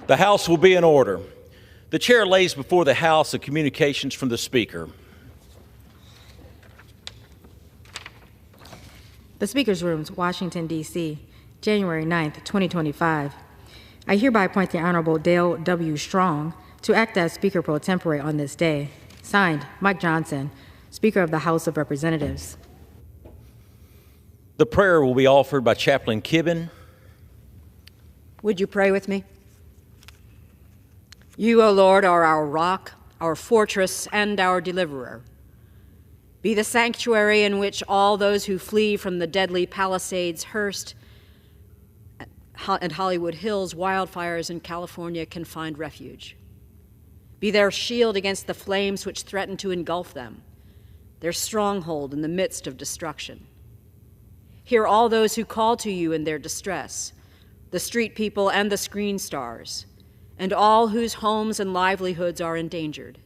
The House will be in order. The chair lays before the House the communications from the Speaker. The Speaker's Rooms, Washington, D.C., January 9th, 2025. I hereby appoint the Honorable Dale W. Strong to act as Speaker pro tempore on this day. Signed, Mike Johnson, Speaker of the House of Representatives. The prayer will be offered by Chaplain Kibben. Would you pray with me? You, O Lord, are our rock, our fortress, and our deliverer. Be the sanctuary in which all those who flee from the deadly Palisades, Hearst, and Hollywood Hills wildfires in California can find refuge. Be their shield against the flames which threaten to engulf them, their stronghold in the midst of destruction. Hear all those who call to you in their distress, the street people and the screen stars, and all whose homes and livelihoods are endangered.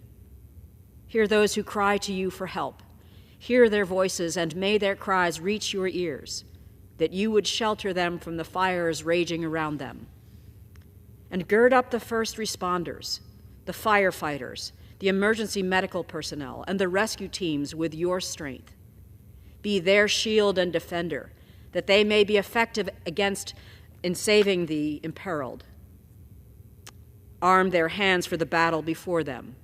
Hear those who cry to you for help. Hear their voices, and may their cries reach your ears, that you would shelter them from the fires raging around them. And gird up the first responders, the firefighters, the emergency medical personnel, and the rescue teams with your strength. Be their shield and defender, that they may be effective in saving the imperiled. Arm their hands for the battle before them.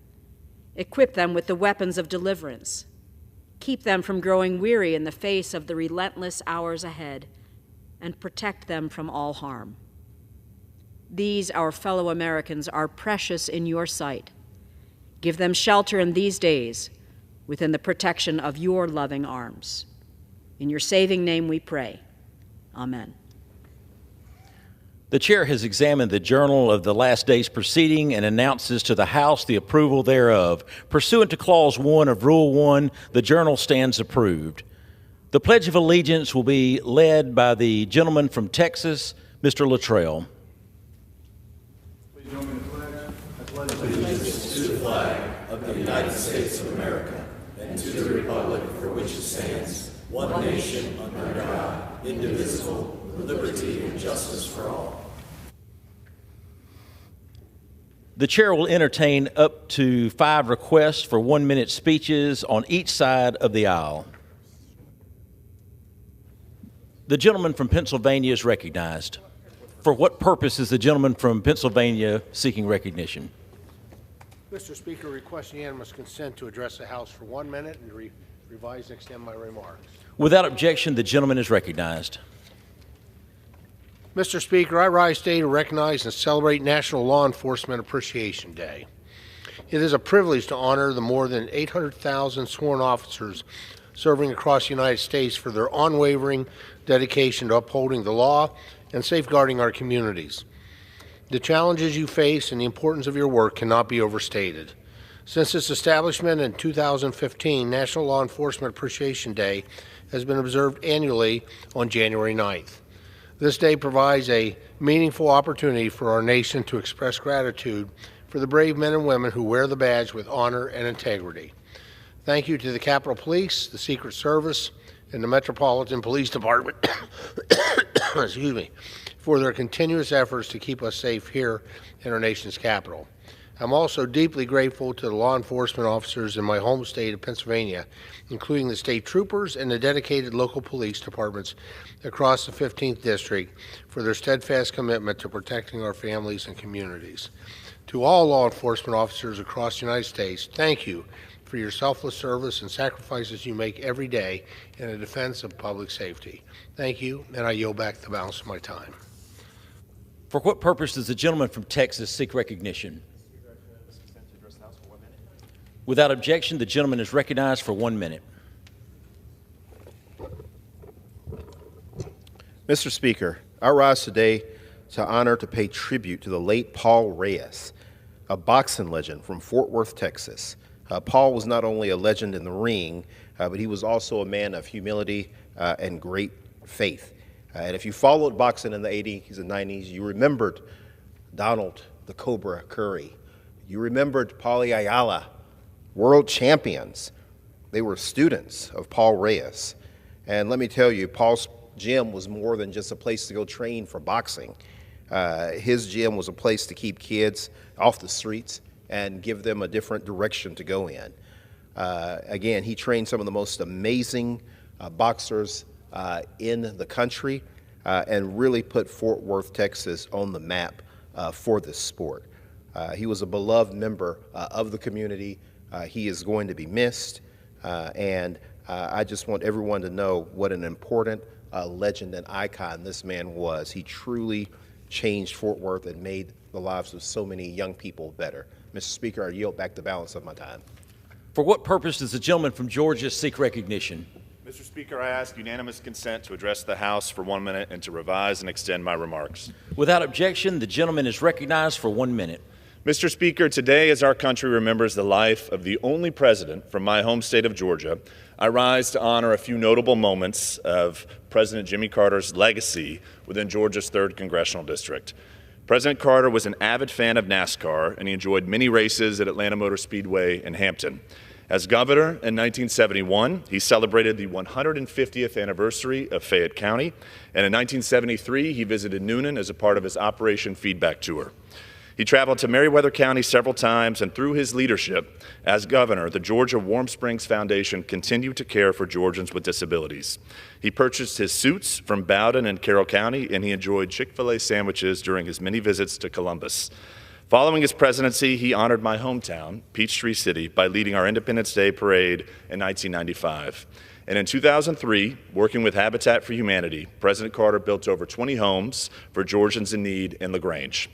Equip them with the weapons of deliverance. Keep them from growing weary in the face of the relentless hours ahead, and protect them from all harm. These, our fellow Americans, are precious in your sight. Give them shelter in these days within the protection of your loving arms. In your saving name we pray. Amen. The chair has examined the journal of the last day's proceeding and announces to the House the approval thereof. Pursuant to Clause 1 of Rule 1, the journal stands approved. The Pledge of Allegiance will be led by the gentleman from Texas, Mr. Luttrell. Please join me in the pledge. I pledge allegiance to the flag of the United States of America and to the republic for which it stands, one nation under God, indivisible, with liberty and justice for all. The chair will entertain up to 5 requests for 1-minute speeches on each side of the aisle. The gentleman from Pennsylvania is recognized. For what purpose is the gentleman from Pennsylvania seeking recognition? Mr. Speaker, request unanimous consent to address the House for 1 minute and revise and extend my remarks. Without objection, the gentleman is recognized. Mr. Speaker, I rise today to recognize and celebrate National Law Enforcement Appreciation Day. It is a privilege to honor the more than 800,000 sworn officers serving across the United States for their unwavering dedication to upholding the law and safeguarding our communities. The challenges you face and the importance of your work cannot be overstated. Since its establishment in 2015, National Law Enforcement Appreciation Day has been observed annually on January 9th. This day provides a meaningful opportunity for our nation to express gratitude for the brave men and women who wear the badge with honor and integrity. Thank you to the Capitol Police, the Secret Service, and the Metropolitan Police Department excuse me, for their continuous efforts to keep us safe here in our nation's capital. I'm also deeply grateful to the law enforcement officers in my home state of Pennsylvania, including the state troopers and the dedicated local police departments across the 15th District, for their steadfast commitment to protecting our families and communities. To all law enforcement officers across the United States, thank you for your selfless service and sacrifices you make every day in the defense of public safety. Thank you, and I yield back the balance of my time. For what purpose does the gentleman from Texas seek recognition? Without objection, the gentleman is recognized for 1 minute. Mr. Speaker, I rise today to pay tribute to the late Paul Reyes, a boxing legend from Fort Worth, Texas. Paul was not only a legend in the ring, but he was also a man of humility and great faith. And if you followed boxing in the 80s and 90s, you remembered Donald the Cobra Curry. You remembered Paulie Ayala, world champions. They were students of Paul Reyes. And let me tell you, Paul's gym was more than just a place to go train for boxing. His gym was a place to keep kids off the streets and give them a different direction to go in. Again, he trained some of the most amazing boxers in the country and really put Fort Worth, Texas on the map for this sport. He was a beloved member of the community. He is going to be missed, and I just want everyone to know what an important legend and icon this man was. He truly changed Fort Worth and made the lives of so many young people better. Mr. Speaker, I yield back the balance of my time. For what purpose does the gentleman from Georgia seek recognition? Mr. Speaker, I ask unanimous consent to address the House for 1 minute and to revise and extend my remarks. Without objection, the gentleman is recognized for 1 minute. Mr. Speaker, today, as our country remembers the life of the only president from my home state of Georgia, I rise to honor a few notable moments of President Jimmy Carter's legacy within Georgia's 3rd Congressional District. President Carter was an avid fan of NASCAR, and he enjoyed many races at Atlanta Motor Speedway in Hampton. As governor in 1971, he celebrated the 150th anniversary of Fayette County, and in 1973, he visited Noonan as a part of his Operation Feedback Tour. He traveled to Meriwether County several times, and through his leadership as governor, the Georgia Warm Springs Foundation continued to care for Georgians with disabilities. He purchased his suits from Bowdoin and Carroll County, and he enjoyed Chick-fil-A sandwiches during his many visits to Columbus. Following his presidency, he honored my hometown, Peachtree City, by leading our Independence Day parade in 1995. And in 2003, working with Habitat for Humanity, President Carter built over 20 homes for Georgians in need in LaGrange.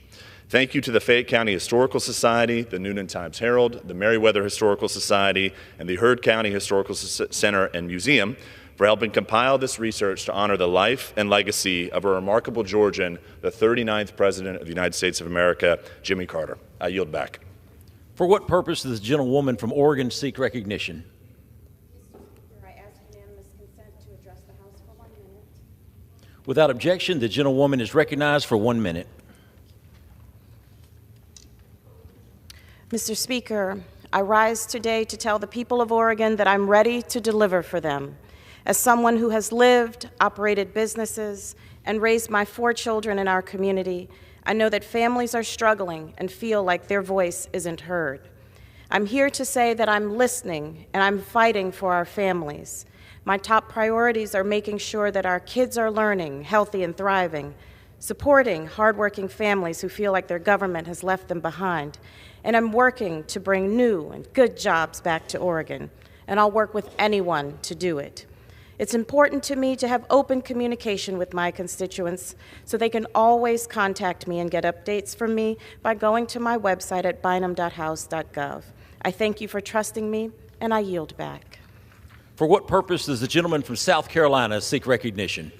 Thank you to the Fayette County Historical Society, the Noonan Times-Herald, the Meriwether Historical Society, and the Heard County Historical Center and Museum for helping compile this research to honor the life and legacy of a remarkable Georgian, the 39th President of the United States of America, Jimmy Carter. I yield back. For what purpose does the gentlewoman from Oregon seek recognition? Mr. Speaker, I ask unanimous consent to address the House for 1 minute. Without objection, the gentlewoman is recognized for 1 minute. Mr. Speaker, I rise today to tell the people of Oregon that I'm ready to deliver for them. As someone who has lived, operated businesses, and raised my 4 children in our community, I know that families are struggling and feel like their voice isn't heard. I'm here to say that I'm listening and I'm fighting for our families. My top priorities are making sure that our kids are learning, healthy and thriving, supporting hardworking families who feel like their government has left them behind, and I'm working to bring new and good jobs back to Oregon, and I'll work with anyone to do it. It's important to me to have open communication with my constituents so they can always contact me and get updates from me by going to my website at bynum.house.gov. I thank you for trusting me, and I yield back. For what purpose does the gentleman from South Carolina seek recognition?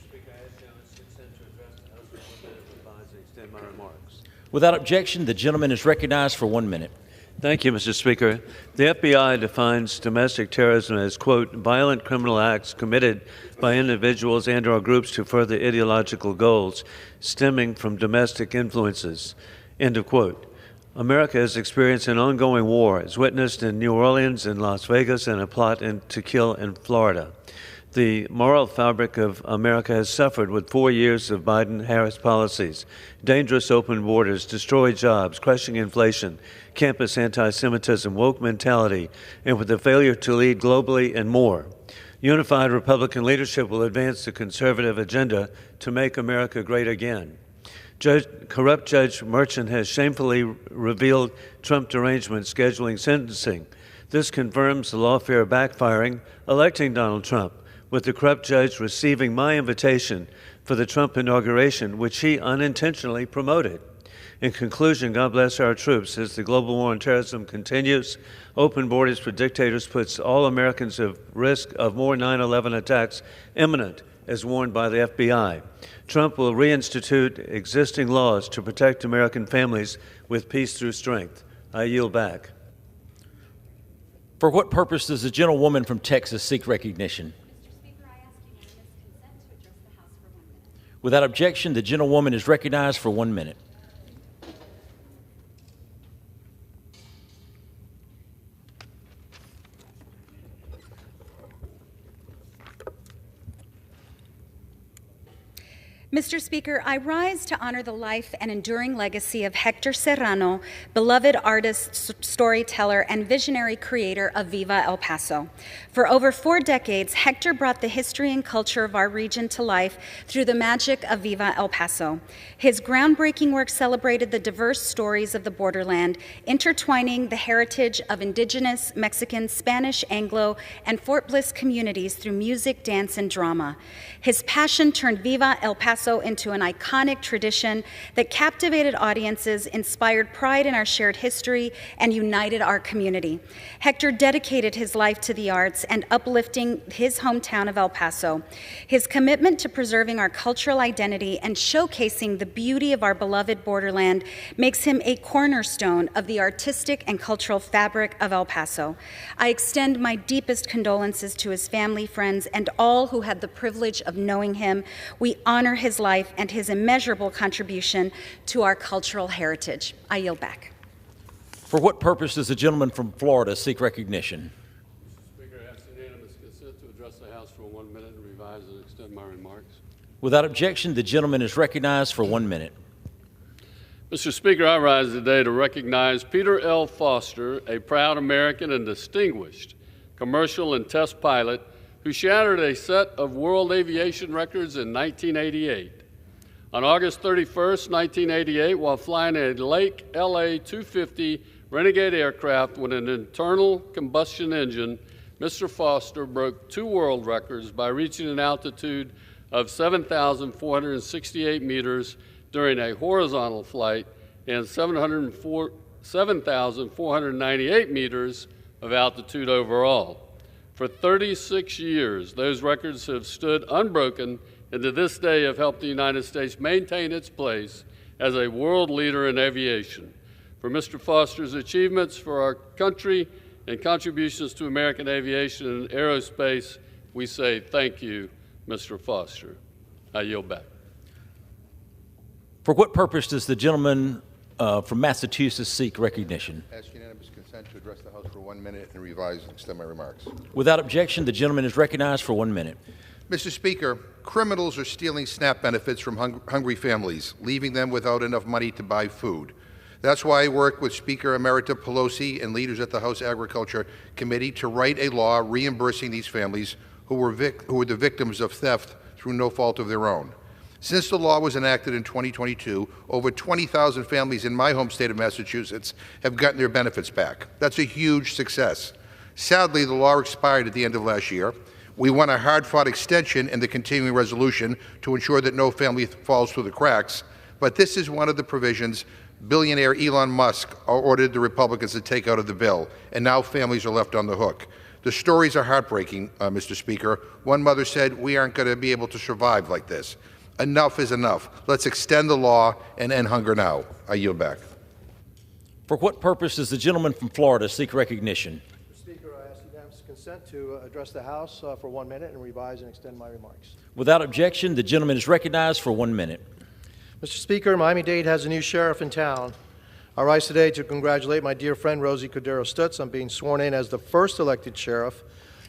Without objection, the gentleman is recognized for 1 minute. Thank you, Mr. Speaker. The FBI defines domestic terrorism as, quote, violent criminal acts committed by individuals and/or groups to further ideological goals stemming from domestic influences, end of quote. America has experienced an ongoing war, as witnessed in New Orleans and Las Vegas, and a plot to kill in Florida. The moral fabric of America has suffered with 4 years of Biden-Harris policies, dangerous open borders, destroyed jobs, crushing inflation, campus anti-Semitism, woke mentality, and with the failure to lead globally and more. Unified Republican leadership will advance the conservative agenda to make America great again. Corrupt Judge Merchant has shamefully revealed Trump derangement scheduling sentencing. This confirms the lawfare backfiring, electing Donald Trump, with the corrupt judge receiving my invitation for the Trump inauguration, which he unintentionally promoted. In conclusion, God bless our troops as the global war on terrorism continues. Open borders for dictators puts all Americans at risk of more 9/11 attacks imminent, as warned by the FBI. Trump will reinstitute existing laws to protect American families with peace through strength. I yield back. For what purpose does the gentlewoman from Texas seek recognition? Without objection, the gentlewoman is recognized for 1 minute. Mr. Speaker, I rise to honor the life and enduring legacy of Hector Serrano, beloved artist, storyteller, and visionary creator of Viva El Paso. For over 4 decades, Hector brought the history and culture of our region to life through the magic of Viva El Paso. His groundbreaking work celebrated the diverse stories of the borderland, intertwining the heritage of Indigenous, Mexican, Spanish, Anglo, and Fort Bliss communities through music, dance, and drama. His passion turned Viva El Paso into an iconic tradition that captivated audiences, inspired pride in our shared history, and united our community. Hector dedicated his life to the arts and uplifting his hometown of El Paso. His commitment to preserving our cultural identity and showcasing the beauty of our beloved borderland makes him a cornerstone of the artistic and cultural fabric of El Paso. I extend my deepest condolences to his family, friends, and all who had the privilege of knowing him. We honor his life and his immeasurable contribution to our cultural heritage. I yield back. For what purpose does the gentleman from Florida seek recognition? Mr. Speaker, I ask unanimous consent to address the House for 1 minute and revise and extend my remarks. Without objection, the gentleman is recognized for 1 minute. Mr. Speaker, I rise today to recognize Peter L. Foster, a proud American and distinguished commercial and test pilot who shattered a set of world aviation records in 1988. On August 31st, 1988, while flying a Lake LA 250 Renegade aircraft with an internal combustion engine, Mr. Foster broke 2 world records by reaching an altitude of 7,468 meters during a horizontal flight and 7,498 meters of altitude overall. For 36 years, those records have stood unbroken and to this day have helped the United States maintain its place as a world leader in aviation. For Mr. Foster's achievements for our country and contributions to American aviation and aerospace, we say thank you, Mr. Foster. I yield back. For what purpose does the gentleman from Massachusetts seek recognition? Ask unanimous consent to address the House for 1 minute and revise and extend my remarks. Without objection, the gentleman is recognized for 1 minute. Mr. Speaker, criminals are stealing SNAP benefits from hungry families, leaving them without enough money to buy food. That's why I worked with Speaker Emerita Pelosi and leaders at the House Agriculture Committee to write a law reimbursing these families who were the victims of theft through no fault of their own. Since the law was enacted in 2022, over 20,000 families in my home state of Massachusetts have gotten their benefits back. That's a huge success. Sadly, the law expired at the end of last year. We want a hard-fought extension in the continuing resolution to ensure that no family falls through the cracks, but this is one of the provisions billionaire Elon Musk ordered the Republicans to take out of the bill, and now families are left on the hook. The stories are heartbreaking, Mr. Speaker. One mother said, "We aren't going to be able to survive like this." Enough is enough. Let's extend the law and end hunger now. I yield back. For what purpose does the gentleman from Florida seek recognition? Mr. Speaker, I ask unanimous consent to address the House for 1 minute and revise and extend my remarks. Without objection, the gentleman is recognized for 1 minute. Mr. Speaker, Miami-Dade has a new sheriff in town. I rise today to congratulate my dear friend Rosie Cordero Stutz on being sworn in as the first elected sheriff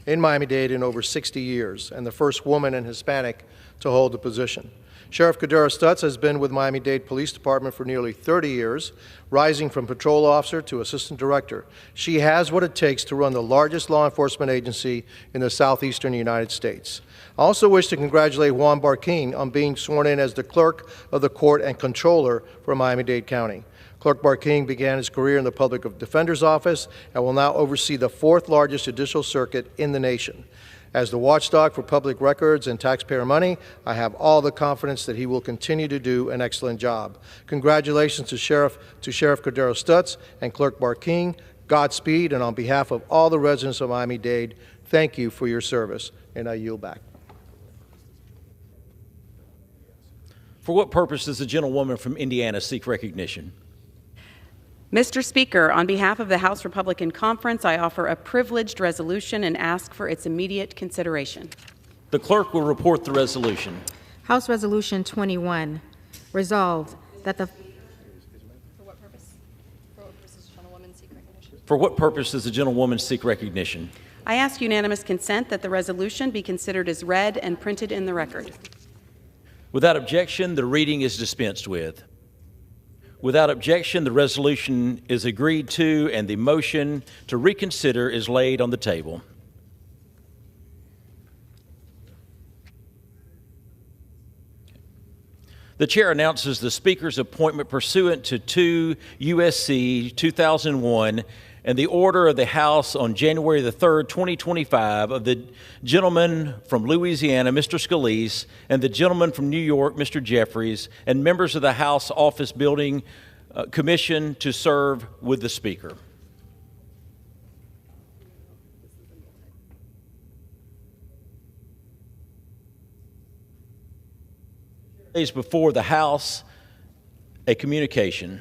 in Miami-Dade in over 60 years and the first woman and Hispanic to hold the position. Sheriff Cordero Stutz has been with Miami-Dade Police Department for nearly 30 years, rising from patrol officer to assistant director. She has what it takes to run the largest law enforcement agency in the southeastern United States. I also wish to congratulate Juan Barquin on being sworn in as the clerk of the court and controller for Miami-Dade County. Clerk Barquin began his career in the Public Defender's Office and will now oversee the 4th largest judicial circuit in the nation. As the watchdog for public records and taxpayer money, I have all the confidence that he will continue to do an excellent job. Congratulations to Sheriff Cordero Stutz and Clerk Barquin. Godspeed, and on behalf of all the residents of Miami-Dade, thank you for your service, and I yield back. For what purpose does the gentlewoman from Indiana seek recognition? Mr. Speaker, on behalf of the House Republican Conference, I offer a privileged resolution and ask for its immediate consideration. The clerk will report the resolution. House Resolution 21, resolved that the... For what purpose? For what purpose does the gentlewoman seek recognition? I ask unanimous consent that the resolution be considered as read and printed in the record. Without objection, the reading is dispensed with. Without objection, the resolution is agreed to and the motion to reconsider is laid on the table. The chair announces the Speaker's appointment pursuant to 2 U.S.C. 2001 and the order of the House on January the 3rd, 2025 of the gentleman from Louisiana, Mr. Scalise, and the gentleman from New York, Mr. Jeffries, and members of the House Office Building Commission to serve with the Speaker. Before the House, a communication.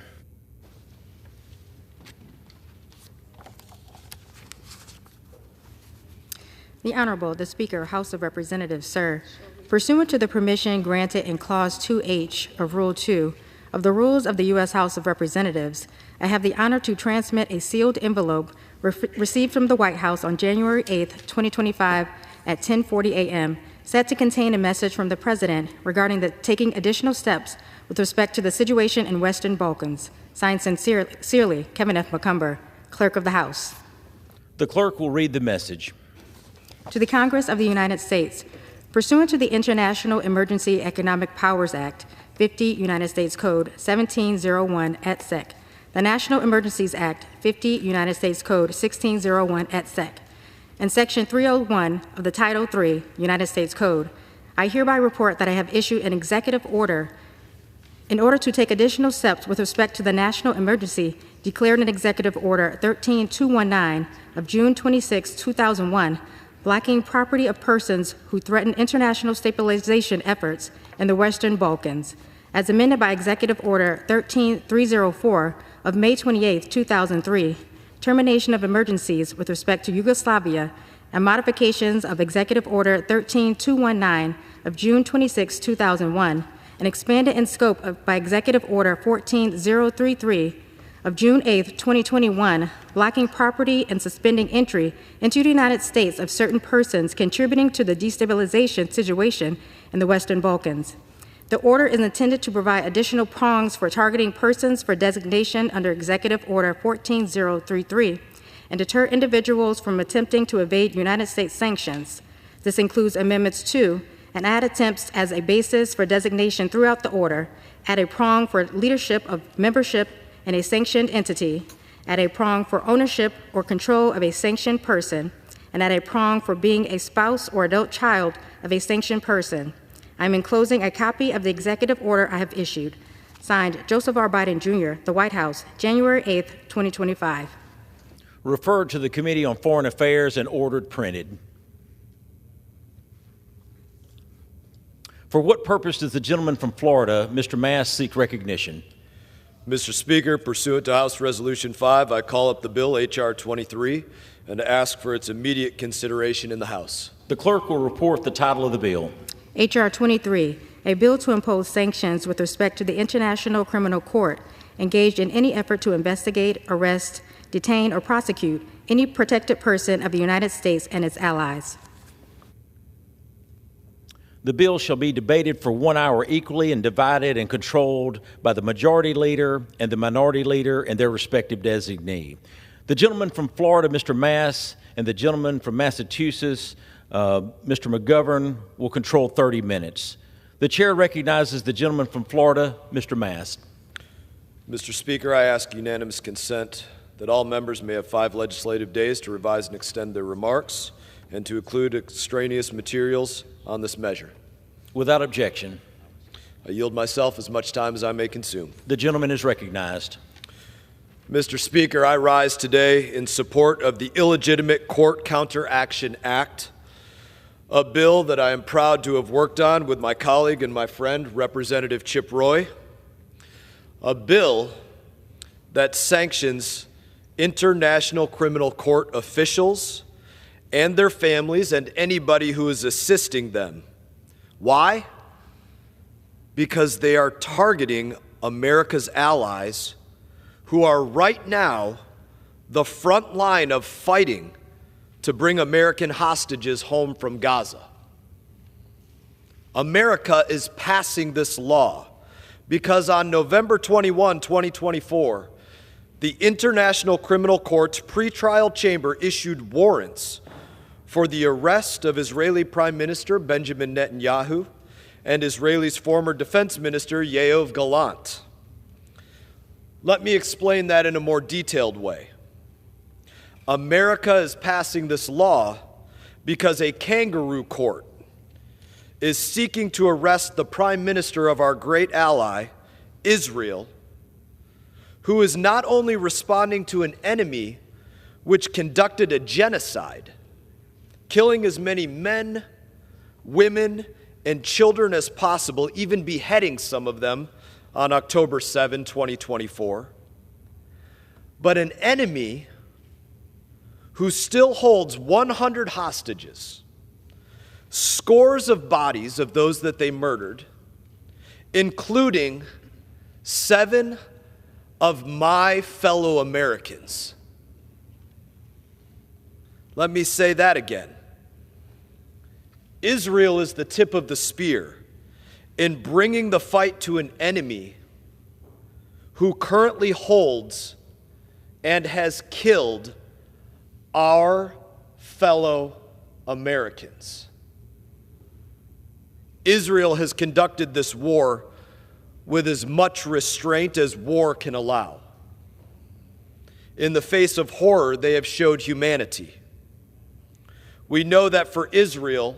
The Honorable, the Speaker, House of Representatives, sir. Pursuant to the permission granted in Clause 2H of Rule 2 of the Rules of the U.S. House of Representatives, I have the honor to transmit a sealed envelope received from the White House on January 8, 2025 at 10:40 a.m., said to contain a message from the President regarding taking additional steps with respect to the situation in Western Balkans. Signed sincerely, Kevin F. McCumber, Clerk of the House. The clerk will read the message. To the Congress of the United States, pursuant to the International Emergency Economic Powers Act, 50 United States Code 1701 et sec, the National Emergencies Act, 50 United States Code 1601 et sec, and Section 301 of the Title III United States Code, I hereby report that I have issued an executive order in order to take additional steps with respect to the national emergency declared in Executive Order 13219 of June 26, 2001, blocking property of persons who threaten international stabilization efforts in the Western Balkans, as amended by Executive Order 13304 of May 28, 2003, termination of emergencies with respect to Yugoslavia, and modifications of Executive Order 13219 of June 26, 2001, and expanded in scope by Executive Order 14033 of June 8, 2021, blocking property and suspending entry into the United States of certain persons contributing to the destabilization situation in the Western Balkans. The order is intended to provide additional prongs for targeting persons for designation under Executive Order 14033 and deter individuals from attempting to evade United States sanctions. This includes amendments to and add attempts as a basis for designation throughout the order, add a prong for leadership of membership in a sanctioned entity, add a prong for ownership or control of a sanctioned person, and add a prong for being a spouse or adult child of a sanctioned person. I am enclosing a copy of the executive order I have issued. Signed, Joseph R. Biden, Jr., The White House, January 8, 2025. Referred to the Committee on Foreign Affairs and ordered printed. For what purpose does the gentleman from Florida, Mr. Mass, seek recognition? Mr. Speaker, pursuant to House Resolution 5, I call up the bill, H.R. 23, and ask for its immediate consideration in the House. The clerk will report the title of the bill. H.R. 23, a bill to impose sanctions with respect to the International Criminal Court engaged in any effort to investigate, arrest, detain, or prosecute any protected person of the United States and its allies. The bill shall be debated for 1 hour equally and divided and controlled by the majority leader and the minority leader and their respective designee. The gentleman from Florida, Mr. Mass, and the gentleman from Massachusetts, Mr. McGovern, will control 30 minutes. The chair recognizes the gentleman from Florida, Mr. Mass. Mr. Speaker, I ask unanimous consent that all members may have 5 legislative days to revise and extend their remarks and to include extraneous materials on this measure. Without objection. I yield myself as much time as I may consume. The gentleman is recognized. Mr. Speaker, I rise today in support of the Illegitimate Court Counteraction Act, a bill that I am proud to have worked on with my colleague and my friend, Representative Chip Roy, a bill that sanctions international criminal court officials and their families and anybody who is assisting them. Why? Because they are targeting America's allies who are right now the front line of fighting to bring American hostages home from Gaza. America is passing this law because on November 21, 2024, the International Criminal Court's pretrial chamber issued warrants for the arrest of Israeli Prime Minister Benjamin Netanyahu and Israel's former defense minister Yoav Gallant. Let me explain that in a more detailed way. America is passing this law because a kangaroo court is seeking to arrest the prime minister of our great ally, Israel, who is not only responding to an enemy which conducted a genocide, killing as many men, women, and children as possible, even beheading some of them on October 7, 2024, but an enemy who still holds 100 hostages, scores of bodies of those that they murdered, including 7 of my fellow Americans. Let me say that again. Israel is the tip of the spear in bringing the fight to an enemy who currently holds and has killed our fellow Americans. Israel has conducted this war with as much restraint as war can allow. In the face of horror, they have showed humanity. We know that for Israel,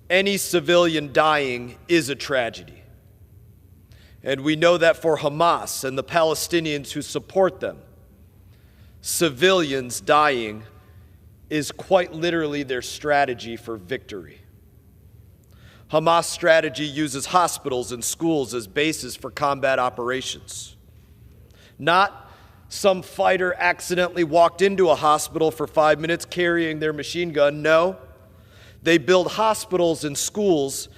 any civilian dying is a tragedy. And we know that for Hamas and the Palestinians who support them, civilians dying is quite literally their strategy for victory. Hamas' strategy uses hospitals and schools as bases for combat operations. Not some fighter accidentally walked into a hospital for 5 minutes carrying their machine gun. No, they build hospitals and schools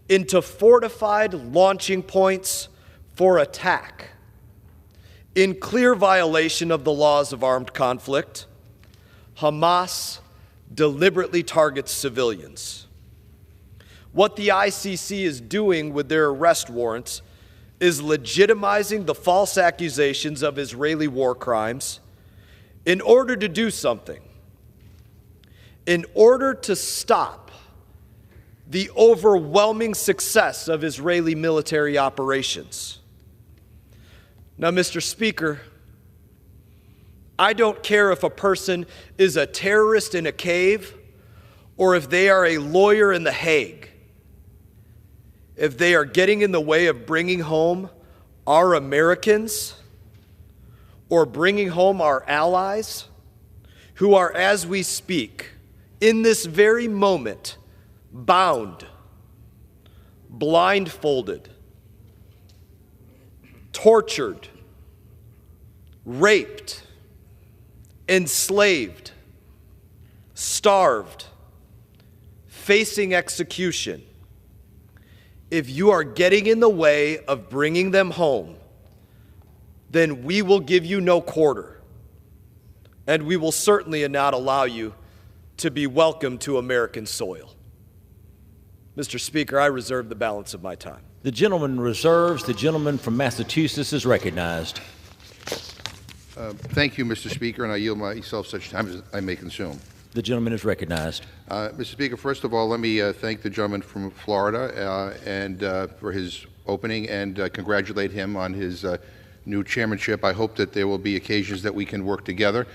into fortified launching points for attack. In clear violation of the laws of armed conflict, Hamas deliberately targets civilians. What the ICC is doing with their arrest warrants is legitimizing the false accusations of Israeli war crimes in order to do something. In order to stop the overwhelming success of Israeli military operations. Now, Mr. Speaker, I don't care if a person is a terrorist in a cave or if they are a lawyer in The Hague. If they are getting in the way of bringing home our Americans or bringing home our allies who are, as we speak, in this very moment, bound, blindfolded, tortured, raped, enslaved, starved, facing execution. If you are getting in the way of bringing them home, then we will give you no quarter, and we will certainly not allow you to be welcome to American soil. Mr. Speaker, I reserve the balance of my time. The gentleman reserves. The gentleman from Massachusetts is recognized. Thank you, Mr. Speaker, and I yield myself such time as I may consume. The gentleman is recognized. Mr. Speaker, first of all, let me thank the gentleman from Florida and for his opening and congratulate him on his new chairmanship. I hope that there will be occasions that we can work together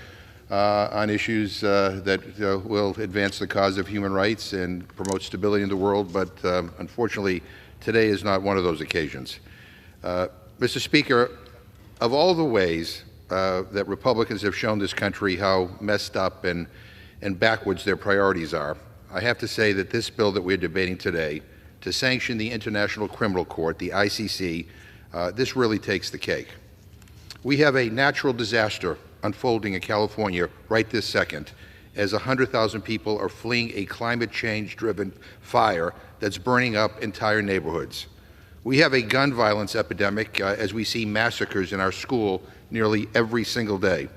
on issues that will advance the cause of human rights and promote stability in the world, but unfortunately, today is not one of those occasions. Mr. Speaker, of all the ways that Republicans have shown this country how messed up and backwards their priorities are, I have to say that this bill that we're debating today, to sanction the International Criminal Court, the ICC, this really takes the cake. We have a natural disaster unfolding in California right this second, as 100,000 people are fleeing a climate change-driven fire that's burning up entire neighborhoods. We have a gun violence epidemic as we see massacres in our school nearly every single day.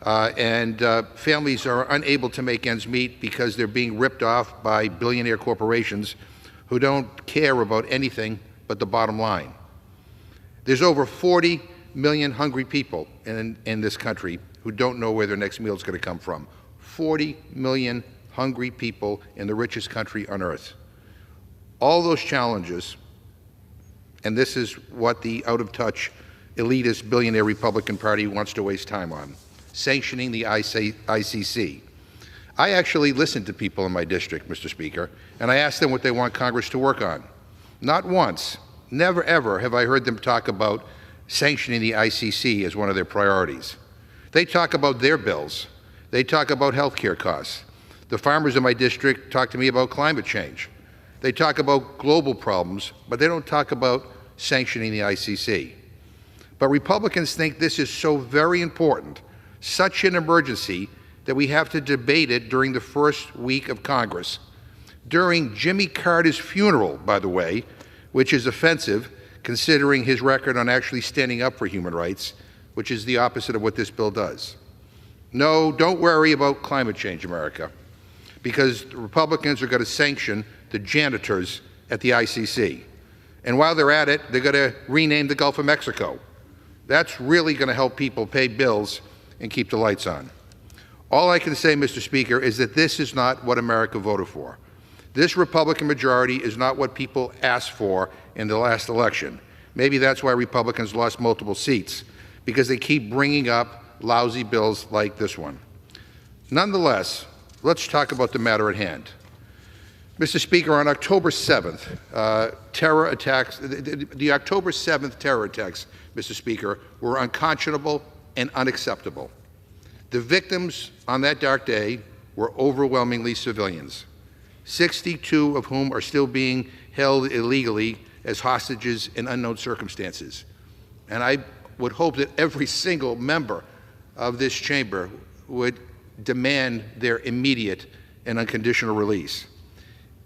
Families are unable to make ends meet because they're being ripped off by billionaire corporations who don't care about anything but the bottom line. There's over 40 million hungry people in this country who don't know where their next meal is going to come from. 40 million hungry people in the richest country on earth. All those challenges, and this is what the out-of-touch, elitist, billionaire Republican Party wants to waste time on, sanctioning the ICC. I actually listened to people in my district, Mr. Speaker, and I asked them what they want Congress to work on. Not once, never ever have I heard them talk about sanctioning the ICC as one of their priorities. They talk about their bills. They talk about health care costs. The farmers in my district talk to me about climate change. They talk about global problems, but they don't talk about sanctioning the ICC. But Republicans think this is so very important, such an emergency, that we have to debate it during the first week of Congress. During Jimmy Carter's funeral, by the way, which is offensive considering his record on actually standing up for human rights, which is the opposite of what this bill does. No, don't worry about climate change, America, because the Republicans are going to sanction the janitors at the ICC. And while they're at it, they're going to rename the Gulf of Mexico. That's really going to help people pay bills and keep the lights on. All I can say, Mr. Speaker, is that this is not what America voted for. This Republican majority is not what people asked for in the last election. Maybe that's why Republicans lost multiple seats, because they keep bringing up lousy bills like this one. Nonetheless, let's talk about the matter at hand. Mr. Speaker, on October 7th, the October 7th terror attacks, Mr. Speaker, were unconscionable and unacceptable. The victims on that dark day were overwhelmingly civilians, 62 of whom are still being held illegally as hostages in unknown circumstances. And I would hope that every single member of this chamber would demand their immediate and unconditional release.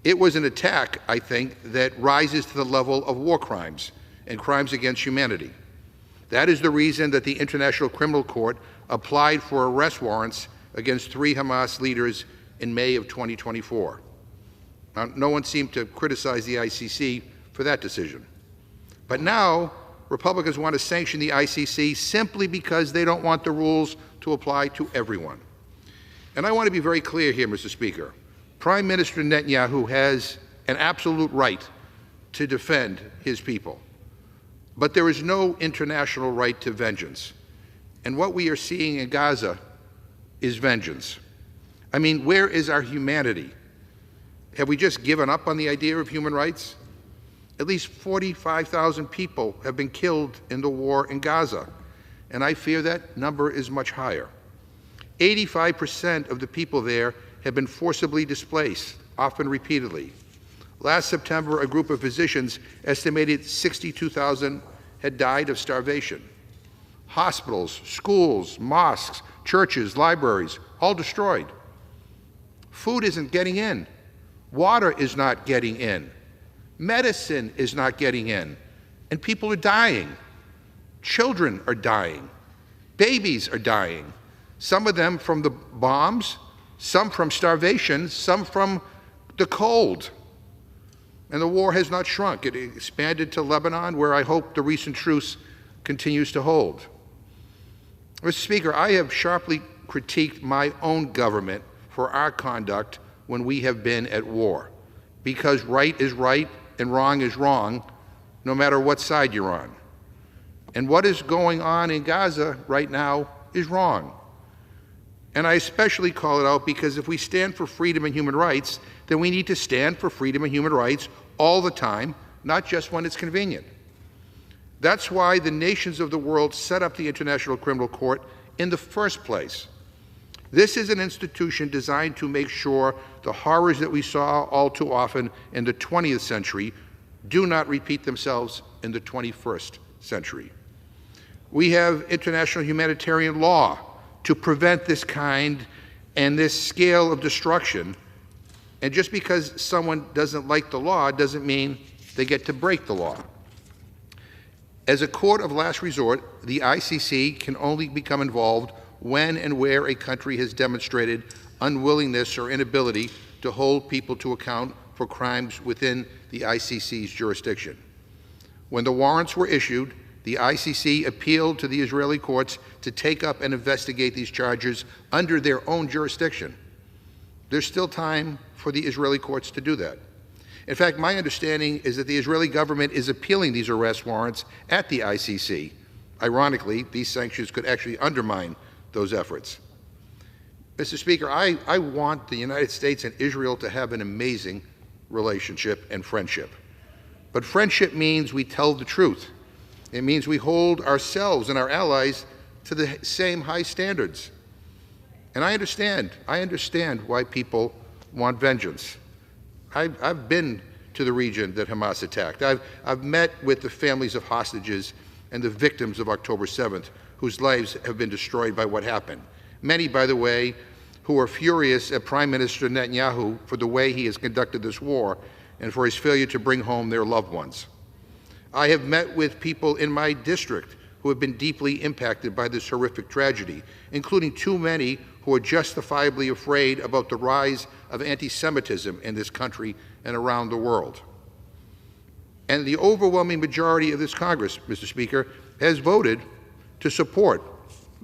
It was an attack, I think, that rises to the level of war crimes and crimes against humanity. That is the reason that the International Criminal Court applied for arrest warrants against 3 Hamas leaders in May of 2024. Now, no one seemed to criticize the ICC for that decision. But now, Republicans want to sanction the ICC simply because they don't want the rules to apply to everyone. And I want to be very clear here, Mr. Speaker. Prime Minister Netanyahu has an absolute right to defend his people. But there is no international right to vengeance. And what we are seeing in Gaza is vengeance. I mean, where is our humanity? Have we just given up on the idea of human rights? At least 45,000 people have been killed in the war in Gaza, and I fear that number is much higher. 85% of the people there have been forcibly displaced, often repeatedly. Last September, a group of physicians estimated 62,000 had died of starvation. Hospitals, schools, mosques, churches, libraries, all destroyed. Food isn't getting in. Water is not getting in. Medicine is not getting in. And people are dying. Children are dying. Babies are dying. Some of them from the bombs, some from starvation, some from the cold. And the war has not shrunk. It expanded to Lebanon, where I hope the recent truce continues to hold. Mr. Speaker, I have sharply critiqued my own government for our conduct when we have been at war, because right is right and wrong is wrong, no matter what side you're on. And what is going on in Gaza right now is wrong. And I especially call it out because if we stand for freedom and human rights, then we need to stand for freedom and human rights all the time, not just when it's convenient. That's why the nations of the world set up the International Criminal Court in the first place. This is an institution designed to make sure the horrors that we saw all too often in the 20th century do not repeat themselves in the 21st century. We have international humanitarian law to prevent this kind and this scale of destruction. And just because someone doesn't like the law doesn't mean they get to break the law. As a court of last resort, the ICC can only become involved when and where a country has demonstrated unwillingness or inability to hold people to account for crimes within the ICC's jurisdiction. When the warrants were issued, the ICC appealed to the Israeli courts to take up and investigate these charges under their own jurisdiction. There's still time for the Israeli courts to do that. In fact, my understanding is that the Israeli government is appealing these arrest warrants at the ICC. Ironically, these sanctions could actually undermine those efforts. Mr. Speaker, I want the United States and Israel to have an amazing relationship and friendship. But friendship means we tell the truth. It means we hold ourselves and our allies to the same high standards. And I understand why people want vengeance. I've been to the region that Hamas attacked. I've met with the families of hostages and the victims of October 7th, whose lives have been destroyed by what happened. Many, by the way, who are furious at Prime Minister Netanyahu for the way he has conducted this war and for his failure to bring home their loved ones. I have met with people in my district who have been deeply impacted by this horrific tragedy, including too many who are justifiably afraid about the rise of anti-Semitism in this country and around the world. And the overwhelming majority of this Congress, Mr. Speaker, has voted to support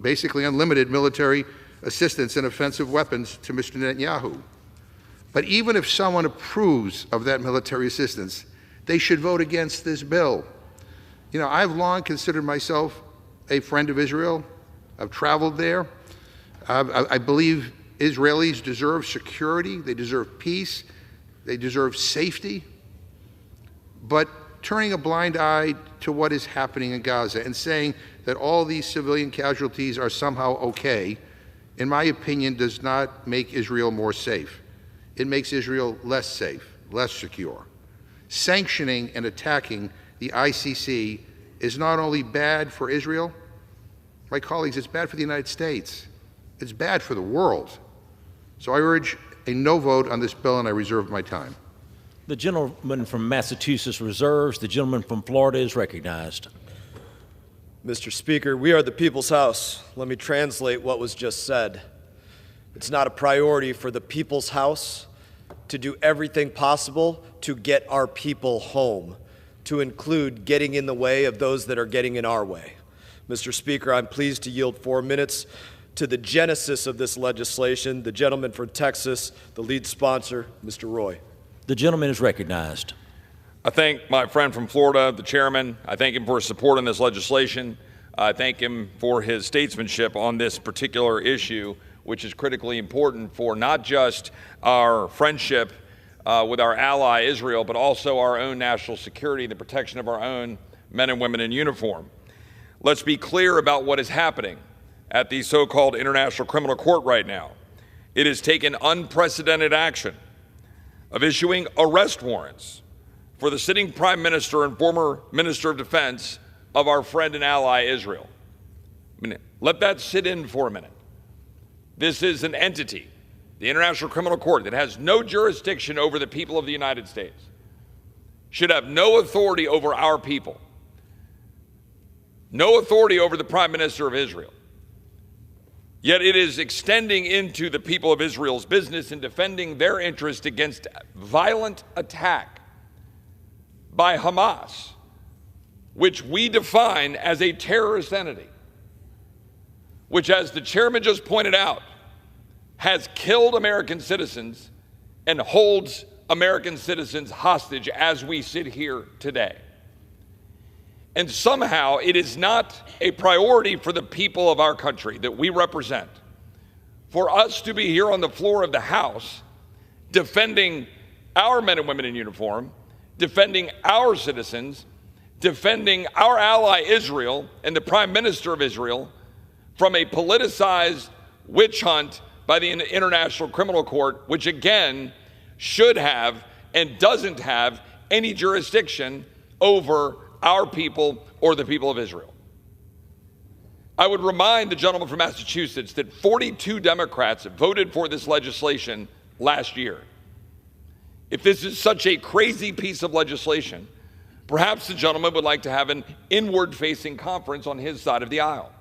basically unlimited military assistance and offensive weapons to Mr. Netanyahu. But even if someone approves of that military assistance, they should vote against this bill. You know, I've long considered myself a friend of Israel. I've traveled there. I believe Israelis deserve security, they deserve peace, they deserve safety. But turning a blind eye to what is happening in Gaza and saying that all these civilian casualties are somehow okay, in my opinion, does not make Israel more safe. It makes Israel less safe, less secure. Sanctioning and attacking the ICC is not only bad for Israel, my colleagues, it's bad for the United States. It's bad for the world. So I urge a no vote on this bill, and I reserve my time. The gentleman from Massachusetts reserves. The gentleman from Florida is recognized. Mr. Speaker, we are the people's house. Let me translate what was just said. It's not a priority for the people's house to do everything possible to get our people home, to include getting in the way of those that are getting in our way. Mr. Speaker, I'm pleased to yield 4 minutes to the genesis of this legislation, the gentleman from Texas, the lead sponsor, Mr. Roy. The gentleman is recognized. I thank my friend from Florida, the chairman. I thank him for his support on this legislation. I thank him for his statesmanship on this particular issue, which is critically important for not just our friendship with our ally Israel, but also our own national security and the protection of our own men and women in uniform. Let's be clear about what is happening at the so-called International Criminal Court right now. It has taken unprecedented action of issuing arrest warrants for the sitting Prime Minister and former Minister of Defense of our friend and ally Israel. Let that sit in for a minute. This is an entity, the International Criminal Court, that has no jurisdiction over the people of the United States, should have no authority over our people, no authority over the Prime Minister of Israel. Yet it is extending into the people of Israel's business in defending their interest against violent attack by Hamas, which we define as a terrorist entity, which, as the chairman just pointed out, has killed American citizens and holds American citizens hostage as we sit here today. And somehow it is not a priority for the people of our country that we represent for us to be here on the floor of the House defending our men and women in uniform, defending our citizens, defending our ally Israel and the Prime Minister of Israel from a politicized witch hunt by the International Criminal Court, which again should have and doesn't have any jurisdiction over our people or the people of Israel. I would remind the gentleman from Massachusetts that 42 Democrats voted for this legislation last year. If this is such a crazy piece of legislation, perhaps the gentleman would like to have an inward-facing conference on his side of the aisle.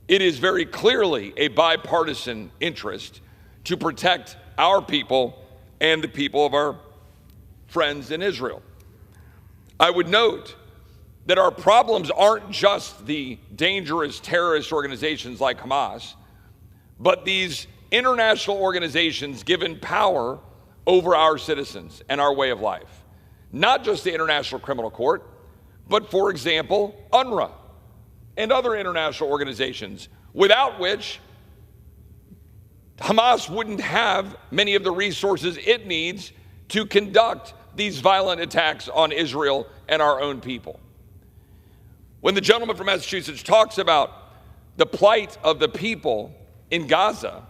It is very clearly a bipartisan interest to protect our people and the people of our friends in Israel. I would note that our problems aren't just the dangerous terrorist organizations like Hamas, but these international organizations given power over our citizens and our way of life. Not just the International Criminal Court, but, for example, UNRWA and other international organizations, without which Hamas wouldn't have many of the resources it needs to conduct these violent attacks on Israel and our own people. When the gentleman from Massachusetts talks about the plight of the people in Gaza,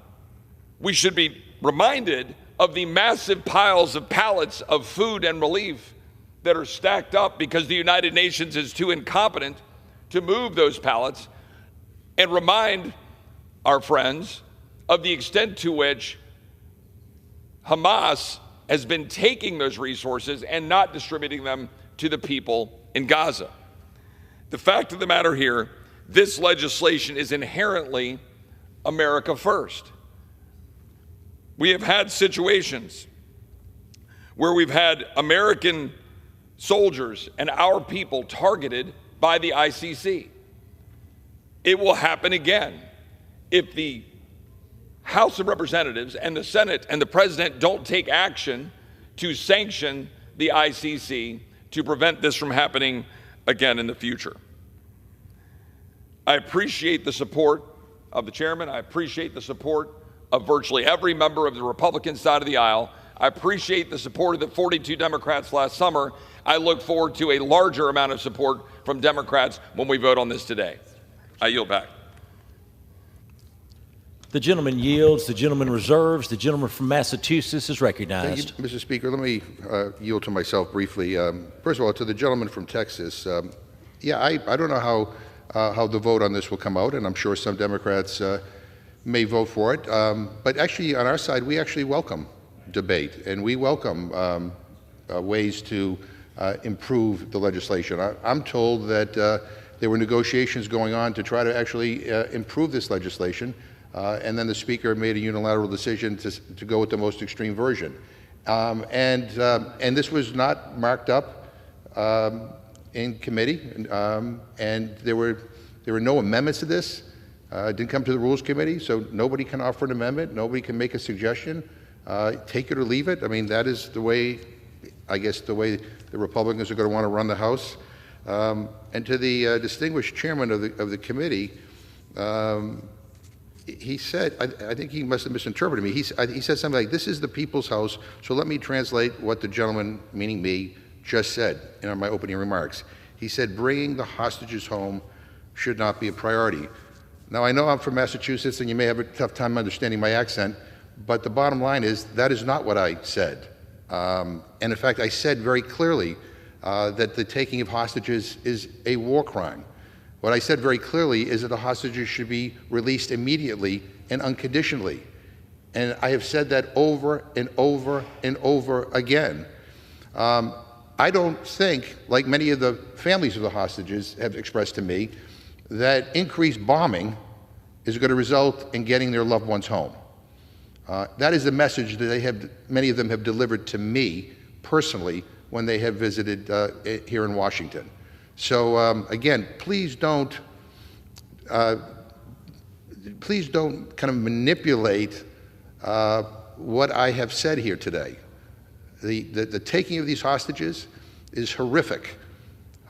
we should be reminded of the massive piles of pallets of food and relief that are stacked up because the United Nations is too incompetent to move those pallets, and remind our friends of the extent to which Hamas has been taking those resources and not distributing them to the people in Gaza. The fact of the matter here, this legislation is inherently America first. We have had situations where we've had American soldiers and our people targeted by the ICC. It will happen again if the House of Representatives and the Senate and the President don't take action to sanction the ICC to prevent this from happening again in the future. I appreciate the support of the chairman. I appreciate the support of virtually every member of the Republican side of the aisle. I appreciate the support of the 42 Democrats last summer. I look forward to a larger amount of support from Democrats when we vote on this today. I yield back. The gentleman yields. The gentleman reserves. The gentleman from Massachusetts is recognized. Thank you, Mr. Speaker. Let me yield to myself briefly. First of all, to the gentleman from Texas, I don't know how the vote on this will come out, and I'm sure some Democrats may vote for it. But actually, on our side, we actually welcome debate, and we welcome ways to improve the legislation. I'm told that there were negotiations going on to try to actually improve this legislation, and then the Speaker made a unilateral decision to go with the most extreme version. And this was not marked up in committee, and there were no amendments to this. It didn't come to the Rules Committee, so nobody can offer an amendment. Nobody can make a suggestion. Take it or leave it. I mean, that is the way, I guess, the way the Republicans are going to want to run the House. And to the distinguished chairman of the committee, he said, I think he must have misinterpreted me. He said something like, "This is the people's house, so let me translate what the gentleman, meaning me, just said in my opening remarks." He said, "Bringing the hostages home should not be a priority." Now, I know I'm from Massachusetts, and you may have a tough time understanding my accent, but the bottom line is that is not what I said. And in fact, I said very clearly that the taking of hostages is a war crime. What I said very clearly is that the hostages should be released immediately and unconditionally. And I have said that over and over and over again. I don't think, like many of the families of the hostages have expressed to me, that increased bombing is going to result in getting their loved ones home. That is the message that many of them have delivered to me personally when they have visited here in Washington. So again, please don't kind of manipulate what I have said here today. The taking of these hostages is horrific,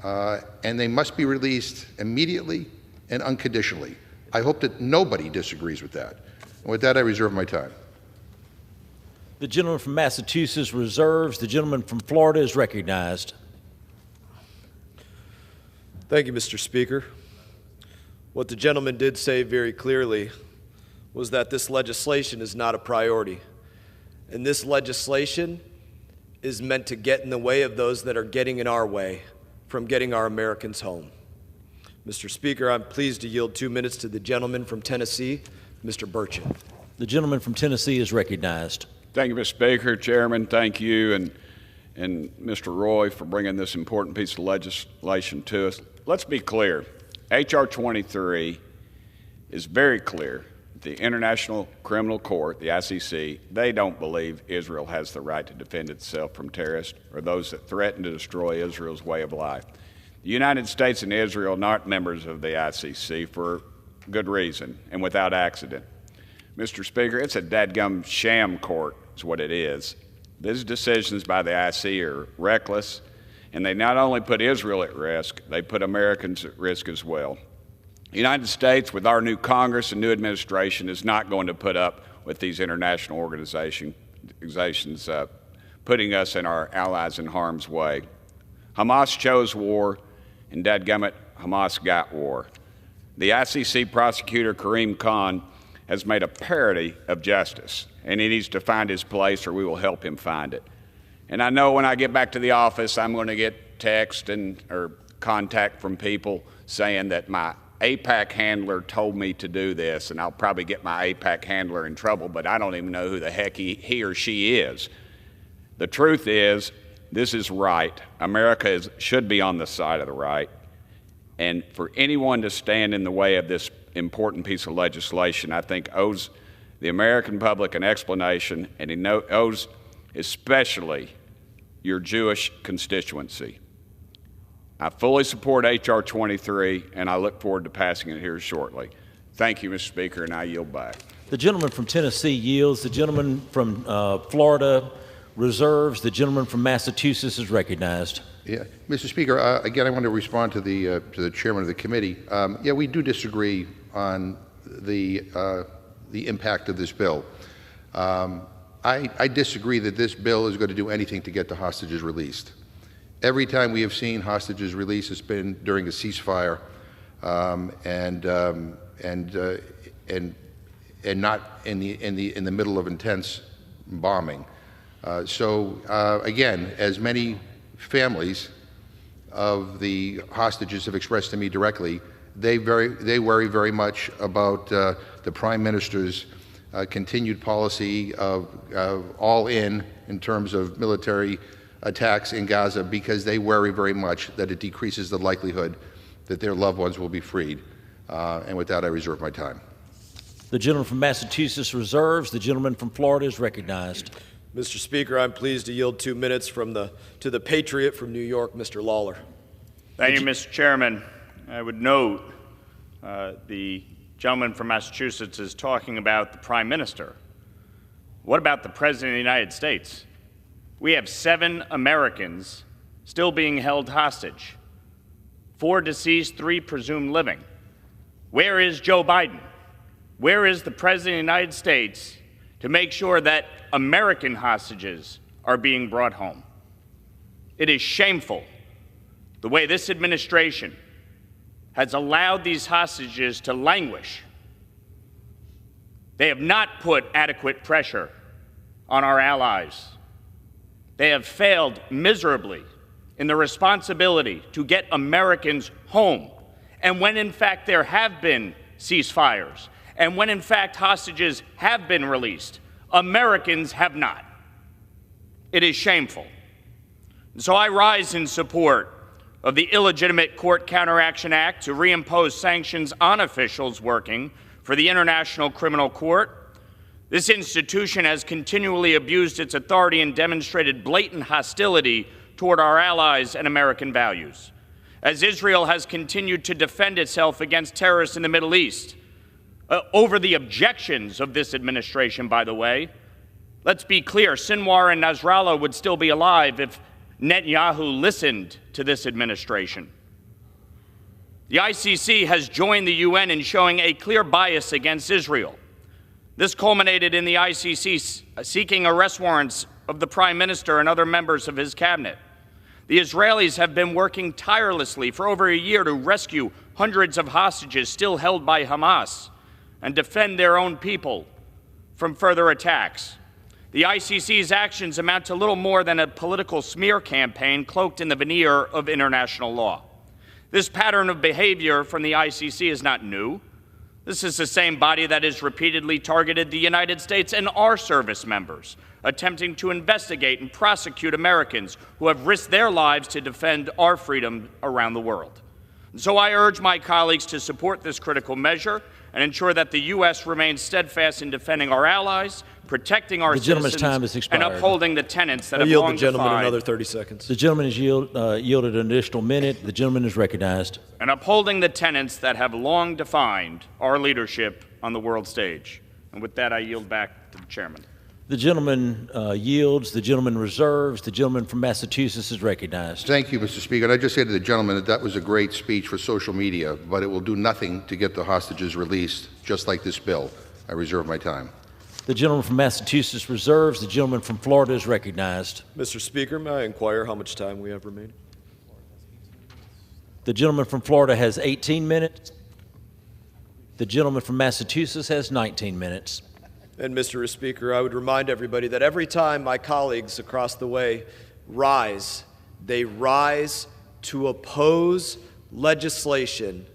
and they must be released immediately and unconditionally. I hope that nobody disagrees with that. And with that, I reserve my time. The gentleman from Massachusetts reserves. The gentleman from Florida is recognized. Thank you, Mr. Speaker. What the gentleman did say very clearly was that this legislation is not a priority. And this legislation is meant to get in the way of those that are getting in our way from getting our Americans home. Mr. Speaker, I'm pleased to yield 2 minutes to the gentleman from Tennessee, Mr. Burchett. The gentleman from Tennessee is recognized. Thank you, Mr. Speaker. Chairman, thank you and Mr. Roy for bringing this important piece of legislation to us. Let's be clear. H.R. 23 is very clear. the International Criminal Court, the ICC, they don't believe Israel has the right to defend itself from terrorists or those that threaten to destroy Israel's way of life. The United States and Israel are not members of the ICC for good reason and without accident. Mr. Speaker, it's a dadgum sham court is what it is. These decisions by the ICC are reckless, and they not only put Israel at risk, they put Americans at risk as well. The United States, with our new Congress and new administration, is not going to put up with these international organizations putting us and our allies in harm's way. Hamas chose war, and dadgummit, Hamas got war. The ICC prosecutor, Karim Khan, has made a parody of justice, and he needs to find his place or we will help him find it. And I know when I get back to the office, I'm going to get text or contact from people saying that my AIPAC handler told me to do this, and I'll probably get my AIPAC handler in trouble, but I don't even know who the heck he or she is. The truth is, this is right. America should be on the side of the right. And for anyone to stand in the way of this important piece of legislation, I think owes the American public an explanation, and it owes especially your Jewish constituency. I fully support H.R. 23, and I look forward to passing it here shortly. Thank you, Mr. Speaker, and I yield back. The gentleman from Tennessee yields. The gentleman from Florida reserves. The gentleman from Massachusetts is recognized. Yeah, Mr. Speaker, again, I want to respond to the chairman of the committee. Yeah, we do disagree on the impact of this bill. I disagree that this bill is going to do anything to get the hostages released. Every time we have seen hostages released, it's been during a ceasefire, and not in the middle of intense bombing. Again, as many families of the hostages have expressed to me directly, they worry very much about the Prime Minister's continued policy of all in terms of military attacks in Gaza, because they worry very much that it decreases the likelihood that their loved ones will be freed. And with that, I reserve my time. The gentleman from Massachusetts reserves. The gentleman from Florida is recognized. Mr. Speaker, I'm pleased to yield 2 minutes to the patriot from New York, Mr. Lawler. Thank you, Mr. Chairman. I would note the gentleman from Massachusetts is talking about the Prime Minister. What about the President of the United States? We have 7 Americans still being held hostage, 4 deceased, 3 presumed living. Where is Joe Biden? Where is the President of the United States to make sure that American hostages are being brought home? It is shameful the way this administration has allowed these hostages to languish. They have not put adequate pressure on our allies. They have failed miserably in the responsibility to get Americans home. And when in fact there have been ceasefires, and when in fact hostages have been released, Americans have not. It is shameful. And so I rise in support of the Illegitimate Court Counteraction Act to reimpose sanctions on officials working for the International Criminal Court. This institution has continually abused its authority and demonstrated blatant hostility toward our allies and American values. As Israel has continued to defend itself against terrorists in the Middle East, over the objections of this administration, by the way, let's be clear, Sinwar and Nasrallah would still be alive if Netanyahu listened to this administration. The ICC has joined the UN in showing a clear bias against Israel. This culminated in the ICC seeking arrest warrants of the Prime Minister and other members of his cabinet. The Israelis have been working tirelessly for over a year to rescue hundreds of hostages still held by Hamas and defend their own people from further attacks. The ICC's actions amount to little more than a political smear campaign cloaked in the veneer of international law. This pattern of behavior from the ICC is not new. This is the same body that has repeatedly targeted the United States and our service members, attempting to investigate and prosecute Americans who have risked their lives to defend our freedom around the world. And so I urge my colleagues to support this critical measure and ensure that the U.S. remains steadfast in defending our allies, protecting our gentleman's citizens, time has expired. and upholding the tenets that I have yield long the gentleman defined, another 30 seconds. The gentleman has yielded an additional minute. The gentleman is recognized. and upholding the tenets that have long defined our leadership on the world stage. And with that, I yield back to the chairman. The gentleman yields. The gentleman reserves. The gentleman from Massachusetts is recognized. Thank you, Mr. Speaker. And I just say to the gentleman that that was a great speech for social media, but it will do nothing to get the hostages released, just like this bill. I reserve my time. The gentleman from Massachusetts reserves. The gentleman from Florida is recognized. Mr. Speaker, may I inquire how much time we have remaining? The gentleman from Florida has 18 minutes. The gentleman from Massachusetts has 19 minutes. And Mr. Speaker, I would remind everybody that every time my colleagues across the way rise, they rise to oppose legislation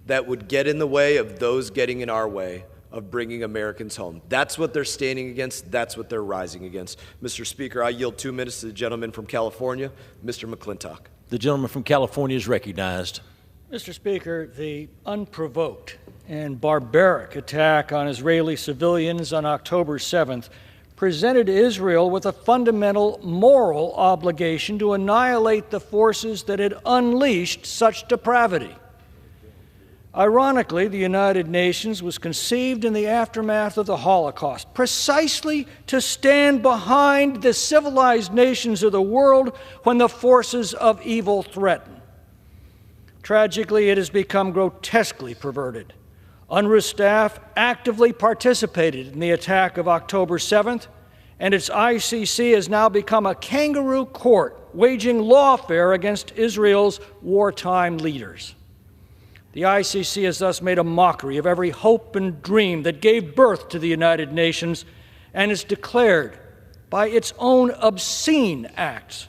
that would get in the way of those getting in our way of bringing Americans home. That's what they're standing against. That's what they're rising against. Mr. Speaker, I yield 2 minutes to the gentleman from California, Mr. McClintock. The gentleman from California is recognized. Mr. Speaker, the unprovoked and barbaric attack on Israeli civilians on October 7th presented Israel with a fundamental moral obligation to annihilate the forces that had unleashed such depravity. Ironically, the United Nations was conceived in the aftermath of the Holocaust, precisely to stand behind the civilized nations of the world when the forces of evil threaten. Tragically, it has become grotesquely perverted. UNRWA staff actively participated in the attack of October 7th, and its ICC has now become a kangaroo court waging lawfare against Israel's wartime leaders. The ICC has thus made a mockery of every hope and dream that gave birth to the United Nations and is declared by its own obscene acts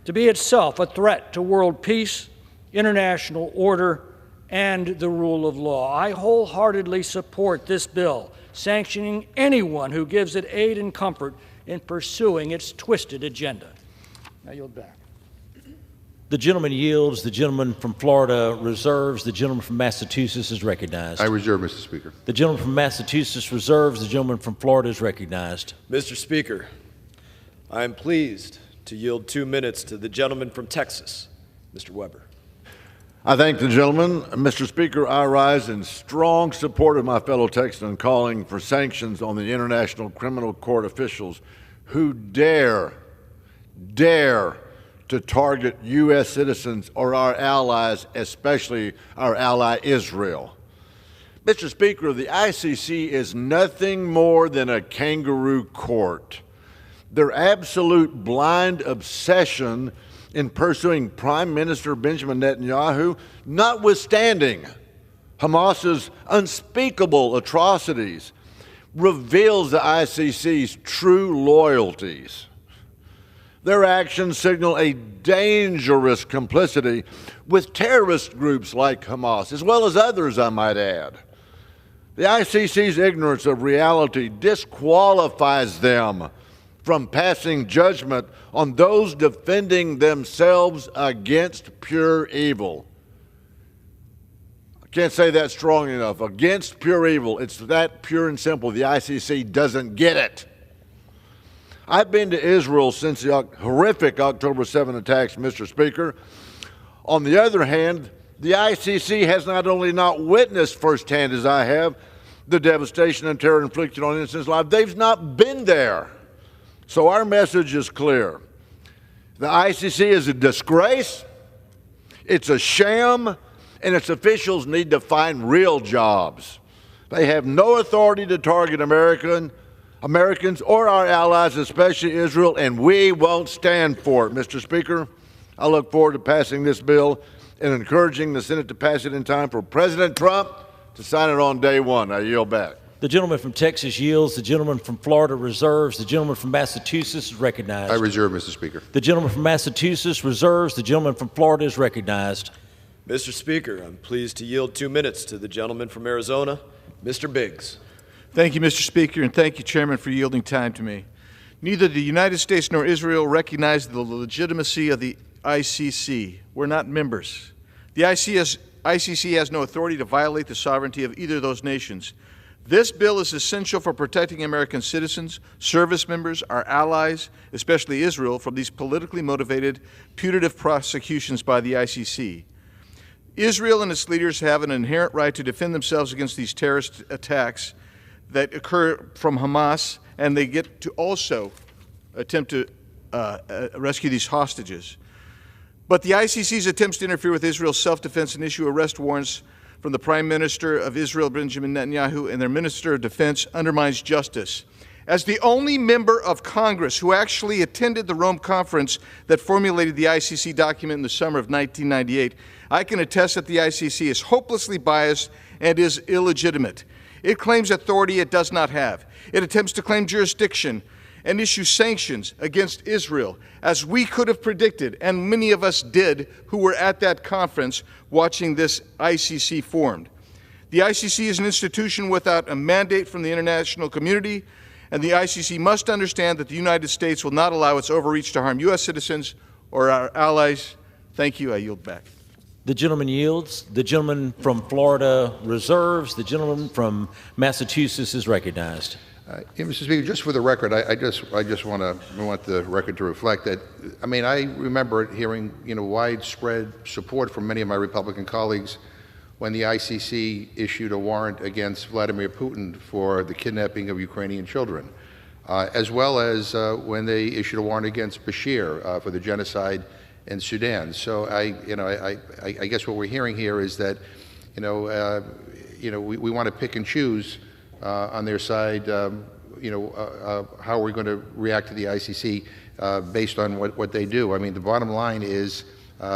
to be itself a threat to world peace, international order, and the rule of law. I wholeheartedly support this bill, sanctioning anyone who gives it aid and comfort in pursuing its twisted agenda. I yield back. The gentleman yields. The gentleman from Florida reserves. The gentleman from Massachusetts is recognized. I reserve, Mr. Speaker. The gentleman from Massachusetts reserves. The gentleman from Florida is recognized. Mr. Speaker, I am pleased to yield 2 minutes to the gentleman from Texas, Mr. Weber. I thank the gentleman. Mr. Speaker, I rise in strong support of my fellow Texan calling for sanctions on the International Criminal Court officials who dare to target U.S. citizens or our allies, especially our ally Israel. Mr. Speaker, the ICC is nothing more than a kangaroo court. Their absolute blind obsession in pursuing Prime Minister Benjamin Netanyahu, notwithstanding Hamas's unspeakable atrocities, reveals the ICC's true loyalties. Their actions signal a dangerous complicity with terrorist groups like Hamas, as well as others, I might add. The ICC's ignorance of reality disqualifies them from passing judgment on those defending themselves against pure evil. I can't say that strong enough. Against pure evil. It's that pure and simple. The ICC doesn't get it. I've been to Israel since the horrific October 7 attacks, Mr. Speaker. On the other hand, the ICC has not only not witnessed firsthand, as I have, the devastation and terror inflicted on innocent lives, they've not been there. So our message is clear. The ICC is a disgrace, it's a sham, and its officials need to find real jobs. They have no authority to target Americans or our allies, especially Israel, and we won't stand for it. Mr. Speaker, I look forward to passing this bill and encouraging the Senate to pass it in time for President Trump to sign it on day one. I yield back. The gentleman from Texas yields. The gentleman from Florida reserves. The gentleman from Massachusetts is recognized. I reserve, Mr. Speaker. The gentleman from Massachusetts reserves. The gentleman from Florida is recognized. Mr. Speaker, I'm pleased to yield 2 minutes to the gentleman from Arizona, Mr. Biggs. Thank you, Mr. Speaker, and thank you, Chairman, for yielding time to me. Neither the United States nor Israel recognize the legitimacy of the ICC. We're not members. The ICC has no authority to violate the sovereignty of either of those nations. This bill is essential for protecting American citizens, service members, our allies, especially Israel, from these politically motivated, putative prosecutions by the ICC. Israel and its leaders have an inherent right to defend themselves against these terrorist attacks that occur from Hamas, and they get to also attempt to rescue these hostages. But the ICC's attempts to interfere with Israel's self-defense and issue arrest warrants from the Prime Minister of Israel, Benjamin Netanyahu, and their Minister of Defense undermines justice. As the only member of Congress who actually attended the Rome Conference that formulated the ICC document in the summer of 1998, I can attest that the ICC is hopelessly biased and is illegitimate. It claims authority it does not have. It attempts to claim jurisdiction and issue sanctions against Israel, as we could have predicted, and many of us did who were at that conference watching this ICC formed. The ICC is an institution without a mandate from the international community, and the ICC must understand that the United States will not allow its overreach to harm U.S. citizens or our allies. Thank you. I yield back. The gentleman yields. The gentleman from Florida reserves. The gentleman from Massachusetts is recognized. Mr. Speaker, just for the record, I just want the record to reflect that. I mean, I remember hearing widespread support from many of my Republican colleagues when the ICC issued a warrant against Vladimir Putin for the kidnapping of Ukrainian children, as well as when they issued a warrant against Bashir for the genocide in Sudan. So I guess what we're hearing here is that we want to pick and choose on their side, how we're going to react to the ICC based on what they do. I mean, the bottom line is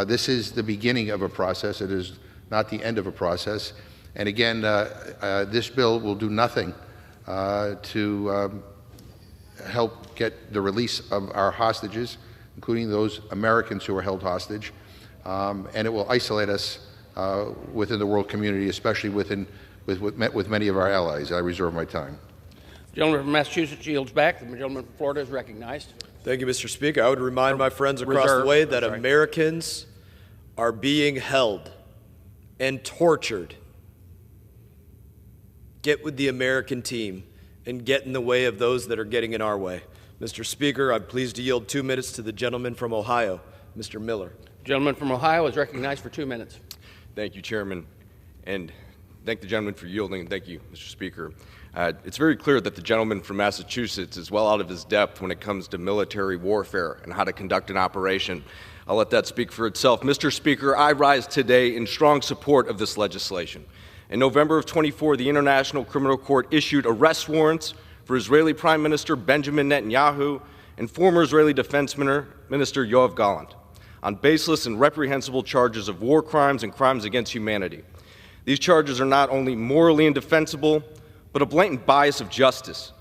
this is the beginning of a process. It is not the end of a process. And again, this bill will do nothing to help get the release of our hostages, including those Americans who are held hostage, and it will isolate us within the world community, especially with many of our allies. I reserve my time. The gentleman from Massachusetts yields back. The gentleman from Florida is recognized. Thank you, Mr. Speaker. I would remind my friends across the way that Americans are being held and tortured. Get with the American team and get in the way of those that are getting in our way. Mr. Speaker, I'm pleased to yield 2 minutes to the gentleman from Ohio, Mr. Miller. The gentleman from Ohio is recognized for 2 minutes. Thank you, Chairman, and thank the gentleman for yielding, and thank you, Mr. Speaker. It's very clear that the gentleman from Massachusetts is well out of his depth when it comes to military warfare and how to conduct an operation. I'll let that speak for itself. Mr. Speaker, I rise today in strong support of this legislation. In November of 24, the International Criminal Court issued arrest warrants for Israeli Prime Minister Benjamin Netanyahu and former Israeli Defense Minister Yoav Gallant on baseless and reprehensible charges of war crimes and crimes against humanity. These charges are not only morally indefensible, but a blatant bias of justice.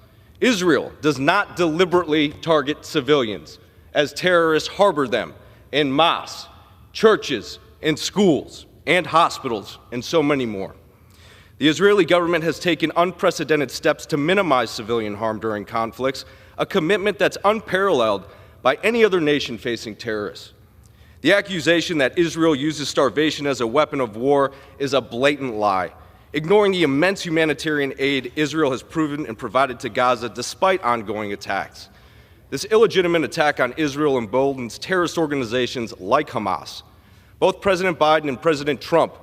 Israel does not deliberately target civilians as terrorists harbor them in mosques, churches, and schools, and hospitals, and so many more. The Israeli government has taken unprecedented steps to minimize civilian harm during conflicts, a commitment that's unparalleled by any other nation facing terrorists. The accusation that Israel uses starvation as a weapon of war is a blatant lie, ignoring the immense humanitarian aid Israel has proven and provided to Gaza despite ongoing attacks. This illegitimate attack on Israel emboldens terrorist organizations like Hamas. Both President Biden and President Trump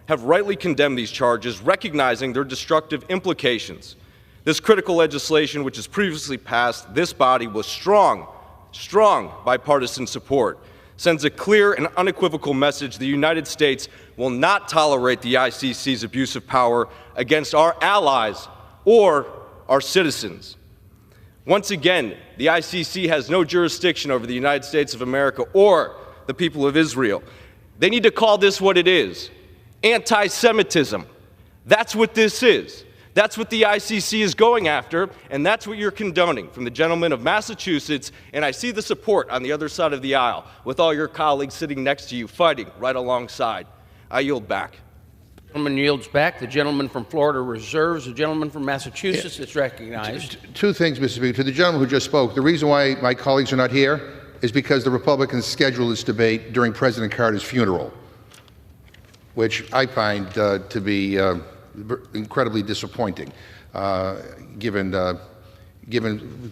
have rightly condemned these charges, recognizing their destructive implications. This critical legislation, which has previously passed this body with strong bipartisan support, sends a clear and unequivocal message the United States will not tolerate the ICC's abuse of power against our allies or our citizens. Once again, the ICC has no jurisdiction over the United States of America or the people of Israel. They need to call this what it is: anti-Semitism. That's what this is. That's what the ICC is going after, and that's what you're condoning from the gentleman of Massachusetts, and I see the support on the other side of the aisle with all your colleagues sitting next to you, fighting right alongside. I yield back. The gentleman yields back. The gentleman from Florida reserves. The gentleman from Massachusetts is recognized. Two things, Mr. Speaker. To the gentleman who just spoke, the reason why my colleagues are not here is because the Republicans scheduled this debate during President Carter's funeral. which I find to be incredibly disappointing, given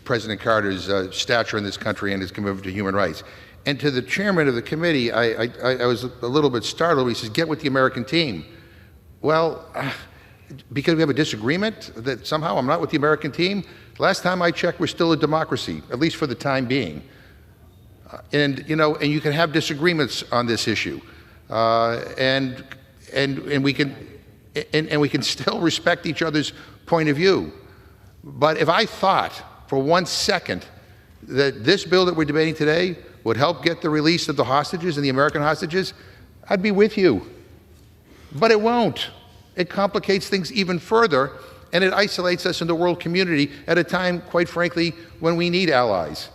President Carter's stature in this country and his commitment to human rights. And to the chairman of the committee, I was a little bit startled. He says, get with the American team. Well, because we have a disagreement that somehow I'm not with the American team? Last time I checked, we're still a democracy, at least for the time being. And you can have disagreements on this issue. And we can still respect each other's point of view. But if I thought for 1 second that this bill that we're debating today would help get the release of the hostages and the American hostages, I'd be with you. But it won't. It complicates things even further, and it isolates us in the world community at a time, quite frankly, when we need allies.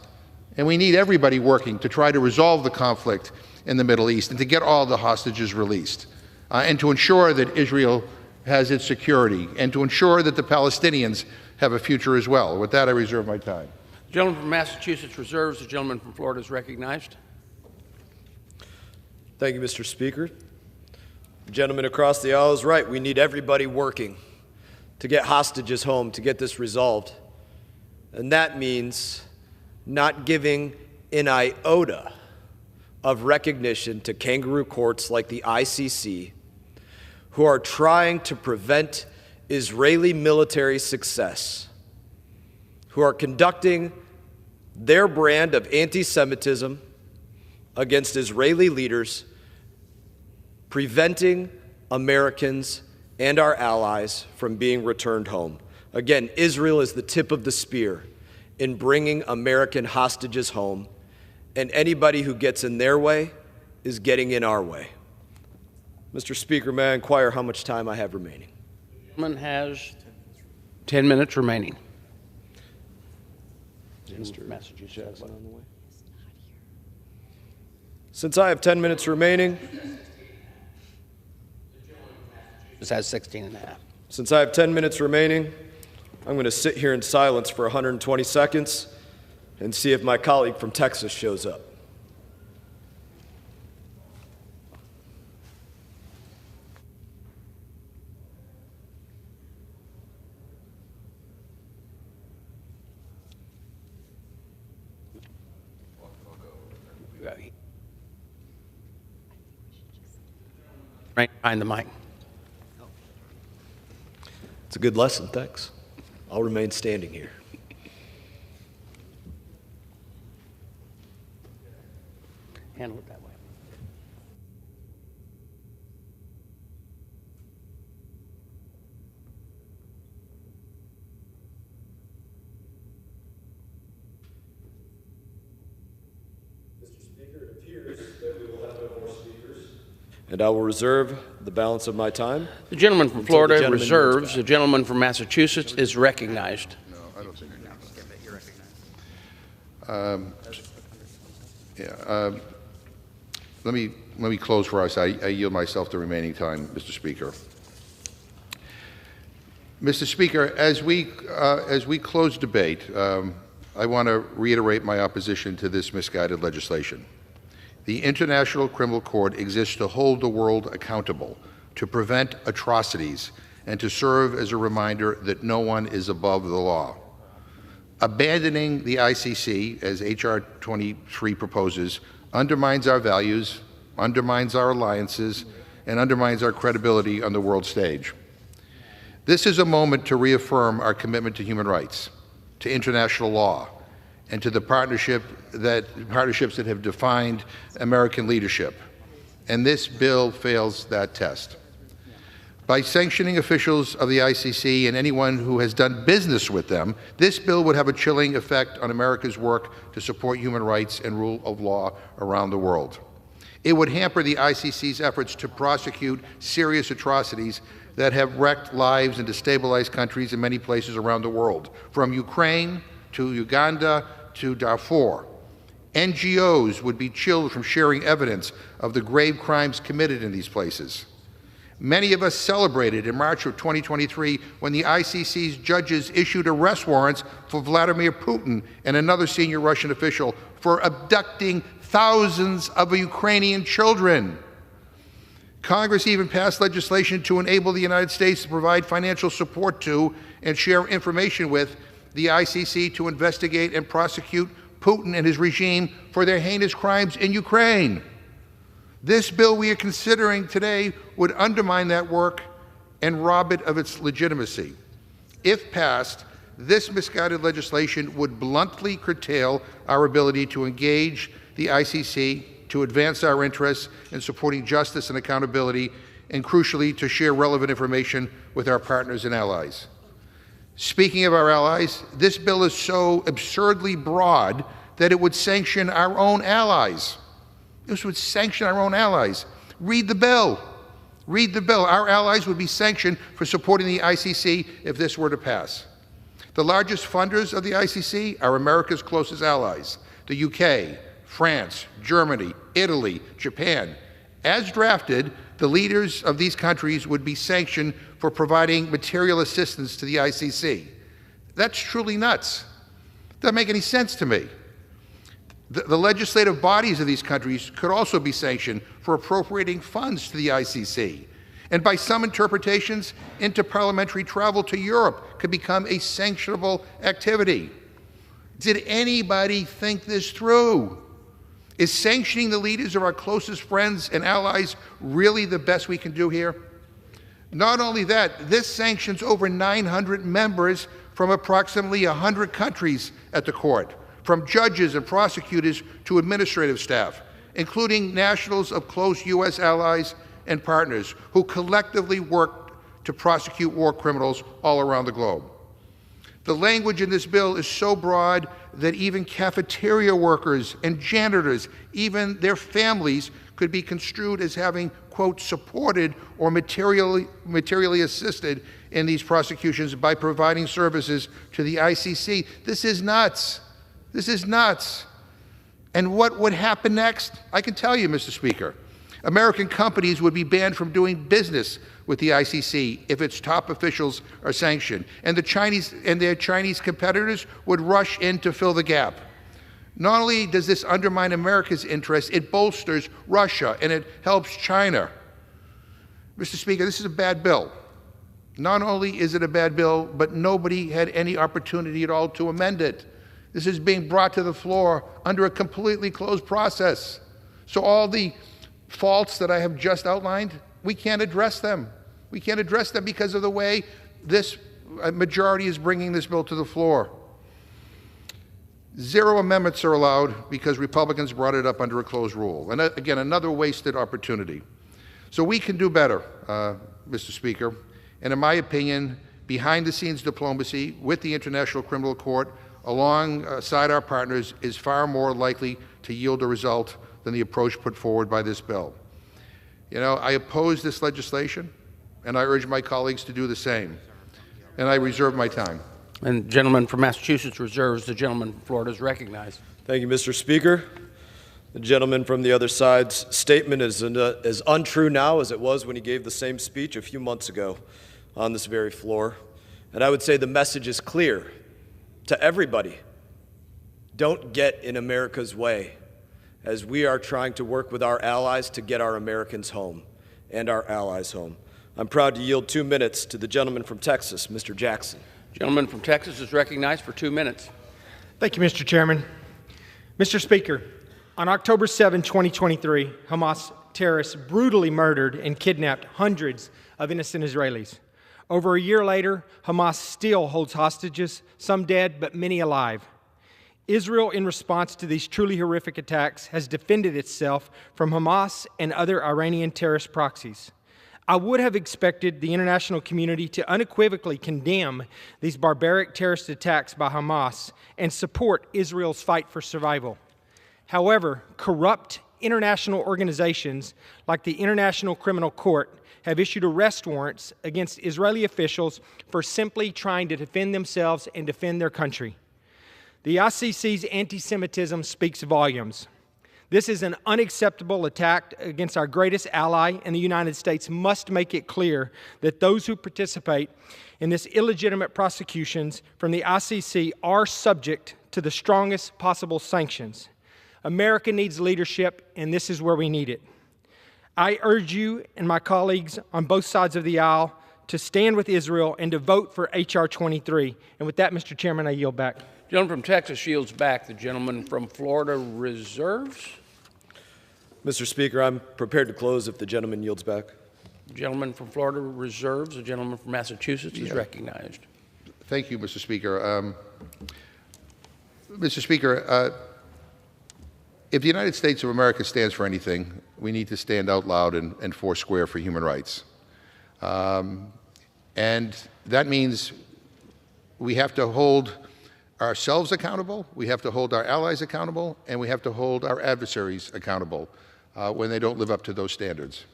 And we need everybody working to try to resolve the conflict in the Middle East and to get all the hostages released, and to ensure that Israel has its security, and to ensure that the Palestinians have a future as well. With that, I reserve my time. The gentleman from Massachusetts reserves. The gentleman from Florida is recognized. Thank you, Mr. Speaker. The gentleman across the aisle is right. We need everybody working to get hostages home, to get this resolved. And that means not giving an iota of recognition to kangaroo courts like the ICC, who are trying to prevent Israeli military success, who are conducting their brand of anti-Semitism against Israeli leaders, preventing Americans and our allies from being returned home. Again, Israel is the tip of the spear in bringing American hostages home, and anybody who gets in their way is getting in our way. Mr. Speaker, may I inquire how much time I have remaining? The gentleman has 10 minutes remaining. Massachusetts on the way. Since I have 10 minutes remaining, This has 16 and a half. Since I have 10 minutes remaining, I'm going to sit here in silence for 120 seconds and see if my colleague from Texas shows up. Right behind the mic. It's a good lesson, thanks. I'll remain standing here. Handle it that way. Mr. Speaker, it appears that we will have no more speakers, and I will reserve the balance of my time. The gentleman from Florida reserves. The gentleman from Massachusetts is recognized. No, I don't think you're recognized. Let me close for us. I yield myself the remaining time, Mr. Speaker. Mr. Speaker, as we close debate, I want to reiterate my opposition to this misguided legislation. The International Criminal Court exists to hold the world accountable, to prevent atrocities, and to serve as a reminder that no one is above the law. Abandoning the ICC, as H.R. 23 proposes, undermines our values, undermines our alliances, and undermines our credibility on the world stage. This is a moment to reaffirm our commitment to human rights, to international law, and to the partnerships that have defined American leadership. And this bill fails that test. By sanctioning officials of the ICC and anyone who has done business with them, this bill would have a chilling effect on America's work to support human rights and rule of law around the world. It would hamper the ICC's efforts to prosecute serious atrocities that have wrecked lives and destabilized countries in many places around the world, from Ukraine to Uganda to Darfur. NGOs would be chilled from sharing evidence of the grave crimes committed in these places. Many of us celebrated in March of 2023 when the ICC's judges issued arrest warrants for Vladimir Putin and another senior Russian official for abducting thousands of Ukrainian children. Congress even passed legislation to enable the United States to provide financial support to and share information with the ICC to investigate and prosecute Putin and his regime for their heinous crimes in Ukraine. This bill we are considering today would undermine that work and rob it of its legitimacy. If passed, this misguided legislation would bluntly curtail our ability to engage the ICC, to advance our interests in supporting justice and accountability, and crucially, to share relevant information with our partners and allies. Speaking of our allies, this bill is so absurdly broad that it would sanction our own allies. This would sanction our own allies. Read the bill. Read the bill. Our allies would be sanctioned for supporting the ICC if this were to pass. The largest funders of the ICC are America's closest allies, the UK, France, Germany, Italy, Japan. As drafted, the leaders of these countries would be sanctioned for providing material assistance to the ICC. That's truly nuts. Doesn't make any sense to me. The legislative bodies of these countries could also be sanctioned for appropriating funds to the ICC. And by some interpretations, interparliamentary travel to Europe could become a sanctionable activity. Did anybody think this through? Is sanctioning the leaders of our closest friends and allies really the best we can do here? Not only that, this sanctions over 900 members from approximately 100 countries at the court, from judges and prosecutors to administrative staff, including nationals of close U.S. allies and partners who collectively work to prosecute war criminals all around the globe. The language in this bill is so broad that even cafeteria workers and janitors, even their families, could be construed as having, quote, supported or materially assisted in these prosecutions by providing services to the ICC. This is nuts. This is nuts. And what would happen next? I can tell you, Mr. Speaker. American companies would be banned from doing business with the ICC if its top officials are sanctioned, and their Chinese competitors would rush in to fill the gap. Not only does this undermine America's interests, it bolsters Russia and it helps China. Mr. Speaker, this is a bad bill. Not only is it a bad bill, but nobody had any opportunity at all to amend it. This is being brought to the floor under a completely closed process. So all the faults that I have just outlined, we can't address them. We can't address them because of the way this majority is bringing this bill to the floor. 0 amendments are allowed because Republicans brought it up under a closed rule. And again, another wasted opportunity. So we can do better, Mr. Speaker. And in my opinion, behind-the-scenes diplomacy with the International Criminal Court alongside our partners is far more likely to yield a result than the approach put forward by this bill. You know, I oppose this legislation, and I urge my colleagues to do the same. And I reserve my time. And the gentleman from Massachusetts reserves. The gentleman from Florida is recognized. Thank you, Mr. Speaker. The gentleman from the other side's statement is as untrue now as it was when he gave the same speech a few months ago on this very floor. And I would say the message is clear to everybody. Don't get in America's way as we are trying to work with our allies to get our Americans home and our allies home. I'm proud to yield 2 minutes to the gentleman from Texas, Mr. Jackson. Gentleman from Texas is recognized for 2 minutes. Thank you, Mr. Chairman. Mr. Speaker, on October 7, 2023, Hamas terrorists brutally murdered and kidnapped hundreds of innocent Israelis. Over a year later, Hamas still holds hostages, some dead, but many alive. Israel, in response to these truly horrific attacks, has defended itself from Hamas and other Iranian terrorist proxies. I would have expected the international community to unequivocally condemn these barbaric terrorist attacks by Hamas and support Israel's fight for survival. However, corrupt international organizations like the International Criminal Court have issued arrest warrants against Israeli officials for simply trying to defend themselves and defend their country. The ICC's anti-Semitism speaks volumes. This is an unacceptable attack against our greatest ally, and the United States must make it clear that those who participate in this illegitimate prosecutions from the ICC are subject to the strongest possible sanctions. America needs leadership, and this is where we need it. I urge you and my colleagues on both sides of the aisle to stand with Israel and to vote for H.R. 23. And with that, Mr. Chairman, I yield back. The gentleman from Texas yields back. The gentleman from Florida reserves. Mr. Speaker, I'm prepared to close if the gentleman yields back. The gentleman from Florida reserves. The gentleman from Massachusetts is recognized. Thank you, Mr. Speaker. Mr. Speaker, if the United States of America stands for anything, we need to stand out loud and foursquare for human rights. And that means we have to hold ourselves accountable, we have to hold our allies accountable, and we have to hold our adversaries accountable when they don't live up to those standards.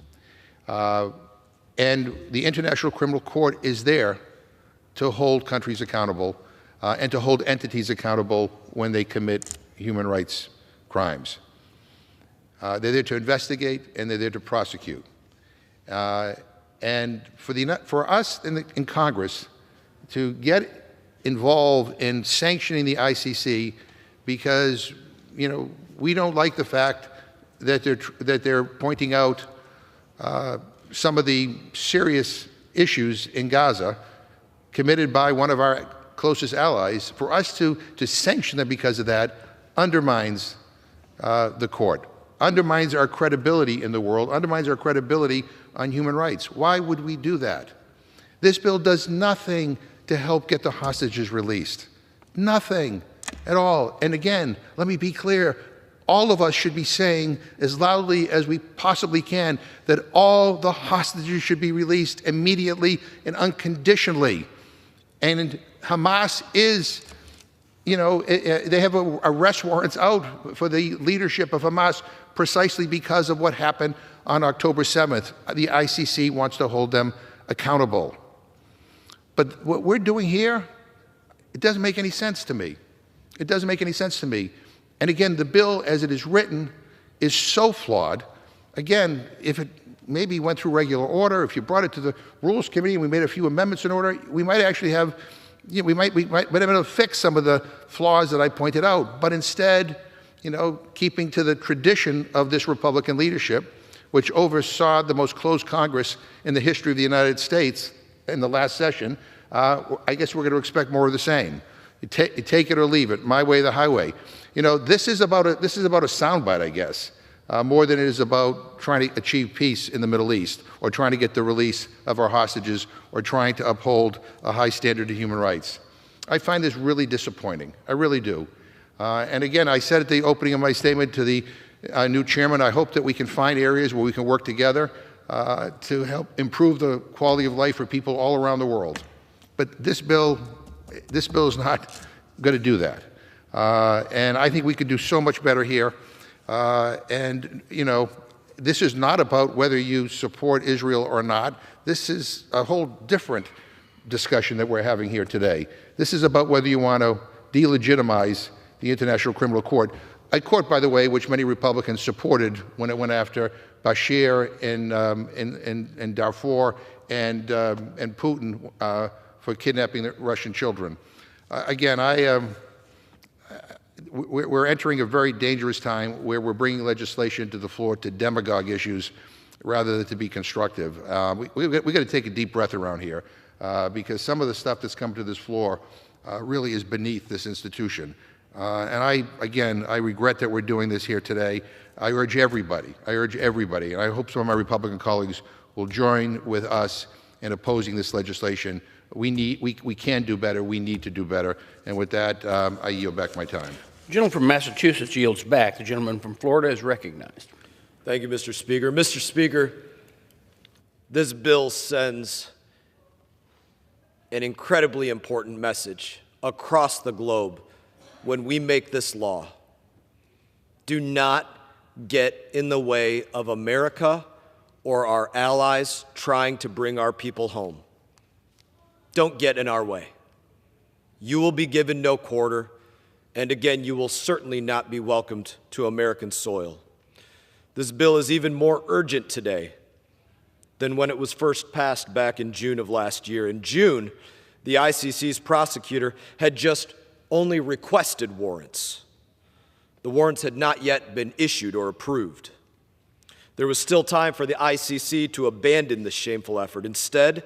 And the International Criminal Court is there to hold countries accountable and to hold entities accountable when they commit human rights crimes. They're there to investigate and they're there to prosecute. And for us in Congress to get involved in sanctioning the ICC because, you know, we don't like the fact that they're pointing out some of the serious issues in Gaza committed by one of our closest allies. For us to sanction them because of that undermines the court, undermines our credibility in the world, undermines our credibility on human rights. Why would we do that? This bill does nothing to help get the hostages released. Nothing at all. And again, let me be clear, all of us should be saying as loudly as we possibly can that all the hostages should be released immediately and unconditionally. And Hamas is, you know, they have arrest warrants out for the leadership of Hamas precisely because of what happened on October 7th. The ICC wants to hold them accountable. But what we're doing here, it doesn't make any sense to me. It doesn't make any sense to me. And again, the bill as it is written is so flawed. Again, if it maybe went through regular order, if you brought it to the Rules Committee and we made a few amendments in order, we might actually have, you know, we might have been able to fix some of the flaws that I pointed out. But instead, you know, keeping to the tradition of this Republican leadership, which oversaw the most closed Congress in the history of the United States in the last session, I guess we're going to expect more of the same. You take it or leave it, my way or the highway. You know, this is about a soundbite, I guess, more than it is about trying to achieve peace in the Middle East or trying to get the release of our hostages or trying to uphold a high standard of human rights. I find this really disappointing. I really do. And again, I said at the opening of my statement to the new chairman, I hope that we can find areas where we can work together to help improve the quality of life for people all around the world. But this bill is not going to do that. And I think we could do so much better here. And, you know, this is not about whether you support Israel or not. This is a whole different discussion that we're having here today. This is about whether you want to delegitimize the International Criminal Court, a court, by the way, which many Republicans supported when it went after Bashir in Darfur and Putin for kidnapping the Russian children. Again, we're entering a very dangerous time where we're bringing legislation to the floor to demagogue issues rather than to be constructive. We've got to take a deep breath around here because some of the stuff that's come to this floor really is beneath this institution. And I regret that we're doing this here today. I urge everybody, and I hope some of my Republican colleagues will join with us in opposing this legislation. We can do better. We need to do better. And with that, I yield back my time. The gentleman from Massachusetts yields back. The gentleman from Florida is recognized. Thank you, Mr. Speaker. Mr. Speaker, this bill sends an incredibly important message across the globe when we make this law. Do not get in the way of America or our allies trying to bring our people home. Don't get in our way. You will be given no quarter, and again, you will certainly not be welcomed to American soil. This bill is even more urgent today than when it was first passed back in June of last year. In June, the ICC's prosecutor had just only requested warrants. The warrants had not yet been issued or approved. There was still time for the ICC to abandon this shameful effort. Instead,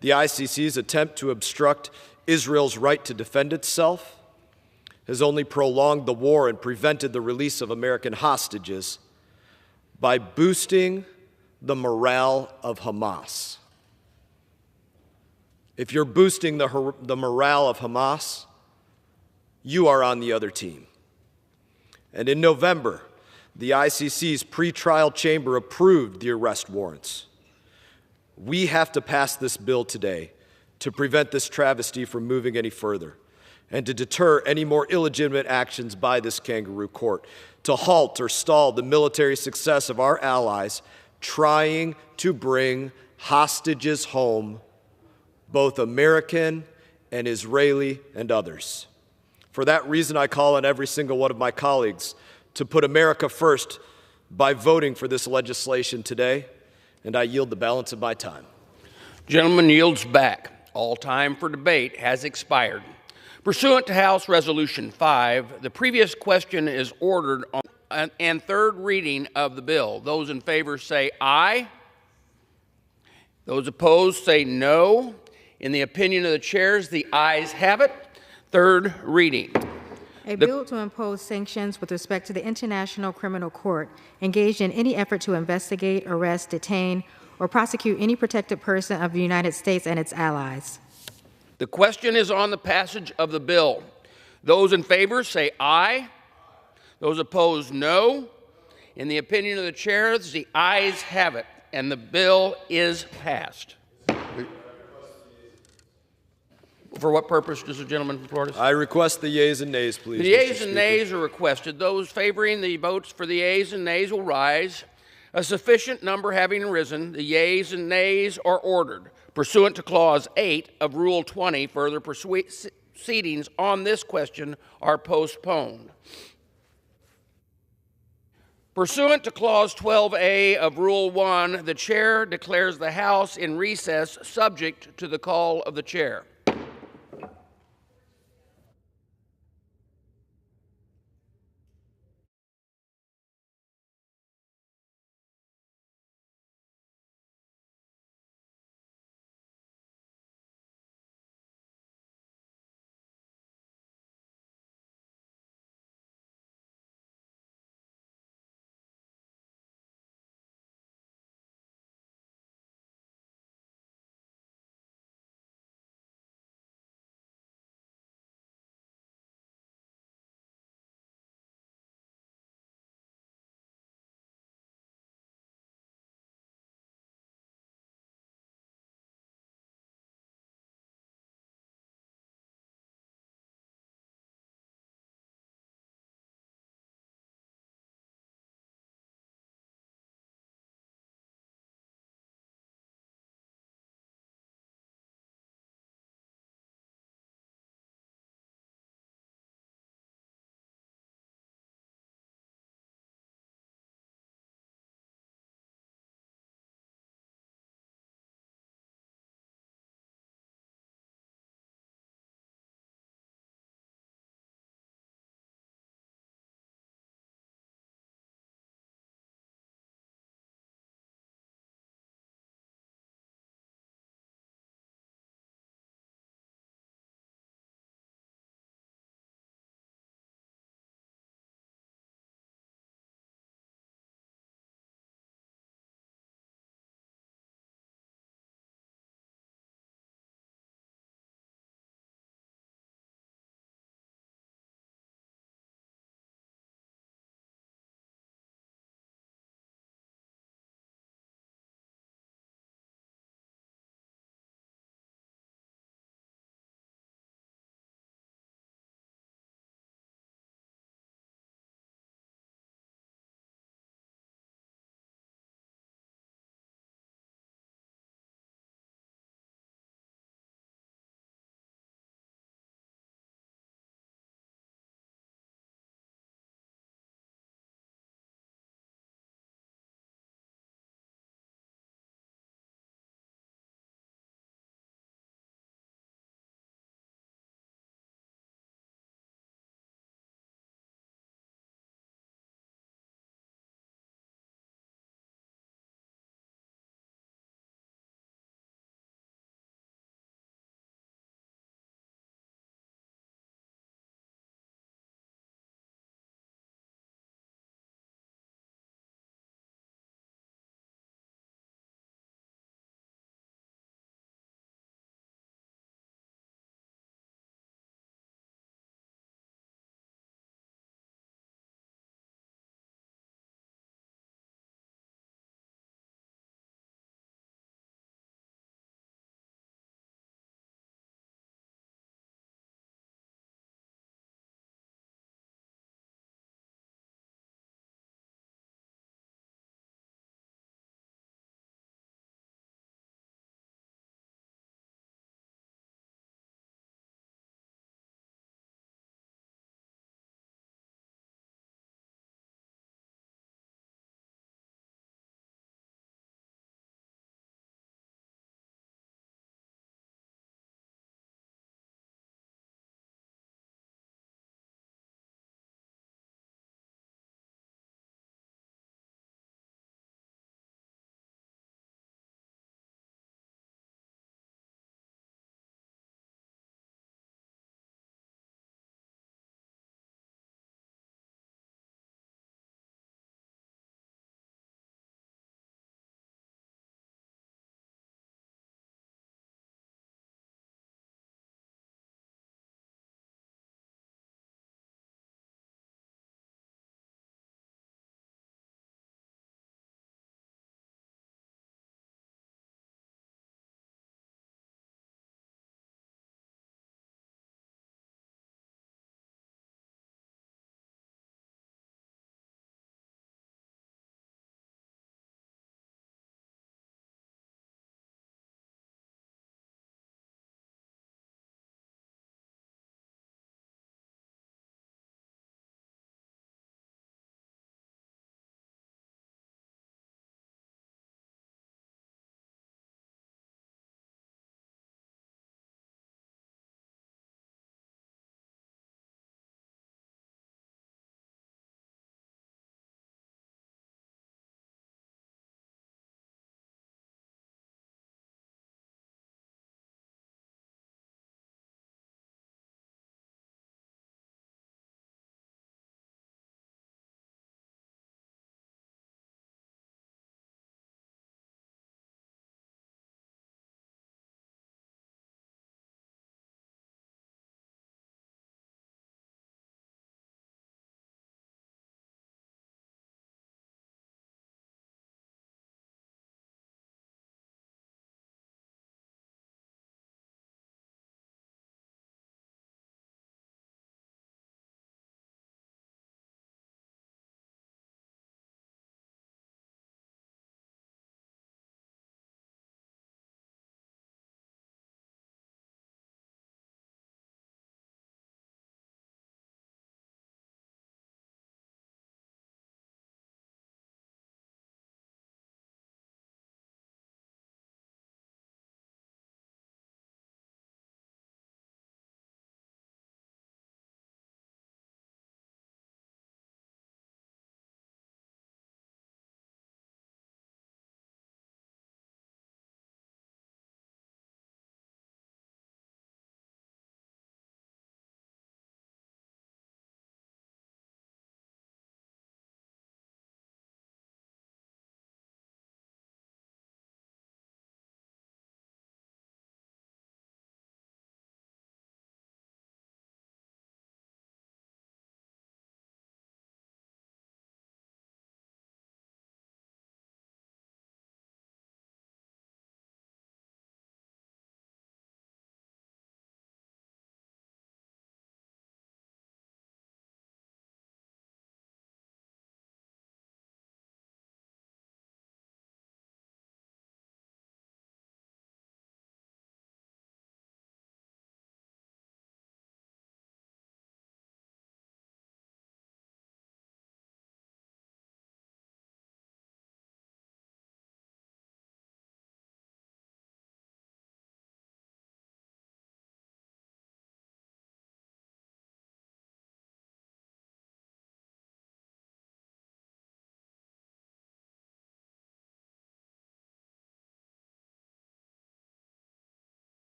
the ICC's attempt to obstruct Israel's right to defend itself has only prolonged the war and prevented the release of American hostages by boosting the morale of Hamas. If you're boosting the morale of Hamas, you are on the other team. And in November, the ICC's pretrial chamber approved the arrest warrants. We have to pass this bill today to prevent this travesty from moving any further and to deter any more illegitimate actions by this kangaroo court, to halt or stall the military success of our allies trying to bring hostages home, both American and Israeli and others. For that reason, I call on every single one of my colleagues to put America first by voting for this legislation today, and I yield the balance of my time. Gentleman yields back. All time for debate has expired. Pursuant to House Resolution 5, the previous question is ordered on and third reading of the bill. Those in favor say aye. Those opposed say no. In the opinion of the chairs, the ayes have it. Third reading. A bill to impose sanctions with respect to the International Criminal Court engaged in any effort to investigate, arrest, detain, or prosecute any protected person of the United States and its allies. The question is on the passage of the bill. Those in favor say aye. Those opposed, no. In the opinion of the chairs, the ayes have it, and the bill is passed. For what purpose does the gentleman from Florida? I request the yeas and nays, please. The yeas and nays are requested. Those favoring the votes for the yeas and nays will rise. A sufficient number having arisen, the yeas and nays are ordered. Pursuant to Clause 8 of Rule 20, further proceedings on this question are postponed. Pursuant to Clause 12A of Rule 1, the Chair declares the House in recess subject to the call of the Chair.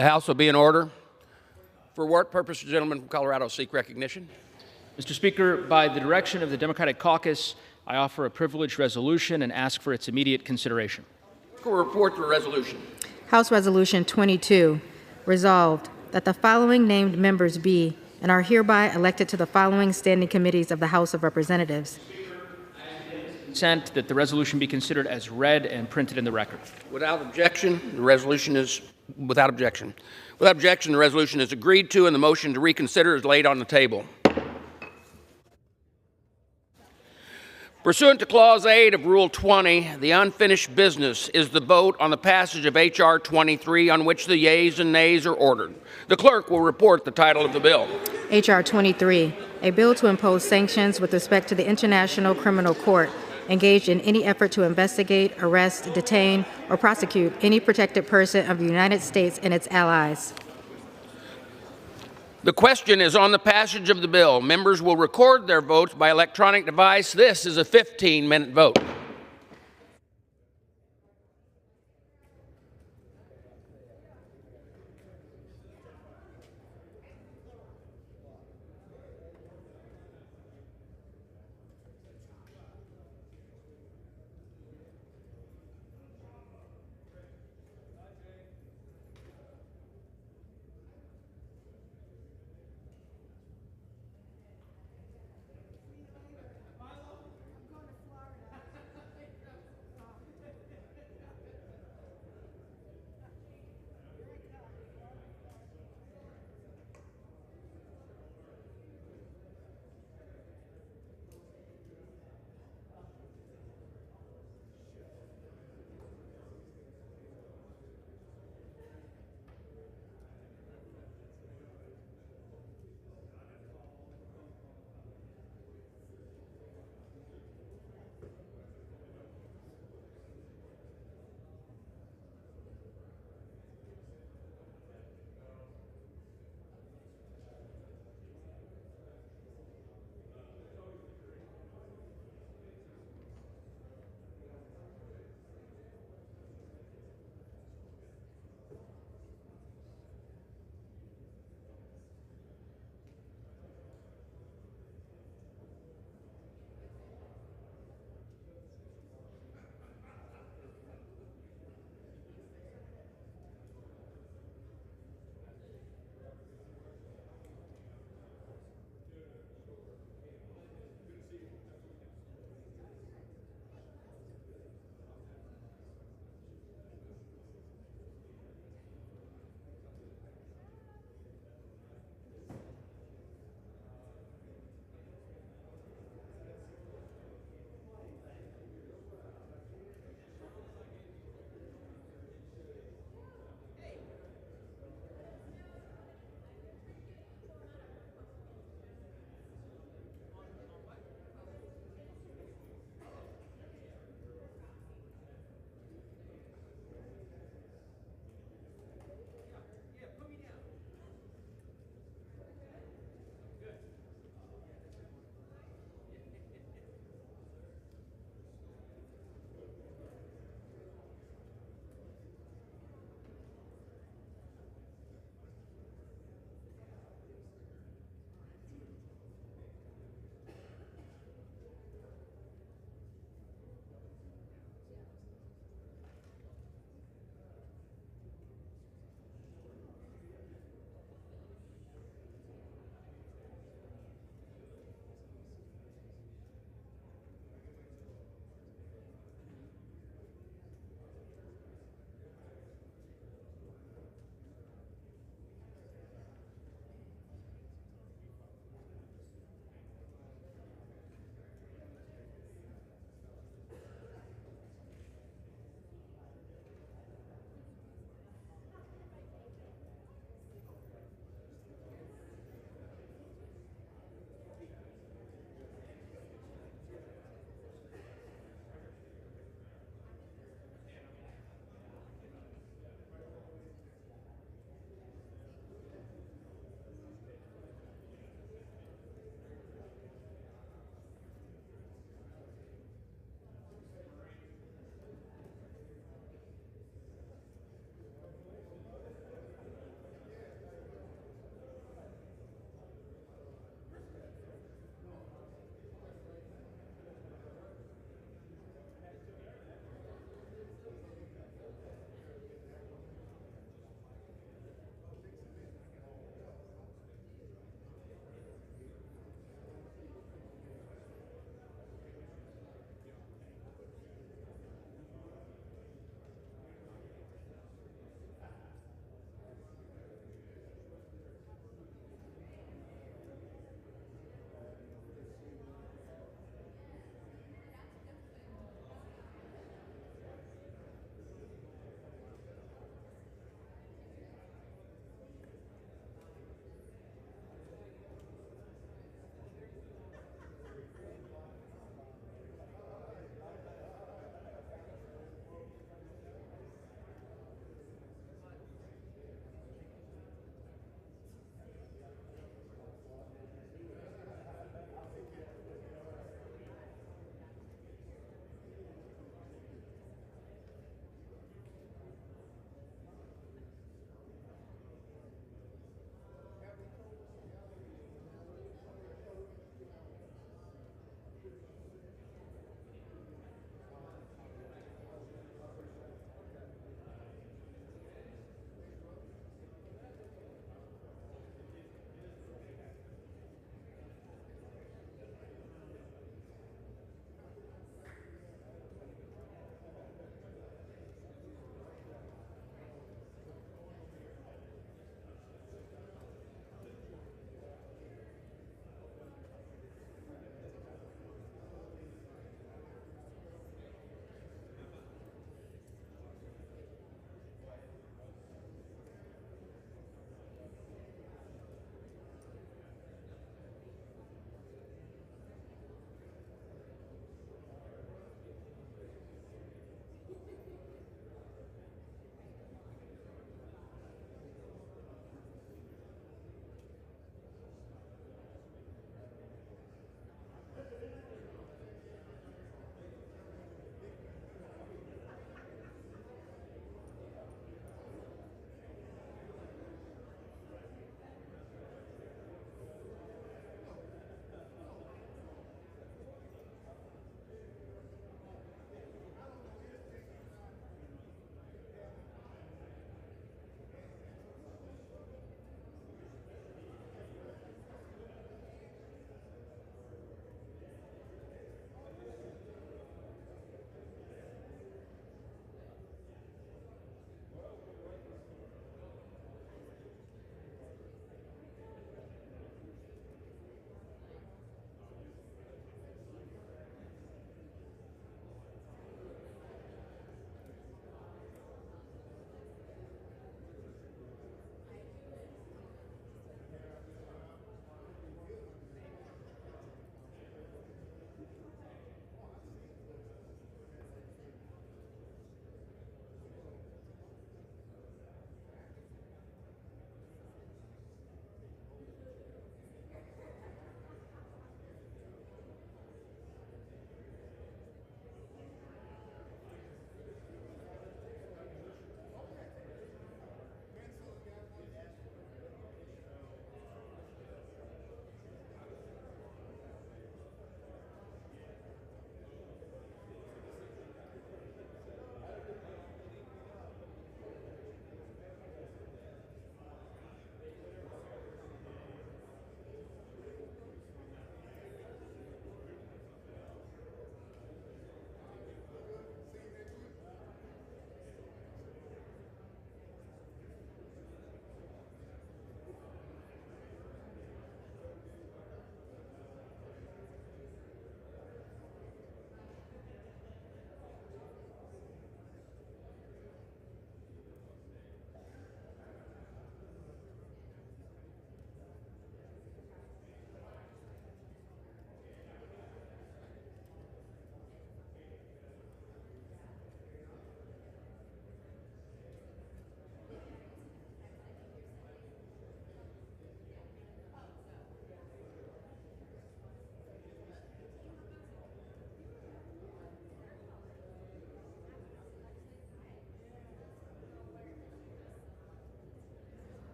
The House will be in order. For what purpose, the gentleman from Colorado seek recognition? Mr. Speaker, by the direction of the Democratic Caucus, I offer a privileged resolution and ask for its immediate consideration. Will report the resolution. House Resolution 22, resolved that the following named members be and are hereby elected to the following standing committees of the House of Representatives. Consent that the resolution be considered as read and printed in the record. Without objection, the resolution is without objection. Without objection, the resolution is agreed to and the motion to reconsider is laid on the table. Pursuant to Clause 8 of Rule 20, the unfinished business is the vote on the passage of H.R. 23, on which the yeas and nays are ordered. The clerk will report the title of the bill. H.R. 23, a bill to impose sanctions with respect to the International Criminal Court engaged in any effort to investigate, arrest, detain, or prosecute any protected person of the United States and its allies. The question is on the passage of the bill. Members will record their votes by electronic device. This is a 15-minute vote.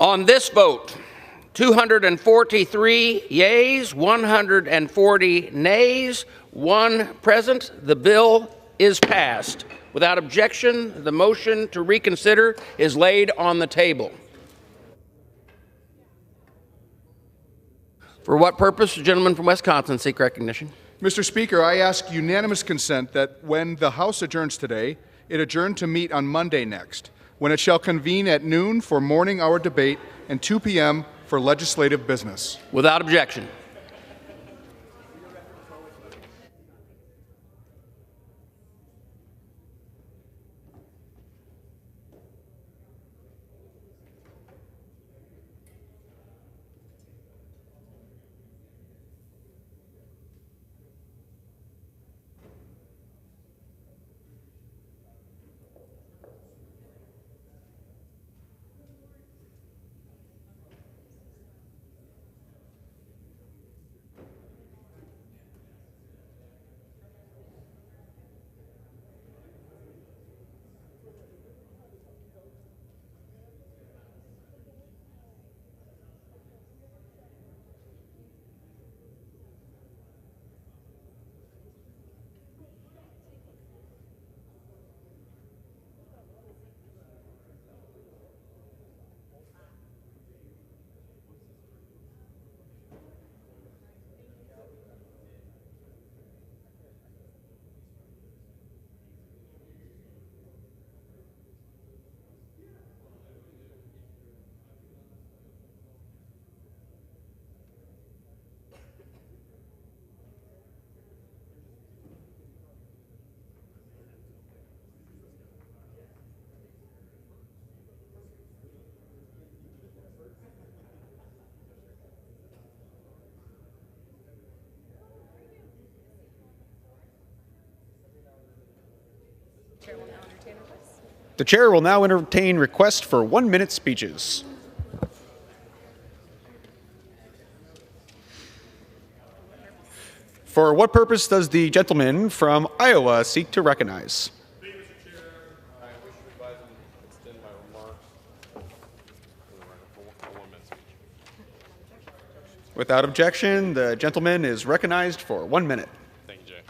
On this vote, 243 yeas, 140 nays, 1 present. The bill is passed. Without objection, the motion to reconsider is laid on the table. For what purpose? The gentleman from Wisconsin seek recognition. Mr. Speaker, I ask unanimous consent that when the House adjourns today, it adjourn to meet on Monday next, when it shall convene at noon for morning hour debate and 2 p.m. for legislative business. Without objection. The chair will now entertain requests for 1-minute speeches. For what purpose does the gentleman from Iowa seek to recognize? Without objection, the gentleman is recognized for 1 minute. Thank you, Jay.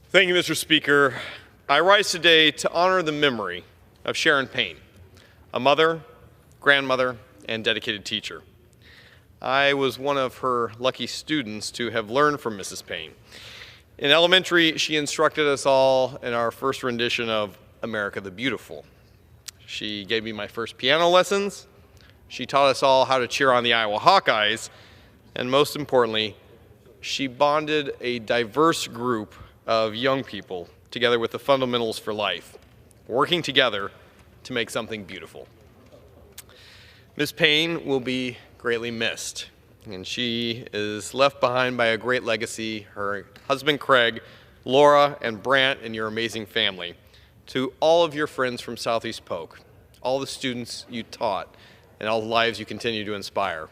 Thank you, Mr. Speaker. I rise today to honor the memory of Sharon Payne, a mother, grandmother, and dedicated teacher. I was one of her lucky students to have learned from Mrs. Payne. In elementary, she instructed us all in our first rendition of America the Beautiful. She gave me my first piano lessons. She taught us all how to cheer on the Iowa Hawkeyes. And most importantly, she bonded a diverse group of young people together with the fundamentals for life, working together to make something beautiful. Ms. Payne will be greatly missed, and she is left behind by a great legacy, her husband Craig, Laura, and Brant, and your amazing family. To all of your friends from Southeast Polk, all the students you taught, and all the lives you continue to inspire,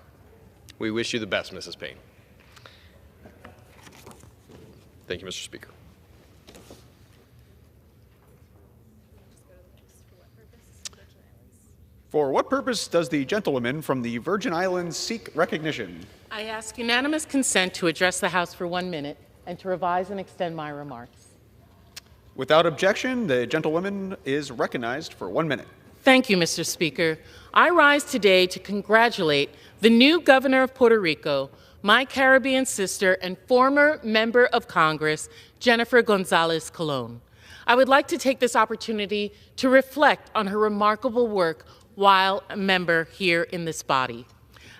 we wish you the best, Mrs. Payne. Thank you, Mr. Speaker. For what purpose does the gentlewoman from the Virgin Islands seek recognition? I ask unanimous consent to address the House for 1 minute and to revise and extend my remarks. Without objection, the gentlewoman is recognized for 1 minute. Thank you, Mr. Speaker. I rise today to congratulate the new governor of Puerto Rico, my Caribbean sister and former member of Congress, Jennifer Gonzalez Colon. I would like to take this opportunity to reflect on her remarkable work while a member here in this body.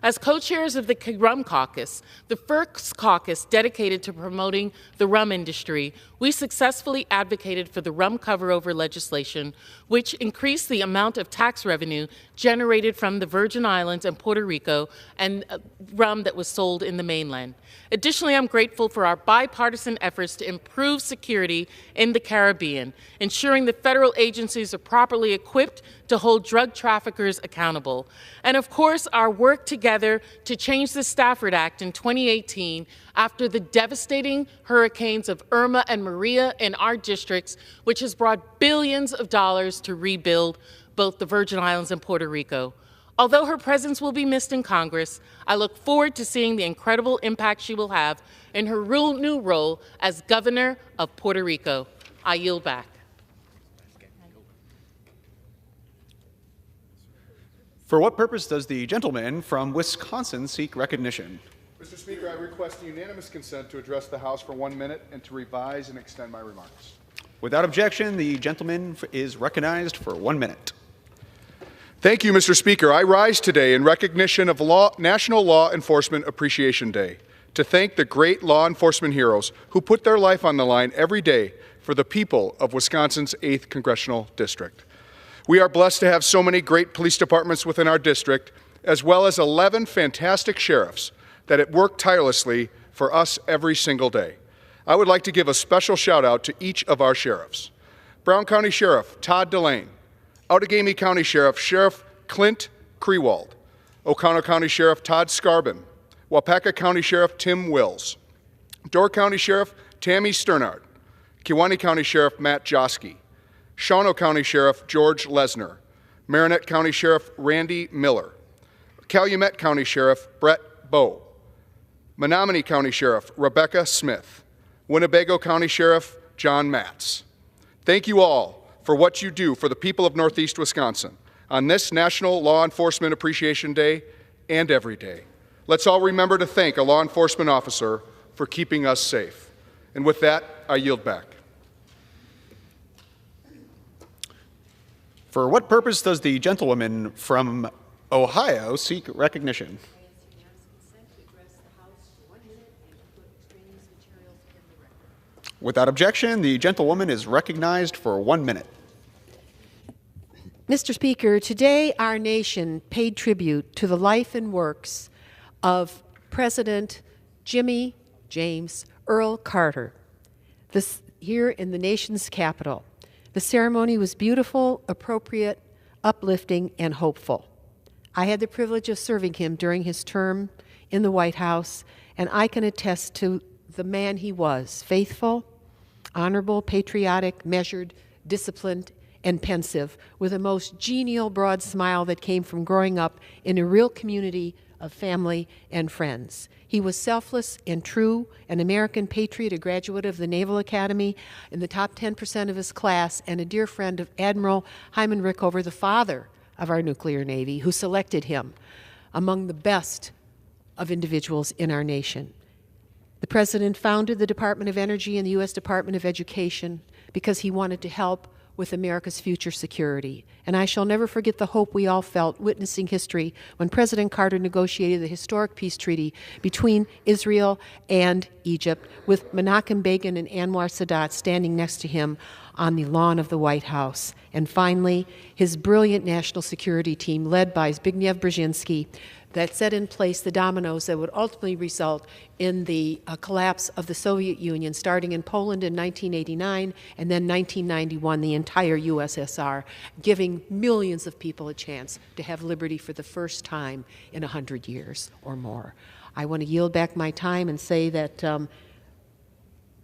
As co-chairs of the Rum Caucus, the first caucus dedicated to promoting the rum industry, we successfully advocated for the rum cover-over legislation, which increased the amount of tax revenue generated from the Virgin Islands and Puerto Rico and rum that was sold in the mainland. Additionally, I'm grateful for our bipartisan efforts to improve security in the Caribbean, ensuring that federal agencies are properly equipped to hold drug traffickers accountable. And of course, our work together to change the Stafford Act in 2018 after the devastating hurricanes of Irma and Maria in our districts, which has brought billions of dollars to rebuild both the Virgin Islands and Puerto Rico. Although her presence will be missed in Congress, I look forward to seeing the incredible impact she will have in her new role as Governor of Puerto Rico. I yield back. For what purpose does the gentleman from Wisconsin seek recognition? Mr. Speaker, I request unanimous consent to address the House for 1 minute and to revise and extend my remarks. Without objection, the gentleman is recognized for 1 minute. Thank you, Mr. Speaker. I rise today in recognition of National Law Enforcement Appreciation Day to thank the great law enforcement heroes who put their life on the line every day for the people of Wisconsin's 8th Congressional District. We are blessed to have so many great police departments within our district, as well as 11 fantastic sheriffs that work tirelessly for us every single day. I would like to give a special shout out to each of our sheriffs. Brown County Sheriff Todd Delane, Outagamie County Sheriff Sheriff Clint Krewald, O'Connell County Sheriff Todd Scarbin, Wapaka County Sheriff Tim Wills, Door County Sheriff Tammy Sternard, Kewaunee County Sheriff Matt Joski, Shawano County Sheriff George Lesner, Marinette County Sheriff Randy Miller, Calumet County Sheriff Brett Bowe, Menominee County Sheriff Rebecca Smith, Winnebago County Sheriff John Matz. Thank you all for what you do for the people of Northeast Wisconsin on this National Law Enforcement Appreciation Day and every day. Let's all remember to thank a law enforcement officer for keeping us safe. And with that, I yield back. For what purpose does the gentlewoman from Ohio seek recognition? Without objection, the gentlewoman is recognized for 1 minute. Mr. Speaker, today our nation paid tribute to the life and works of President Jimmy James Earl Carter here in the nation's capital. The ceremony was beautiful, appropriate, uplifting, and hopeful. I had the privilege of serving him during his term in the White House, and I can attest to the man he was: faithful, honorable, patriotic, measured, disciplined, and pensive, with a most genial, broad smile that came from growing up in a real community of family and friends. He was selfless and true, an American patriot, a graduate of the Naval Academy, in the top 10% of his class, and a dear friend of Admiral Hyman Rickover, the father of our nuclear navy, who selected him among the best of individuals in our nation. The President founded the Department of Energy and the U.S. Department of Education because he wanted to help with America's future security. And I shall never forget the hope we all felt witnessing history when President Carter negotiated the historic peace treaty between Israel and Egypt, with Menachem Begin and Anwar Sadat standing next to him on the lawn of the White House. And finally, his brilliant national security team, led by Zbigniew Brzezinski, that set in place the dominoes that would ultimately result in the collapse of the Soviet Union, starting in Poland in 1989 and then 1991, the entire USSR, giving millions of people a chance to have liberty for the first time in 100 years or more. I want to yield back my time and say that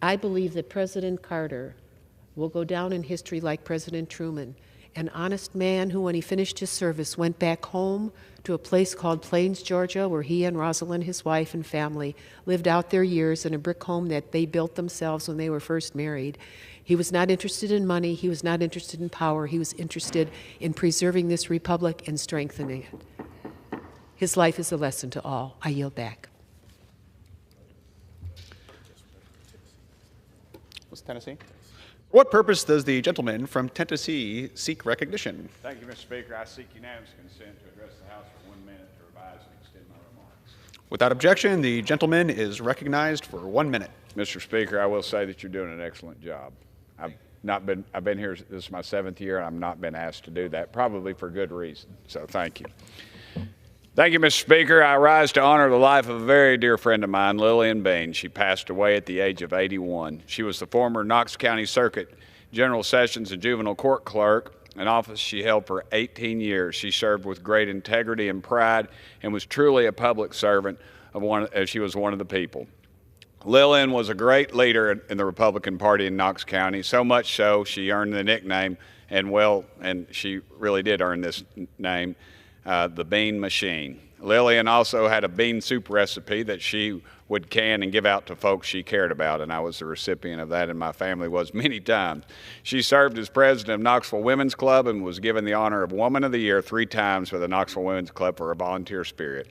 I believe that President Carter will go down in history like President Truman, an honest man who, when he finished his service, went back home to a place called Plains, Georgia, where he and Rosalind, his wife, and family lived out their years in a brick home that they built themselves when they were first married. He was not interested in money. He was not interested in power. He was interested in preserving this republic and strengthening it. His life is a lesson to all. I yield back. Was Tennessee? What purpose does the gentleman from Tennessee seek recognition? Thank you, Mr. Speaker. I seek unanimous consent to address the House for 1 minute to revise and extend my remarks. Without objection, the gentleman is recognized for 1 minute. Mr. Speaker, I will say that you're doing an excellent job. I've been here, this is my 7th year, and I've not been asked to do that, probably for good reason. So thank you. Thank you, Mr. Speaker. I rise to honor the life of a very dear friend of mine, Lillian Bean. She passed away at the age of 81. She was the former Knox County Circuit General Sessions and Juvenile Court Clerk, an office she held for 18 years. She served with great integrity and pride and was truly a public servant as she was one of the people. Lillian was a great leader in the Republican Party in Knox County, so much so she earned the nickname and she really did earn this name, the Bean Machine. Lillian also had a bean soup recipe that she would can and give out to folks she cared about, and I was the recipient of that, and my family was many times. She served as president of Knoxville Women's Club and was given the honor of Woman of the Year 3 times by the Knoxville Women's Club for her volunteer spirit.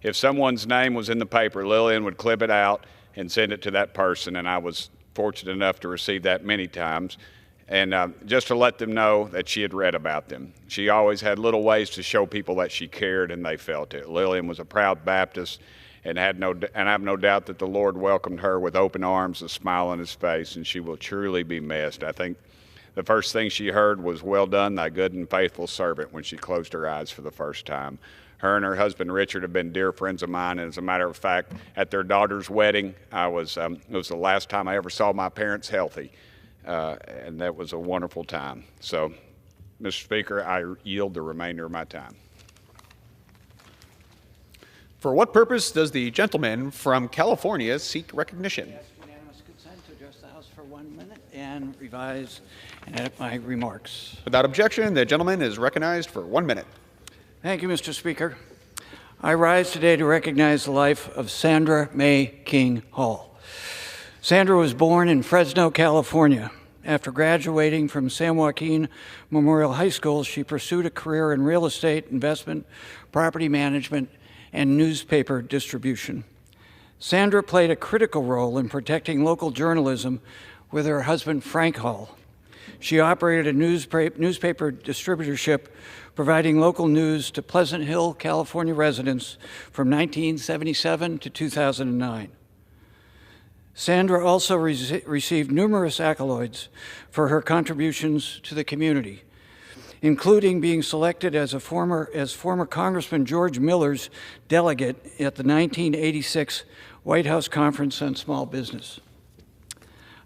If someone's name was in the paper, Lillian would clip it out and send it to that person, and I was fortunate enough to receive that many times, and just to let them know that she had read about them. She always had little ways to show people that she cared and they felt it. Lillian was a proud Baptist, and I have no doubt that the Lord welcomed her with open arms, a smile on his face, and she will truly be missed. I think the first thing she heard was, "Well done, thy good and faithful servant," when she closed her eyes for the first time. Her and her husband Richard have been dear friends of mine, and as a matter of fact, at their daughter's wedding, it was the last time I ever saw my parents healthy, and that was a wonderful time. So, Mr. Speaker, I yield the remainder of my time. For what purpose does the gentleman from California seek recognition? Ask unanimous consent to address the House for 1 minute and revise and edit my remarks. Without objection, the gentleman is recognized for 1 minute. Thank you, Mr. Speaker. I rise today to recognize the life of Sandra Mae King Hall. Sandra was born in Fresno, California. After graduating from San Joaquin Memorial High School, she pursued a career in real estate investment, property management, and newspaper distribution. Sandra played a critical role in protecting local journalism with her husband, Frank Hall. She operated a newspaper distributorship, providing local news to Pleasant Hill, California residents from 1977 to 2009. Sandra also received numerous accolades for her contributions to the community, including being selected as former Congressman George Miller's delegate at the 1986 White House Conference on Small Business.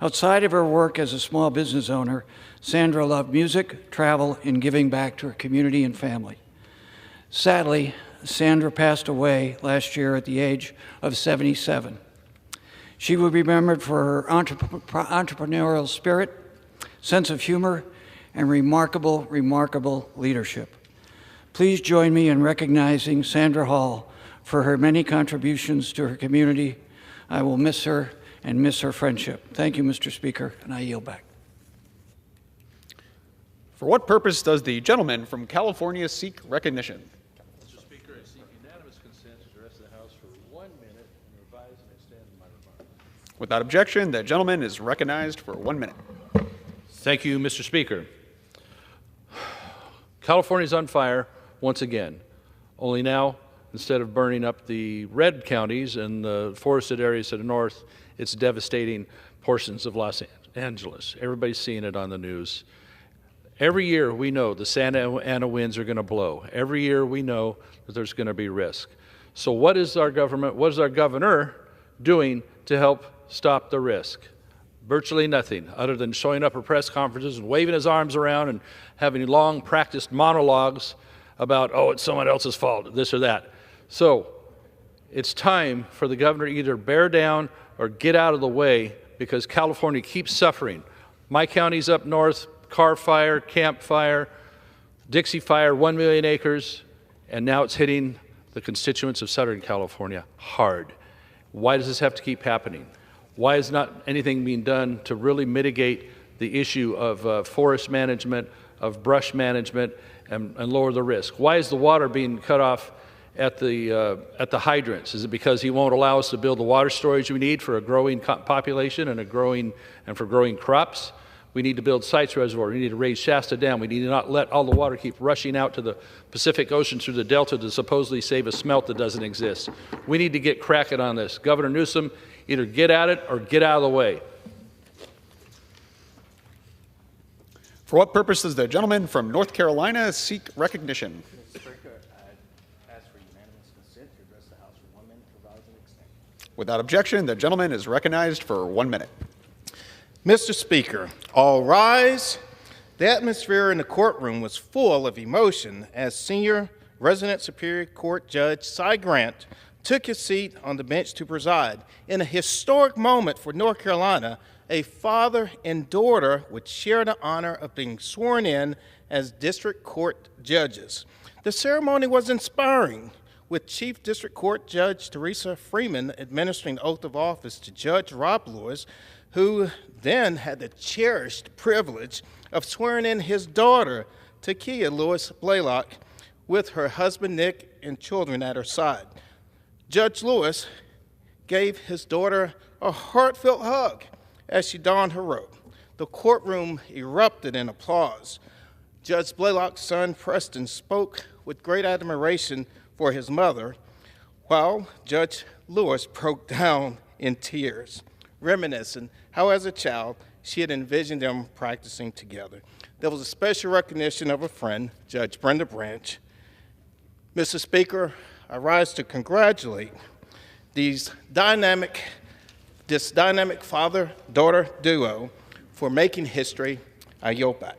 Outside of her work as a small business owner, Sandra loved music, travel, and giving back to her community and family. Sadly, Sandra passed away last year at the age of 77. She will be remembered for her entrepreneurial spirit, sense of humor, and remarkable leadership. Please join me in recognizing Sandra Hall for her many contributions to her community. I will miss her and miss her friendship. Thank you, Mr. Speaker, and I yield back. For what purpose does the gentleman from California seek recognition? Mr. Speaker, I seek unanimous consent to address the House for 1 minute and revise and extend my remarks. Without objection, the gentleman is recognized for 1 minute. Thank you, Mr. Speaker. California's on fire once again, only now, instead of burning up the red counties and the forested areas to the north, it's devastating portions of Los Angeles. Everybody's seeing it on the news. Every year we know the Santa Ana winds are going to blow. Every year we know that there's going to be risk. So what is our governor doing to help stop the risk? Virtually nothing, other than showing up at press conferences and waving his arms around and having long practiced monologues about, oh, it's someone else's fault, this or that. So it's time for the governor to either bear down or get out of the way, because California keeps suffering. My county's up north, Carr Fire, Camp Fire, Dixie Fire, 1 million acres, and now it's hitting the constituents of Southern California hard. Why does this have to keep happening? Why is not anything being done to really mitigate the issue of forest management, of brush management, and lower the risk? Why is the water being cut off at the hydrants? Is it because he won't allow us to build the water storage we need for a growing population and for growing crops? We need to build Sites Reservoir. We need to raise Shasta Dam. We need to not let all the water keep rushing out to the Pacific Ocean through the Delta to supposedly save a smelt that doesn't exist. We need to get cracking on this. Governor Newsom, either get at it or get out of the way. For what purpose does the gentleman from North Carolina seek recognition? Mr. Speaker, I ask for unanimous consent to address the House for 1 minute, revise and extend. Without objection, the gentleman is recognized for 1 minute. Mr. Speaker, all rise. The atmosphere in the courtroom was full of emotion as Senior Resident Superior Court Judge Cy Grant took his seat on the bench to preside in a historic moment for North Carolina a father and daughter would share the honor of being sworn in as district court judges. The ceremony was inspiring, with Chief District Court Judge Teresa Freeman administering the oath of office to Judge Rob Lewis, who then had the cherished privilege of swearing in his daughter, Takia Lewis Blaylock, with her husband Nick and children at her side. Judge Lewis gave his daughter a heartfelt hug as she donned her robe. The courtroom erupted in applause. Judge Blaylock's son, Preston, spoke with great admiration for his mother, while Judge Lewis broke down in tears, reminiscing how as a child she had envisioned them practicing together. There was a special recognition of a friend, Judge Brenda Branch. Mr. Speaker, I rise to congratulate this dynamic father-daughter duo for making history. I yield back.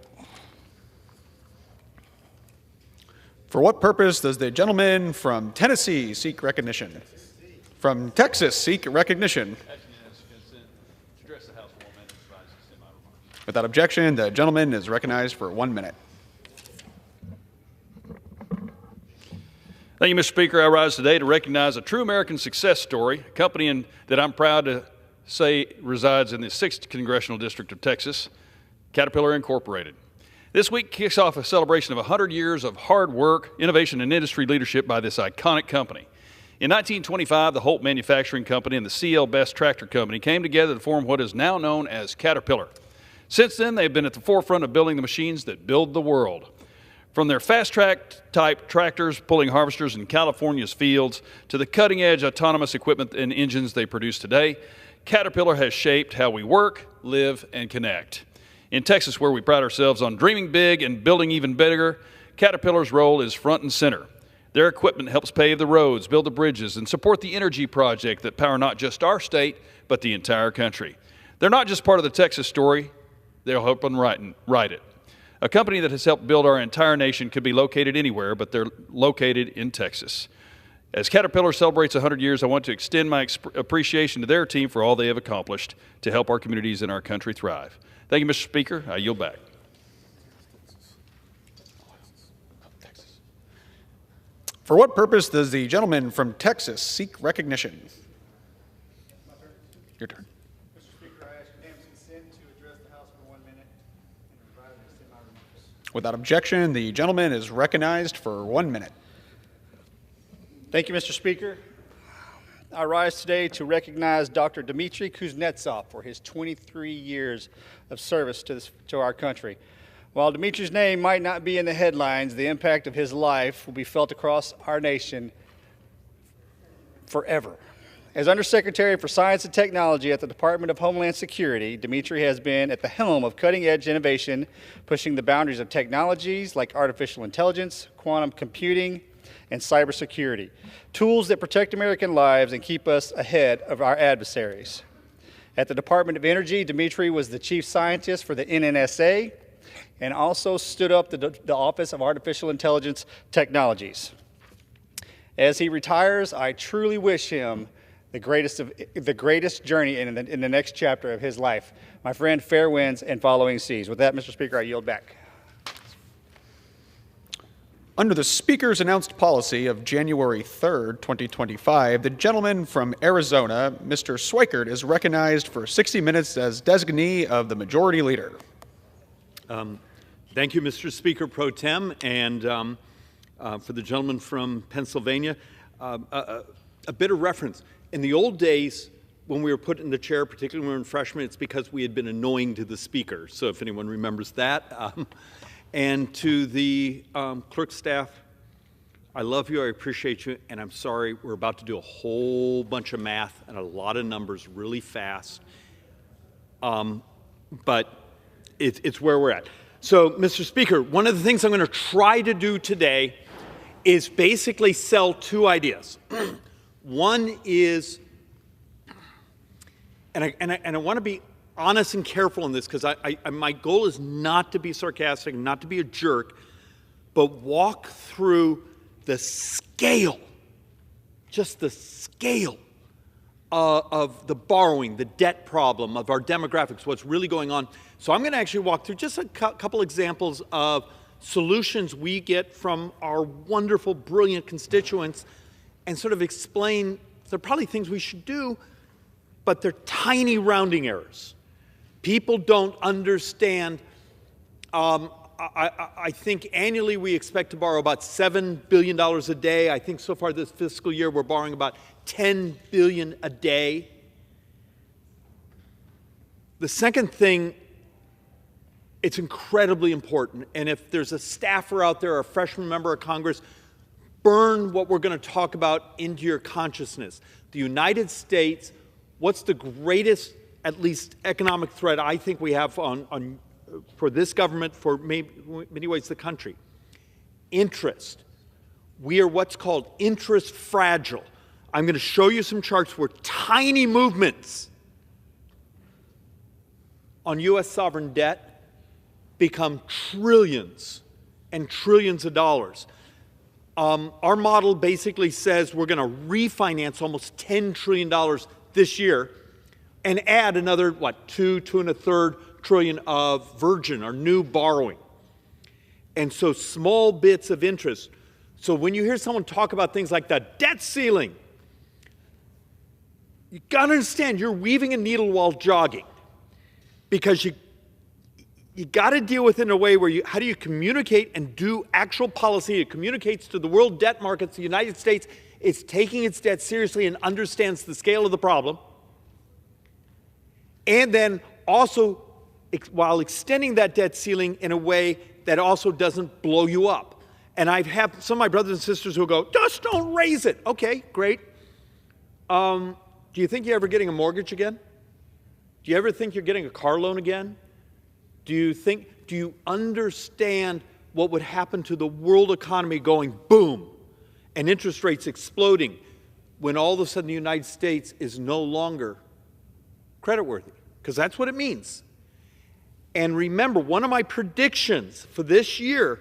For what purpose does the gentleman from Tennessee seek recognition? From Texas seek recognition. Without objection, the gentleman is recognized for 1 minute. Thank you, Mr. Speaker. I rise today to recognize a true American success story, a company that I'm proud to say resides in the 6th Congressional District of Texas, Caterpillar Incorporated. This week kicks off a celebration of 100 years of hard work, innovation, and industry leadership by this iconic company. In 1925, the Holt Manufacturing Company and the C.L. Best Tractor Company came together to form what is now known as Caterpillar. Since then, they've been at the forefront of building the machines that build the world. From their fast-track type tractors pulling harvesters in California's fields to the cutting-edge autonomous equipment and engines they produce today, Caterpillar has shaped how we work, live, and connect. In Texas, where we pride ourselves on dreaming big and building even bigger, Caterpillar's role is front and center. Their equipment helps pave the roads, build the bridges, and support the energy project that power not just our state, but the entire country. They're not just part of the Texas story, they'll help them write it. A company that has helped build our entire nation could be located anywhere, but they're located in Texas. As Caterpillar celebrates 100 years, I want to extend my appreciation to their team for all they have accomplished to help our communities and our country thrive. Thank you, Mr. Speaker. I yield back. For what purpose does the gentleman from Texas seek recognition? Your turn. Mr. Speaker, I ask unanimous consent to address the House for 1 minute and provide and extend my remarks. Without objection, the gentleman is recognized for 1 minute. Thank you, Mr. Speaker. I rise today to recognize Dr. Dmitry Kuznetsov for his 23 years of service to our country. While Dmitry's name might not be in the headlines, the impact of his life will be felt across our nation forever. As Undersecretary for Science and Technology at the Department of Homeland Security, Dmitry has been at the helm of cutting-edge innovation, pushing the boundaries of technologies like artificial intelligence, quantum computing, and cybersecurity, tools that protect American lives and keep us ahead of our adversaries. At the Department of Energy, Dmitry was the chief scientist for the NNSA and also stood up the Office of Artificial Intelligence Technologies. As he retires, I truly wish him the greatest journey in the next chapter of his life. My friend, fair winds and following seas. With that, Mr. Speaker, I yield back. Under the Speaker's announced policy of January 3rd, 2025, the gentleman from Arizona, Mr. Schweikert, is recognized for 60 minutes as designee of the Majority Leader. Thank you, Mr. Speaker Pro Tem, and for the gentleman from Pennsylvania. A bit of reference. In the old days, when we were put in the chair, particularly when we were freshmen, it's because we had been annoying to the Speaker. So if anyone remembers that. And to the clerk staff, I love you, I appreciate you, and I'm sorry, we're about to do a whole bunch of math and a lot of numbers really fast. But it's where we're at. So, Mr. Speaker, one of the things I'm going to try to do today is basically sell two ideas. One is, and I want to be honest and careful in this, because my goal is not to be sarcastic, not to be a jerk, but walk through the scale, just the scale of the borrowing, the debt problem, of our demographics, what's really going on. So I'm going to actually walk through just a couple examples of solutions we get from our wonderful, brilliant constituents and sort of explain they're probably things we should do, but they're tiny rounding errors. People don't understand. I think annually we expect to borrow about $7 billion a day. I think so far this fiscal year we're borrowing about $10 billion a day. The second thing, it's incredibly important, and if there's a staffer out there or a freshman member of Congress, burn what we're going to talk about into your consciousness. The United States, what's the greatest, at least economic threat I think we have for this government, for many ways the country? Interest. We are what's called interest fragile. I'm going to show you some charts where tiny movements on U.S. sovereign debt become trillions and trillions of dollars. Our model basically says we're going to refinance almost $10 trillion this year and add another, $2 1/3 trillion of virgin or new borrowing. And so small bits of interest. So when you hear someone talk about things like the debt ceiling, you got to understand you're weaving a needle while jogging, because you got to deal with it in a way where how do you communicate and do actual policy? It communicates to the world debt markets. The United States is taking its debt seriously and understands the scale of the problem. And then also, while extending that debt ceiling in a way that also doesn't blow you up. And I've had some of my brothers and sisters who go, just don't raise it. Okay, great. Do you think you're ever getting a mortgage again? Do you ever think you're getting a car loan again? Do you understand what would happen to the world economy going boom and interest rates exploding when all of a sudden the United States is no longer creditworthy? Because that's what it means. And remember, one of my predictions for this year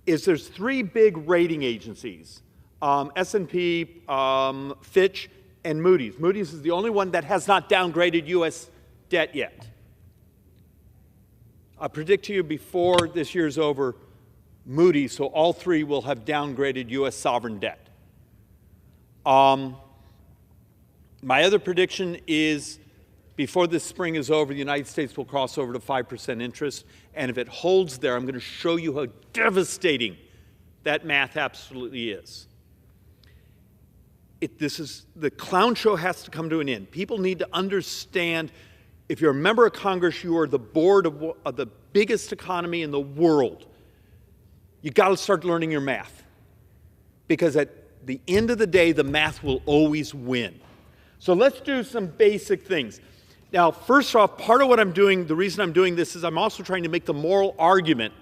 is there's 3 big rating agencies, S&P, Fitch, and Moody's. Moody's is the only one that has not downgraded U.S. debt yet. I predict to you before this year's over, Moody's, so all 3 will have downgraded U.S. sovereign debt. My other prediction is before this spring is over, the United States will cross over to 5% interest, and if it holds there, I'm going to show you how devastating that math absolutely is. The clown show has to come to an end. People need to understand, if you're a member of Congress, you are the board of the biggest economy in the world. You got to start learning your math, because at the end of the day, the math will always win. So let's do some basic things. Now, first off, part of what I'm doing, the reason I'm doing this is I'm also trying to make the moral argument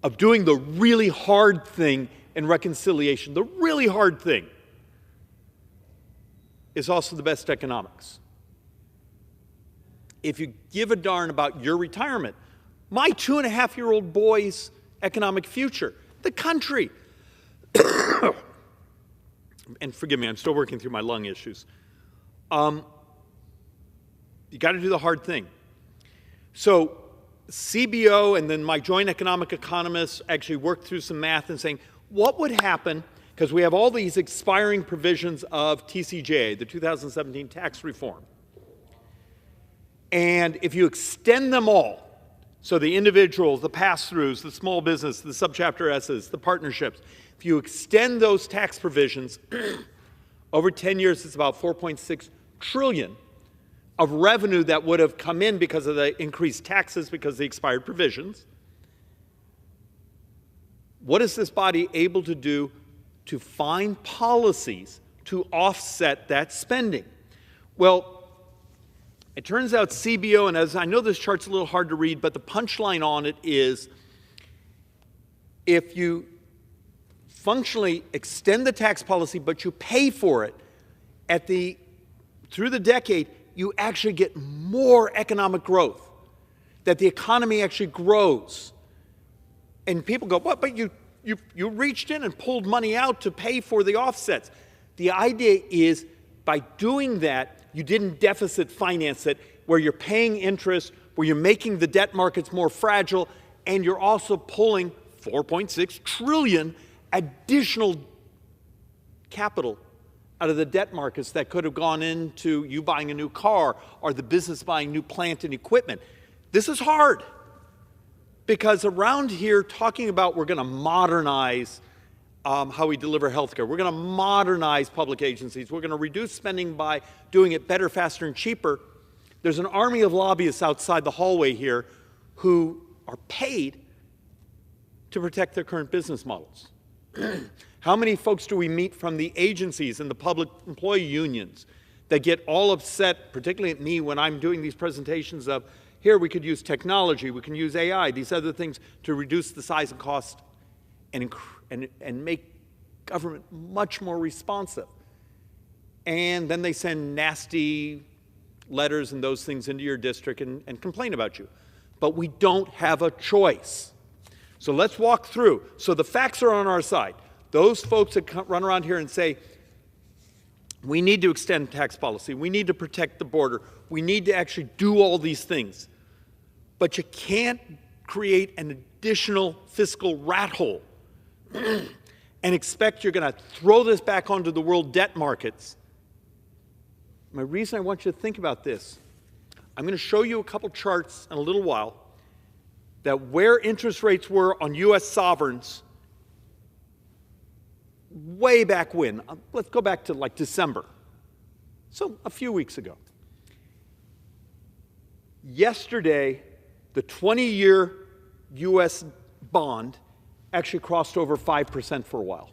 of doing the really hard thing in reconciliation. The really hard thing is also the best economics. If you give a darn about your retirement, my 2.5-year-old boy's economic future, the country, and forgive me, I'm still working through my lung issues. You got to do the hard thing. So CBO and then my joint economic economists actually worked through some math and saying, what would happen, because we have all these expiring provisions of TCJA, the 2017 tax reform. And if you extend them all, so the individuals, the pass-throughs, the small business, the subchapter S's, the partnerships, if you extend those tax provisions over 10 years, it's about $4.6 trillion of revenue that would have come in because of the increased taxes, because of the expired provisions. What is this body able to do to find policies to offset that spending? Well, it turns out CBO, and as I know this chart's a little hard to read, but the punchline on it is if you functionally extend the tax policy, but you pay for it through the decade, you actually get more economic growth, that the economy actually grows. And people go, what, but you reached in and pulled money out to pay for the offsets. The idea is by doing that, you didn't deficit finance it, where you're paying interest, where you're making the debt markets more fragile, and you're also pulling $4.6 trillion additional capital out of the debt markets that could have gone into you buying a new car or the business buying new plant and equipment. This is hard because around here talking about we're going to modernize how we deliver healthcare. We're going to modernize public agencies. We're going to reduce spending by doing it better, faster, and cheaper. There's an army of lobbyists outside the hallway here who are paid to protect their current business models. How many folks do we meet from the agencies and the public employee unions that get all upset, particularly at me when I'm doing these presentations of, here we could use technology, we can use AI, these other things to reduce the size and cost and make government much more responsive. And then they send nasty letters and those things into your district and complain about you. But we don't have a choice. So let's walk through. So the facts are on our side. Those folks that run around here and say, we need to extend tax policy, we need to protect the border, we need to actually do all these things. But you can't create an additional fiscal rat hole and expect you're going to throw this back onto the world debt markets. My reason I want you to think about this, I'm going to show you a couple charts in a little while that where interest rates were on U.S. sovereigns way back when. Let's go back to like December. So a few weeks ago. Yesterday, the 20-year U.S. bond actually crossed over 5% for a while.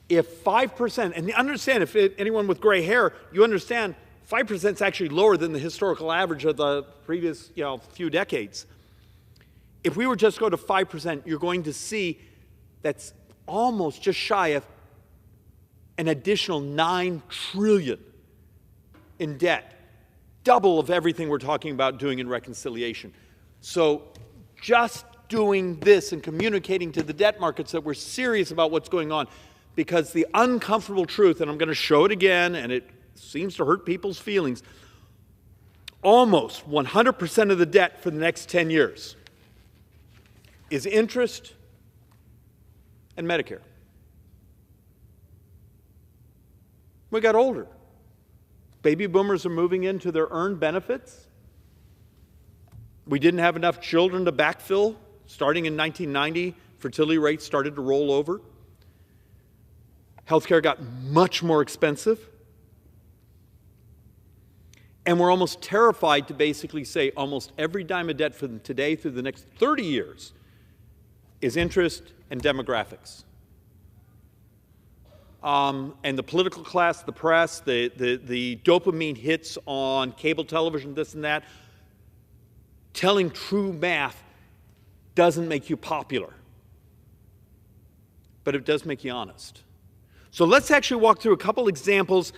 If 5%, and understand, if anyone with gray hair, you understand 5% is actually lower than the historical average of the previous few decades. If we were just go to 5%, you're going to see that's almost just shy of an additional $9 trillion in debt, double of everything we're talking about doing in reconciliation. So just doing this and communicating to the debt markets that we're serious about what's going on, because the uncomfortable truth, and I'm going to show it again, and it seems to hurt people's feelings, almost 100% of the debt for the next 10 years is interest and Medicare. We got older. Baby boomers are moving into their earned benefits. We didn't have enough children to backfill. Starting in 1990, fertility rates started to roll over. Healthcare got much more expensive. And we're almost terrified to basically say almost every dime of debt from today through the next 30 years is interest and demographics. And the political class, the press, the dopamine hits on cable television, this and that, telling true math doesn't make you popular, but it does make you honest. So let's actually walk through a couple examples.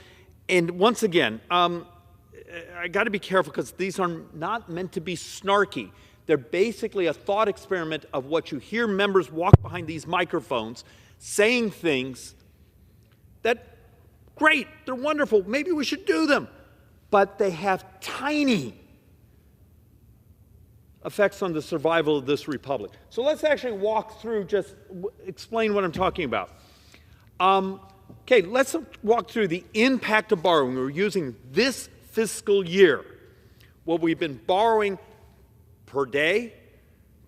And once again, I got to be careful because these are not meant to be snarky. They're basically a thought experiment of what you hear members walk behind these microphones saying things that, great, they're wonderful, maybe we should do them, but they have tiny effects on the survival of this republic. So let's actually walk through, just explain what I'm talking about. Okay, let's walk through the impact of borrowing. We're using this fiscal year, what we've been borrowing per day,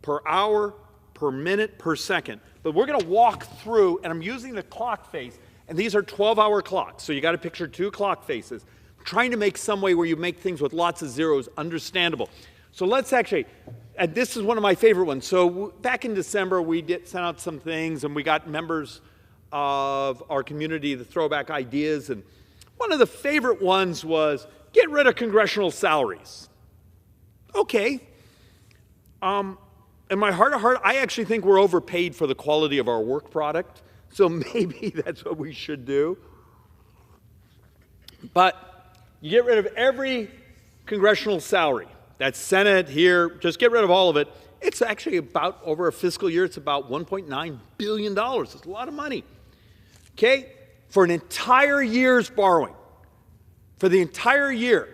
per hour, per minute, per second. But we're going to walk through, and I'm using the clock face, and these are 12-hour clocks, so you got to picture two clock faces. I'm trying to make some way where you make things with lots of zeros understandable. So let's actually, and this is one of my favorite ones. So back in December, we sent out some things, and we got members of our community to throw back ideas. And one of the favorite ones was get rid of congressional salaries. Okay. In my heart of heart, I actually think we're overpaid for the quality of our work product. So maybe that's what we should do. But you get rid of every congressional salary. That's Senate here, just get rid of all of it. It's actually about, over a fiscal year, it's about $1.9 billion. It's a lot of money. Okay? For an entire year's borrowing. For the entire year,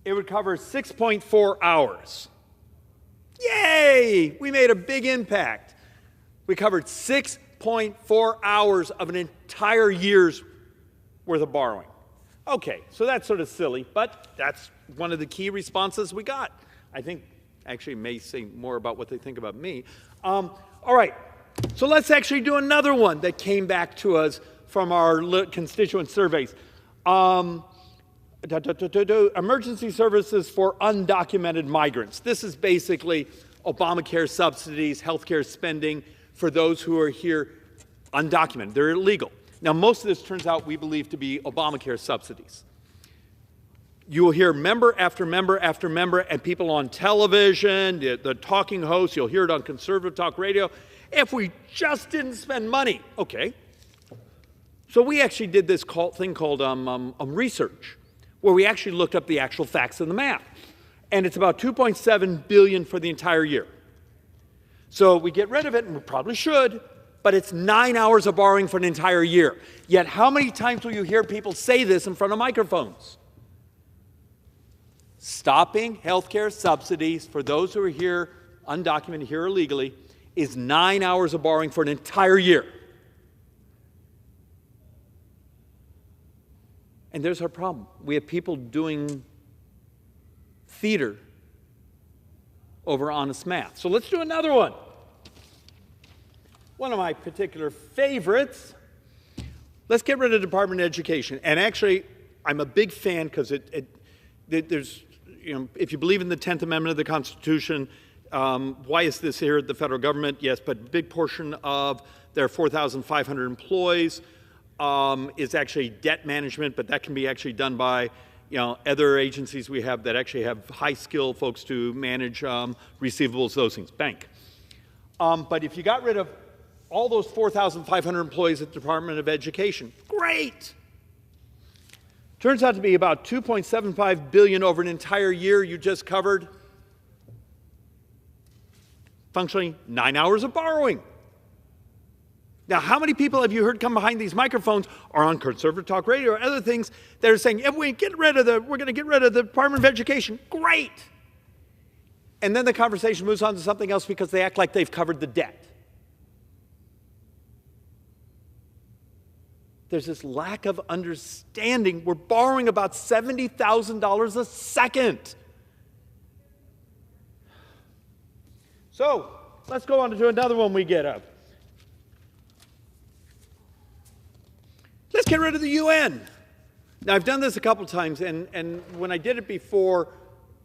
it would cover 6.4 hours. Yay! We made a big impact. We covered 6.4 hours of an entire year's worth of borrowing. Okay, so that's sort of silly, but that's one of the key responses we got. I think, actually, it may say more about what they think about me. All right, so let's actually do another one that came back to us from our constituent surveys. Emergency services for undocumented migrants. This is basically Obamacare subsidies, healthcare spending for those who are here undocumented. They're illegal. Now, most of this turns out, we believe, to be Obamacare subsidies. You will hear member after member after member, and people on television, the talking hosts, you'll hear it on conservative talk radio. If we just didn't spend money, okay. So we actually did this thing called research, where we actually looked up the actual facts and the math. And it's about $2.7 billion for the entire year. So we get rid of it, and we probably should, but it's 9 hours of borrowing for an entire year. Yet how many times will you hear people say this in front of microphones? Stopping healthcare subsidies for those who are here undocumented, here illegally, is 9 hours of borrowing for an entire year. And there's our problem. We have people doing theater over honest math. So let's do another one. One of my particular favorites. Let's get rid of the Department of Education. And actually, I'm a big fan because there's, if you believe in the 10th Amendment of the Constitution, why is this here at the federal government? Yes, but a big portion of their 4,500 employees is actually debt management, but that can be actually done by other agencies we have that actually have high-skilled folks to manage receivables, those things, bank. But if you got rid of all those 4,500 employees at the Department of Education, great! Turns out to be about $2.75 billion over an entire year you just covered. Functionally, 9 hours of borrowing. Now, how many people have you heard come behind these microphones or on conservative talk radio or other things that are saying, if we get rid of we're going to get rid of the Department of Education? Great! And then the conversation moves on to something else because they act like they've covered the debt. There's this lack of understanding. We're borrowing about $70,000 a second. So, let's go on to another one we get up. Let's get rid of the UN. Now, I've done this a couple times, and when I did it before,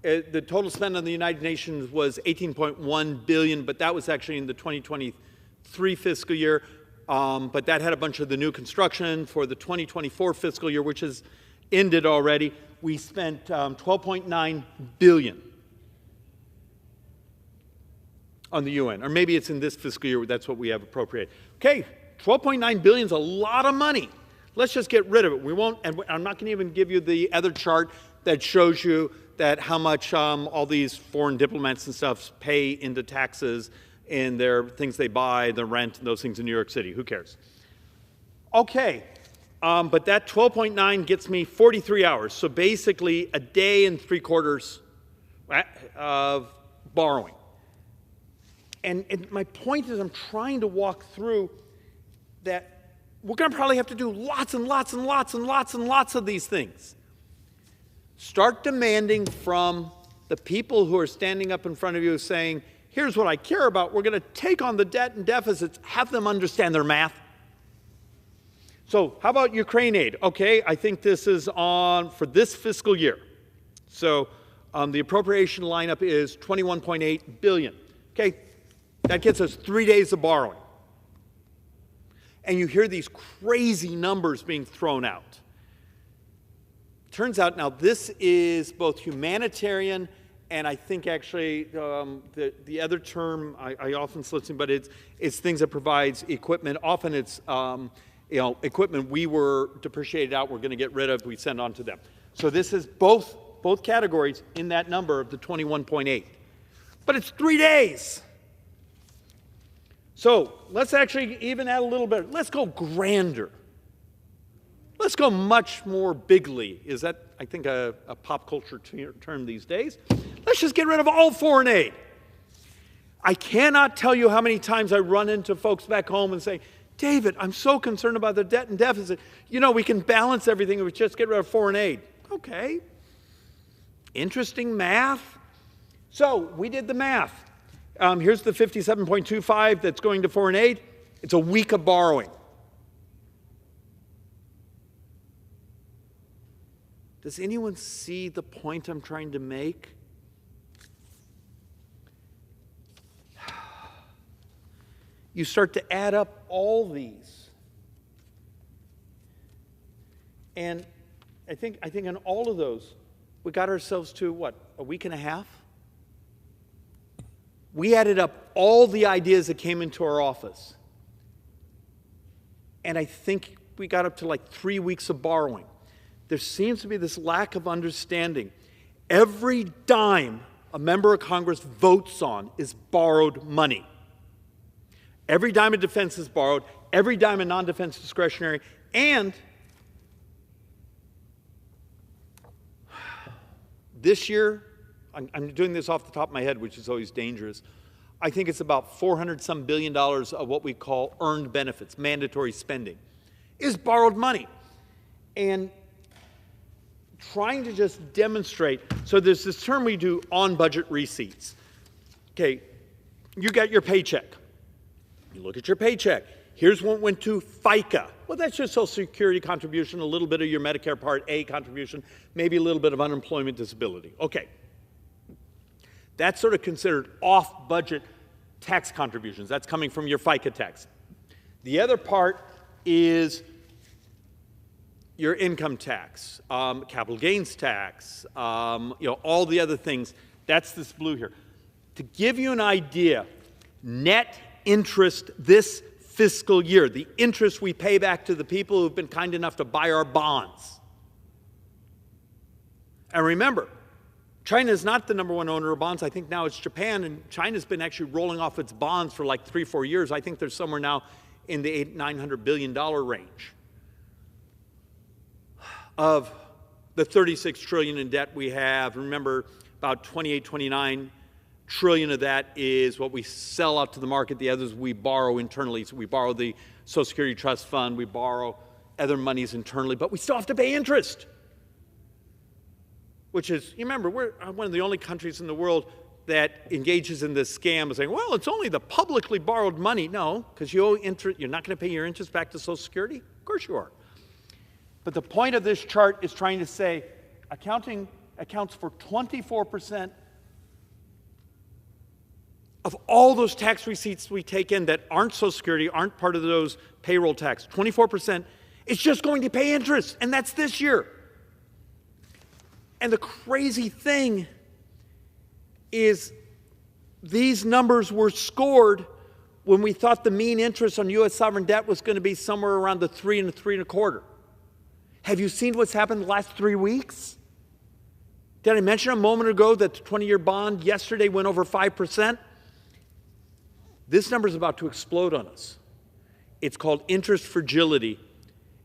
the total spend on the United Nations was $18.1 billion, but that was actually in the 2023 fiscal year. But that had a bunch of the new construction for the 2024 fiscal year, which has ended already. We spent $12.9 billion on the UN, or maybe it's in this fiscal year. That's what we have appropriated. Okay, $12.9 billion is a lot of money. Let's just get rid of it. We won't, and I'm not going to even give you the other chart that shows you that how much all these foreign diplomats and stuff pay into taxes in their things they buy, the rent, and those things in New York City. Who cares? Okay, but that 12.9 gets me 43 hours. So basically a day and 3/4 of borrowing. And my point is I'm trying to walk through that we're going to probably have to do lots and lots and lots and lots and lots of these things. Start demanding from the people who are standing up in front of you saying, here's what I care about. We're going to take on the debt and deficits, have them understand their math. So how about Ukraine aid? Okay, I think this is on for this fiscal year. So the appropriation lineup is $21.8 billion. Okay, that gets us 3 days of borrowing. And you hear these crazy numbers being thrown out. Turns out now this is both humanitarian and I think actually the other term I often listen, but it's things that provides equipment. Often it's equipment we were depreciated out, we're going to get rid of, we send on to them. So this is both categories in that number of the 21.8. But it's 3 days. So let's actually even add a little bit. Let's go grander. Let's go much more bigly. Is that, I think, a pop culture term these days? Let's just get rid of all foreign aid. I cannot tell you how many times I run into folks back home and say, David, I'm so concerned about the debt and deficit. You know, we can balance everything if we just get rid of foreign aid. Okay. Interesting math. So we did the math. Here's the 57.25 that's going to foreign aid. It's a week of borrowing. Does anyone see the point I'm trying to make? You start to add up all these. And I think on all of those, we got ourselves to, what, a week and a half? We added up all the ideas that came into our office. And I think we got up to like 3 weeks of borrowing. There seems to be this lack of understanding. Every dime a member of Congress votes on is borrowed money. Every dime of defense is borrowed, every dime of non-defense discretionary, and this year, I'm doing this off the top of my head, which is always dangerous. I think it's about $400-some billion of what we call earned benefits, mandatory spending, is borrowed money. And trying to just demonstrate, so there's this term we do, on-budget receipts. Okay, you got your paycheck. You look at your paycheck. Here's what went to FICA. Well, that's your Social Security contribution, a little bit of your Medicare Part A contribution, maybe a little bit of unemployment disability. Okay. That's sort of considered off-budget tax contributions. That's coming from your FICA tax. The other part is your income tax, capital gains tax, all the other things. That's this blue here. To give you an idea, net interest this fiscal year, the interest we pay back to the people who've been kind enough to buy our bonds. And remember, China is not the #1 owner of bonds. I think now it's Japan, and China's been actually rolling off its bonds for like 3-4 years. I think they're somewhere now in the $800-900 billion range. Of the $36 trillion in debt we have, remember about 28-29 trillion of that is what we sell out to the market. The others we borrow internally. So we borrow the Social Security Trust Fund, we borrow other monies internally, but we still have to pay interest. Which is, you remember, we're one of the only countries in the world that engages in this scam of saying, well, it's only the publicly borrowed money. No, because you owe interest, you're not going to pay your interest back to Social Security? Of course you are. But the point of this chart is trying to say accounting accounts for 24% of all those tax receipts we take in that aren't Social Security, aren't part of those payroll tax. 24% is just going to pay interest, and that's this year. And the crazy thing is these numbers were scored when we thought the mean interest on U.S. sovereign debt was going to be somewhere around the 3 and 3.25. Have you seen what's happened the last 3 weeks? Did I mention a moment ago that the 20-year bond yesterday went over 5%? This number is about to explode on us. It's called interest fragility.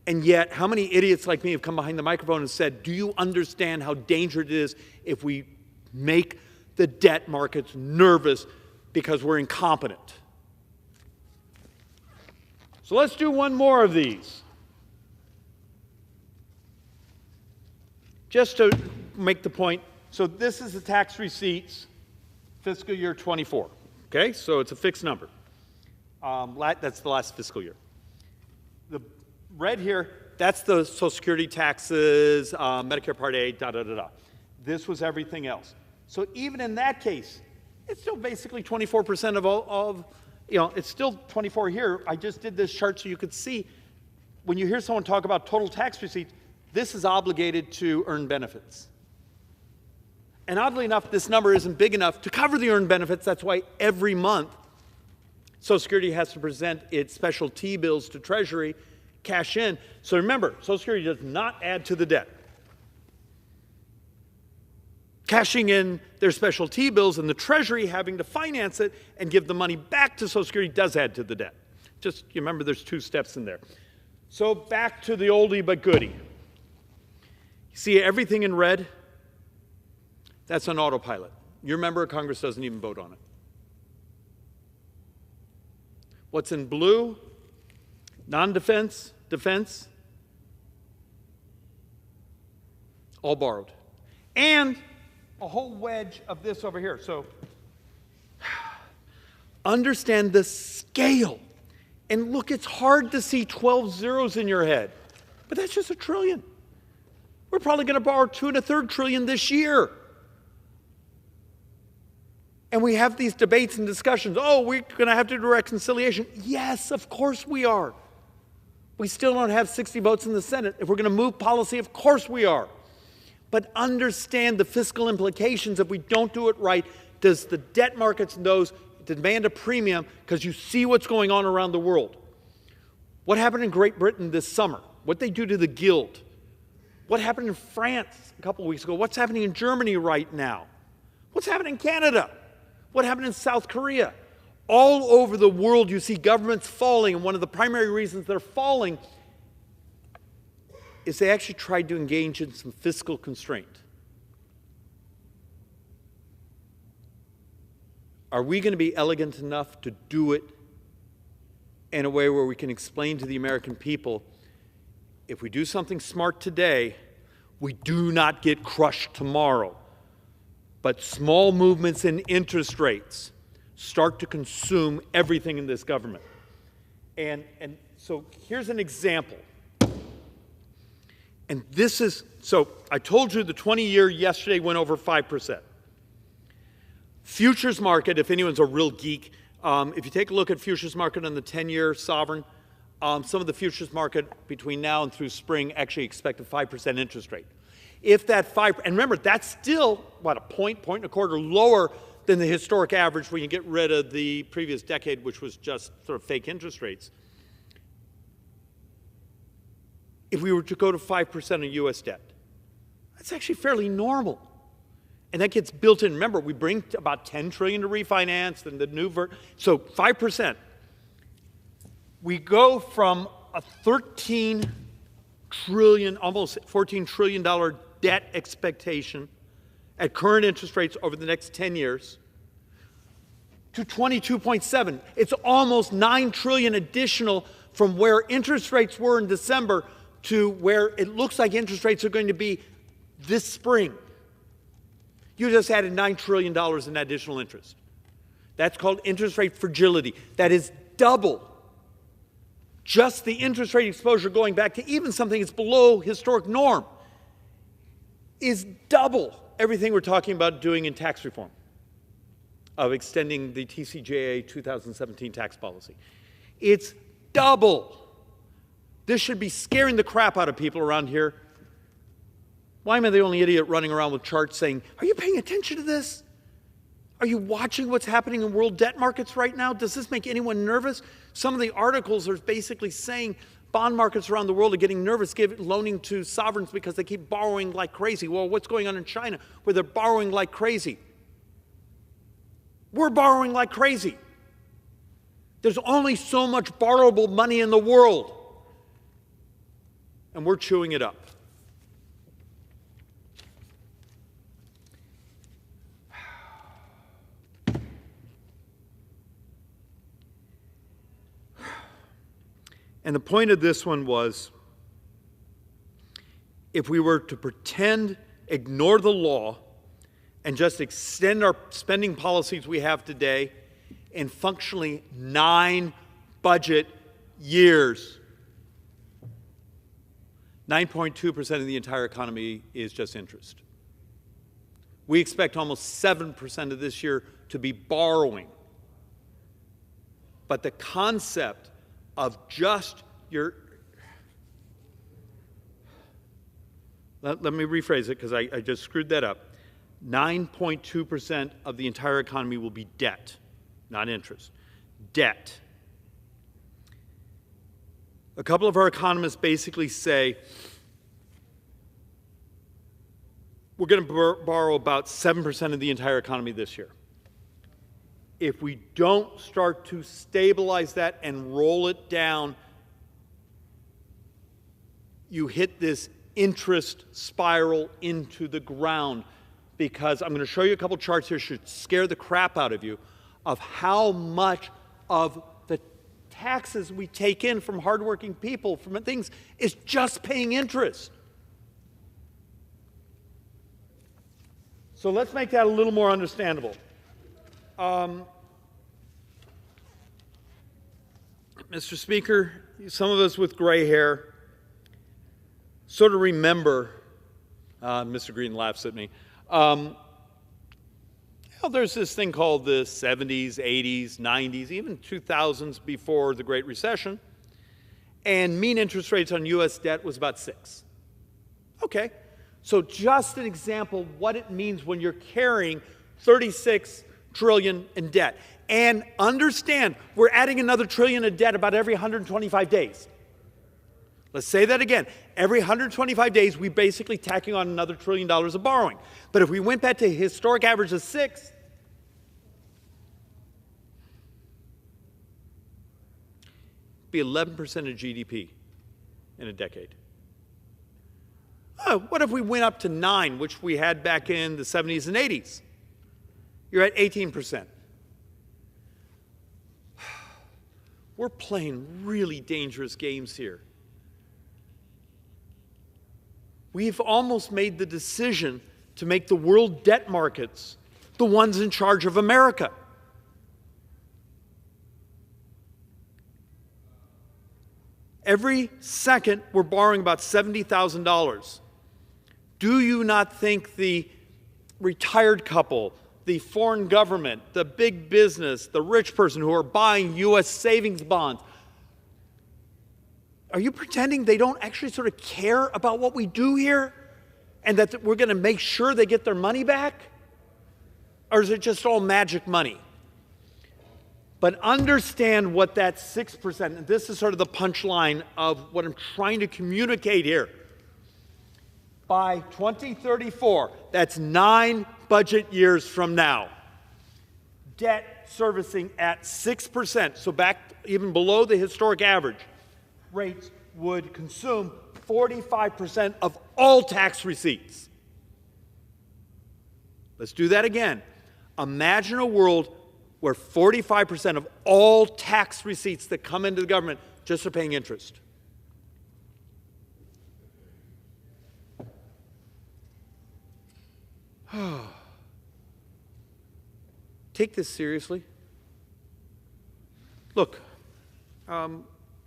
And yet, how many idiots like me have come behind the microphone and said, do you understand how dangerous it is if we make the debt markets nervous because we're incompetent? So let's do one more of these. Just to make the point, so this is the tax receipts, fiscal year 24. Okay, so it's a fixed number. That's the last fiscal year. The red here, that's the Social Security taxes, Medicare Part A, da-da-da-da. This was everything else. So even in that case, it's still basically 24% of it's still 24 here. I just did this chart so you could see when you hear someone talk about total tax receipts, this is obligated to earn benefits. And oddly enough, this number isn't big enough to cover the earned benefits. That's why every month Social Security has to present its special T-bills to Treasury, cash in. So remember, Social Security does not add to the debt. Cashing in their special T-bills and the Treasury having to finance it and give the money back to Social Security does add to the debt. Just you remember there's 2 steps in there. So back to the oldie but goodie. You see everything in red? That's on autopilot. Your member of Congress doesn't even vote on it. What's in blue? Non-defense, defense, all borrowed. And a whole wedge of this over here. So understand the scale. And look, it's hard to see 12 zeros in your head, but that's just $1 trillion. We're probably going to borrow $2 1/3 trillion this year. And we have these debates and discussions. Oh, we're going to have to do reconciliation. Yes, of course we are. We still don't have 60 votes in the Senate. If we're going to move policy, of course we are. But understand the fiscal implications if we don't do it right. Does the debt markets those demand a premium because you see what's going on around the world? What happened in Great Britain this summer? What they do to the gild? What happened in France a couple of weeks ago? What's happening in Germany right now? What's happening in Canada? What happened in South Korea? All over the world you see governments falling, and one of the primary reasons they're falling is they actually tried to engage in some fiscal constraint. Are we going to be elegant enough to do it in a way where we can explain to the American people, if we do something smart today, we do not get crushed tomorrow? But small movements in interest rates start to consume everything in this government. And so here's an example. And this is, so I told you the 20-year yesterday went over 5%. Futures market, if anyone's a real geek, if you take a look at futures market on the 10-year sovereign, some of the futures market between now and through spring actually expect a 5% interest rate. If that 5, and remember, that's still, what, a point and a quarter lower than the historic average when you get rid of the previous decade, which was just sort of fake interest rates. If we were to go to 5% on U.S. debt, that's actually fairly normal. And that gets built in. Remember, we bring about $10 trillion to refinance, and the new so 5%. We go from a $13 trillion, almost $14 trillion debt expectation at current interest rates over the next 10 years to 22.7. It's almost $9 trillion additional from where interest rates were in December to where it looks like interest rates are going to be this spring. You just added $9 trillion in additional interest. That's called interest rate fragility. That is double just the interest rate exposure going back to even something that's below historic norm is double everything we're talking about doing in tax reform, of extending the TCJA 2017 tax policy. It's double. This should be scaring the crap out of people around here. Why am I the only idiot running around with charts saying, are you paying attention to this? Are you watching what's happening in world debt markets right now? Does this make anyone nervous? Some of the articles are basically saying bond markets around the world are getting nervous, loaning to sovereigns because they keep borrowing like crazy. Well, what's going on in China where they're borrowing like crazy? We're borrowing like crazy. There's only so much borrowable money in the world, and we're chewing it up. And the point of this one was, if we were to pretend, ignore the law, and just extend our spending policies we have today in functionally 9 budget years, 9.2% of the entire economy is just interest. We expect almost 7% of this year to be borrowing. But the concept of just your, let me rephrase it because I just screwed that up. 9.2% of the entire economy will be debt, not interest. Debt. A couple of our economists basically say we're going to borrow about 7% of the entire economy this year. If we don't start to stabilize that and roll it down you hit this interest spiral into the ground, because I'm going to show you a couple charts here, should scare the crap out of you, of how much of the taxes we take in from hardworking people, from things, is just paying interest. So let's make that a little more understandable. Mr. Speaker, some of us with gray hair sort of remember, Mr. Green laughs at me, there's this thing called the 70s, 80s, 90s, even 2000s before the Great Recession, and mean interest rates on U.S. debt was about 6. Okay, so just an example of what it means when you're carrying $36 trillion in debt. And understand, we're adding another trillion in debt about every 125 days. Let's say that again. Every 125 days, we basically tacking on another $1 trillion of borrowing. But if we went back to a historic average of 6, it'd be 11% of GDP in a decade. Oh, what if we went up to 9, which we had back in the 70s and 80s? You're at 18%. We're playing really dangerous games here. We've almost made the decision to make the world debt markets the ones in charge of America. Every second, we're borrowing about $70,000. Do you not think the retired couple, the foreign government, the big business, the rich person who are buying U.S. savings bonds, are you pretending they don't actually sort of care about what we do here and that we're going to make sure they get their money back? Or is it just all magic money? But understand what that 6%, and this is sort of the punchline of what I'm trying to communicate here. By 2034, that's 9 budget years from now, debt servicing at 6%, so back even below the historic average, rates would consume 45% of all tax receipts. Let's do that again. Imagine a world where 45% of all tax receipts that come into the government just are paying interest. Take this seriously. Look, I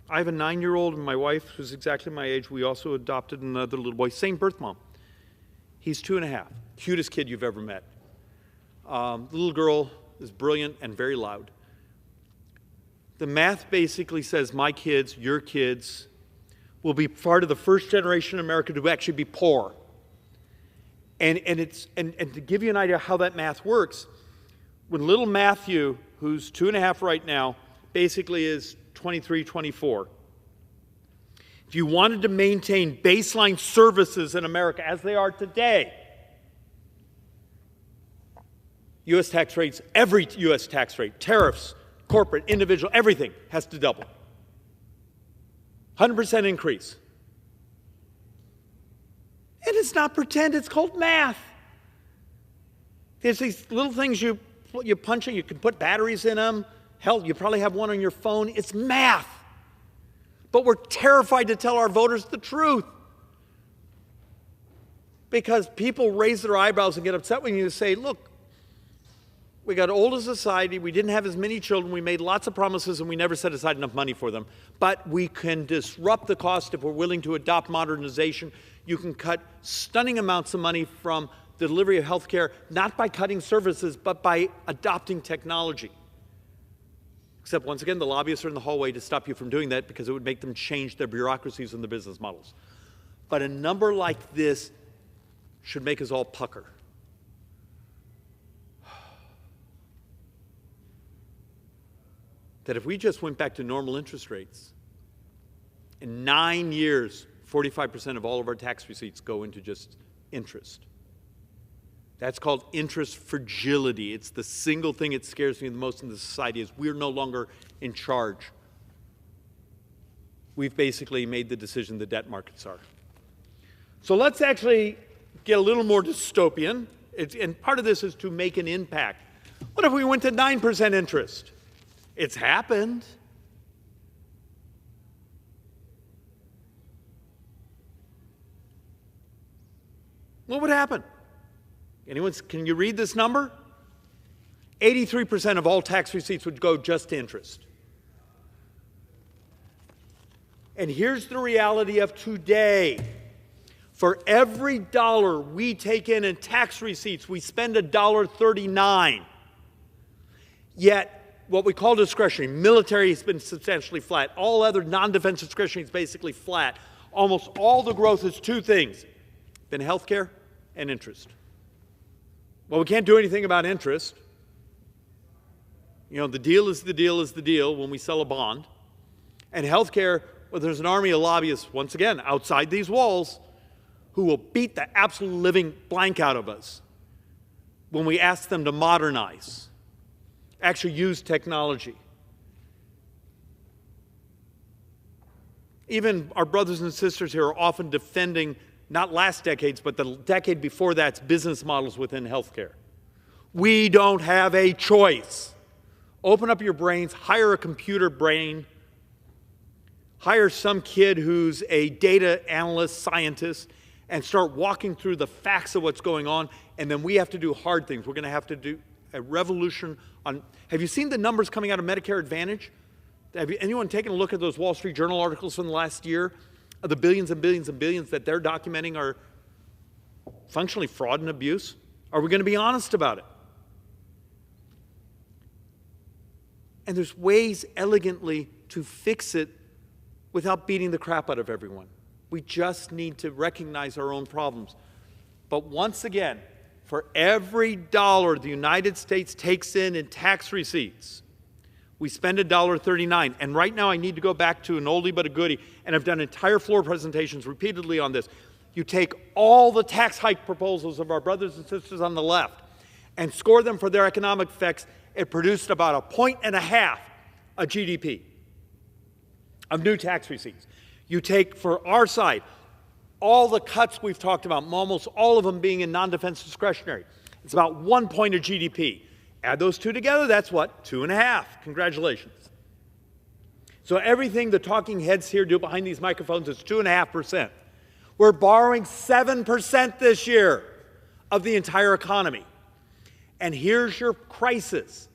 have a 9-year-old and my wife, who's exactly my age. We also adopted another little boy, same birth mom. He's 2.5, cutest kid you've ever met. The little girl is brilliant and very loud. The math basically says my kids, your kids, will be part of the first generation in America to actually be poor. And to give you an idea how that math works, when little Matthew, who's 2.5 right now, basically is 23, 24. If you wanted to maintain baseline services in America as they are today, U.S. tax rates, every U.S. tax rate, tariffs, corporate, individual, everything has to double. 100% increase. And it's not pretend, it's called math. There's these little things you punch in, you can put batteries in them. Hell, you probably have one on your phone. It's math. But we're terrified to tell our voters the truth. Because people raise their eyebrows and get upset when you say, look, we got old as a society, we didn't have as many children, we made lots of promises, and we never set aside enough money for them. But we can disrupt the cost if we're willing to adopt modernization. You can cut stunning amounts of money from the delivery of health care, not by cutting services, but by adopting technology. Except, once again, the lobbyists are in the hallway to stop you from doing that because it would make them change their bureaucracies and their business models. But a number like this should make us all pucker. That if we just went back to normal interest rates, in 9 years, 45% of all of our tax receipts go into just interest. That's called interest fragility. It's the single thing that scares me the most in the society is we're no longer in charge. we've basically made the decision the debt markets are. So let's actually get a little more dystopian, and part of this is to make an impact. What if we went to 9% interest? It's happened. What would happen? Can you read this number? 83% of all tax receipts would go just to interest. And here's the reality of today. For every dollar we take in tax receipts, we spend $1.39. Yet, what we call discretionary, military has been substantially flat. All other non-defense discretionary is basically flat. Almost all the growth is two things: been healthcare and interest. Well, we can't do anything about interest. You know, the deal is the deal is the deal when we sell a bond. And healthcare, well, there's an army of lobbyists, once again, outside these walls, who will beat the absolute living blank out of us when we ask them to modernize, actually use technology. Even our brothers and sisters here are often defending not last decade's, but the decade before that's business models within healthcare. We don't have a choice. Open up your brains, hire a computer brain, hire some kid who's a data analyst, scientist, and start walking through the facts of what's going on, and then we have to do hard things. We're going to have to do a revolution on... Have you seen the numbers coming out of Medicare Advantage? Have anyone taken a look at those Wall Street Journal articles from the last year of the billions and billions and billions that they're documenting are functionally fraud and abuse? Are we going to be honest about it? And there's ways elegantly to fix it without beating the crap out of everyone. We just need to recognize our own problems. But once again, for every dollar the United States takes in tax receipts, we spend $1.39. And right now I need to go back to an oldie but a goodie, and I've done entire floor presentations repeatedly on this. You take all the tax hike proposals of our brothers and sisters on the left and score them for their economic effects, it produced about 1.5 points of GDP of new tax receipts. You take, for our side, all the cuts we've talked about, almost all of them being in non-defense discretionary. It's about 1 point of GDP. Add those two together, that's what? 2.5. Congratulations. So everything the talking heads here do behind these microphones is 2.5%. We're borrowing 7% this year of the entire economy. And here's your crisis.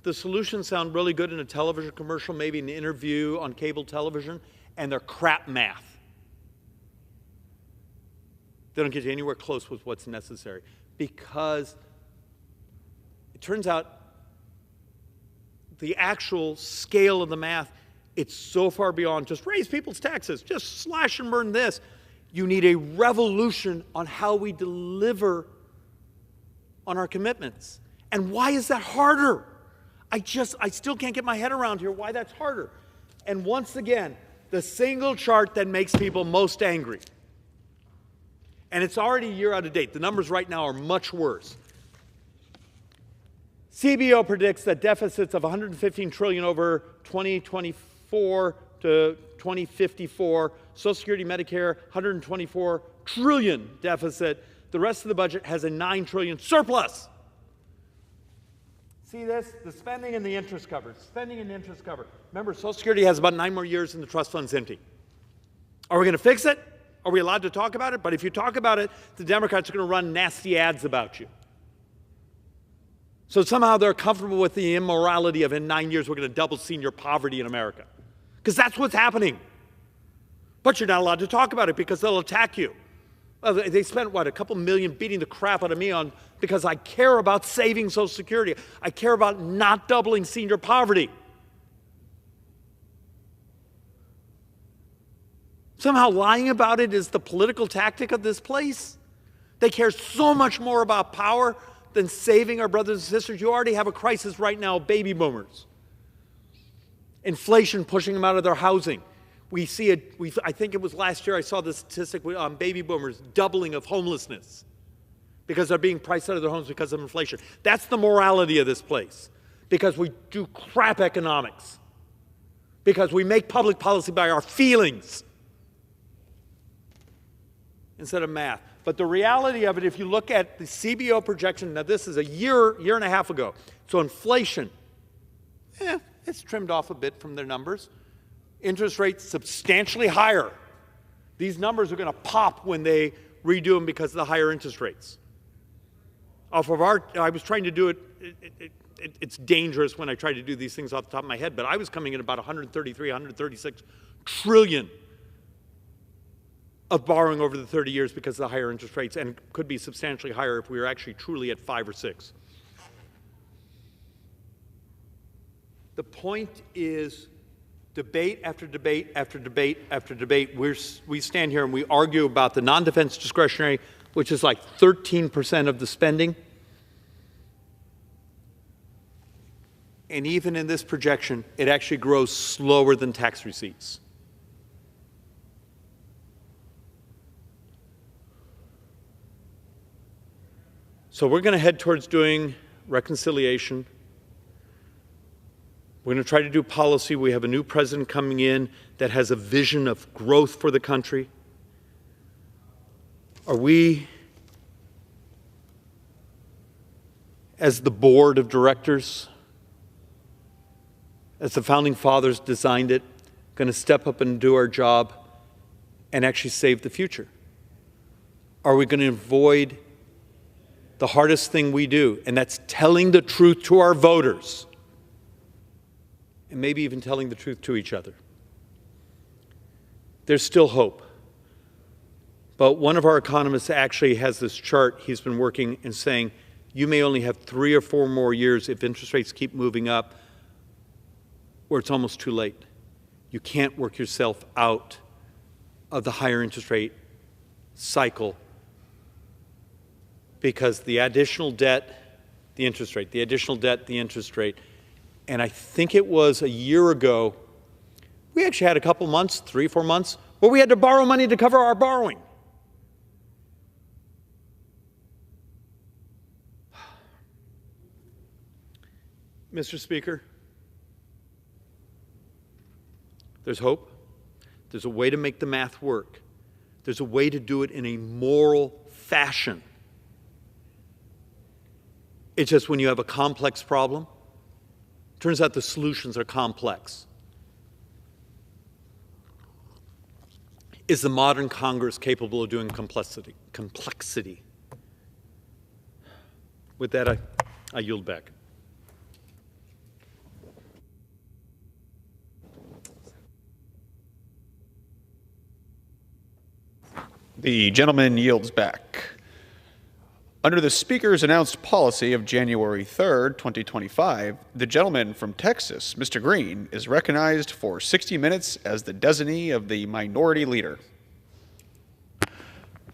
The solutions sound really good in a television commercial, maybe an interview on cable television, and they're crap math. They don't get you anywhere close with what's necessary, because it turns out the actual scale of the math, it's so far beyond just raise people's taxes, just slash and burn this. You need a revolution on how we deliver on our commitments. And why is that harder? I still can't get my head around here why that's harder. And once again, the single chart that makes people most angry. And it's already a year out of date. The numbers right now are much worse. CBO predicts that deficits of $115 trillion over 2024 to 2054, Social Security, Medicare, $124 trillion deficit. The rest of the budget has a $9 trillion surplus. See this? The spending and the interest cover. Spending and interest cover. Remember, Social Security has about 9 more years and the trust fund's empty. Are we going to fix it? Are we allowed to talk about it? But if you talk about it, the Democrats are going to run nasty ads about you. So somehow they're comfortable with the immorality of in 9 years we're going to double senior poverty in America. Because that's what's happening. But you're not allowed to talk about it because they'll attack you. They spent, what, a couple million beating the crap out of me on because I care about saving Social Security. I care about not doubling senior poverty. Somehow lying about it is the political tactic of this place. They care so much more about power than saving our brothers and sisters. You already have a crisis right now of baby boomers. Inflation pushing them out of their housing. We see it, I think it was last year I saw the statistic on baby boomers, doubling of homelessness because they're being priced out of their homes because of inflation. That's the morality of this place. because we do crap economics, because we make public policy by our feelings instead of math. But the reality of it, if you look at the CBO projection, now this is a year and a half ago, so inflation, it's trimmed off a bit from their numbers. Interest rates substantially higher. These numbers are going to pop when they redo them because of the higher interest rates. Off of I was trying to do it, it's dangerous when I try to do these things off the top of my head, but I was coming in about 133, 136 trillion of borrowing over the 30 years because of the higher interest rates, and could be substantially higher if we were actually truly at 5 or 6. The point is, debate after debate after debate after debate, we stand here and we argue about the non-defense discretionary, which is like 13% of the spending. And even in this projection, it actually grows slower than tax receipts. So we're going to head towards doing reconciliation. We're going to try to do policy. We have a new president coming in that has a vision of growth for the country. Are we, as the board of directors, as the founding fathers designed it, going to step up and do our job and actually save the future? Are we going to avoid the hardest thing we do, and that's telling the truth to our voters, and maybe even telling the truth to each other? There's still hope. But one of our economists actually has this chart he's been working and saying, you may only have 3 or 4 more years if interest rates keep moving up, where it's almost too late. You can't work yourself out of the higher interest rate cycle, because the additional debt, the interest rate, the additional debt, the interest rate. And I think it was a year ago, we actually had a couple months, 3, 4 months, where we had to borrow money to cover our borrowing. Mr. Speaker, there's hope. There's a way to make the math work. There's a way to do it in a moral fashion. It's just when you have a complex problem, turns out the solutions are complex. Is the modern Congress capable of doing complexity? With that, I yield back. The gentleman yields back. Under the Speaker's announced policy of January 3rd, 2025, the gentleman from Texas, Mr. Green, is recognized for 60 minutes as the designee of the Minority Leader.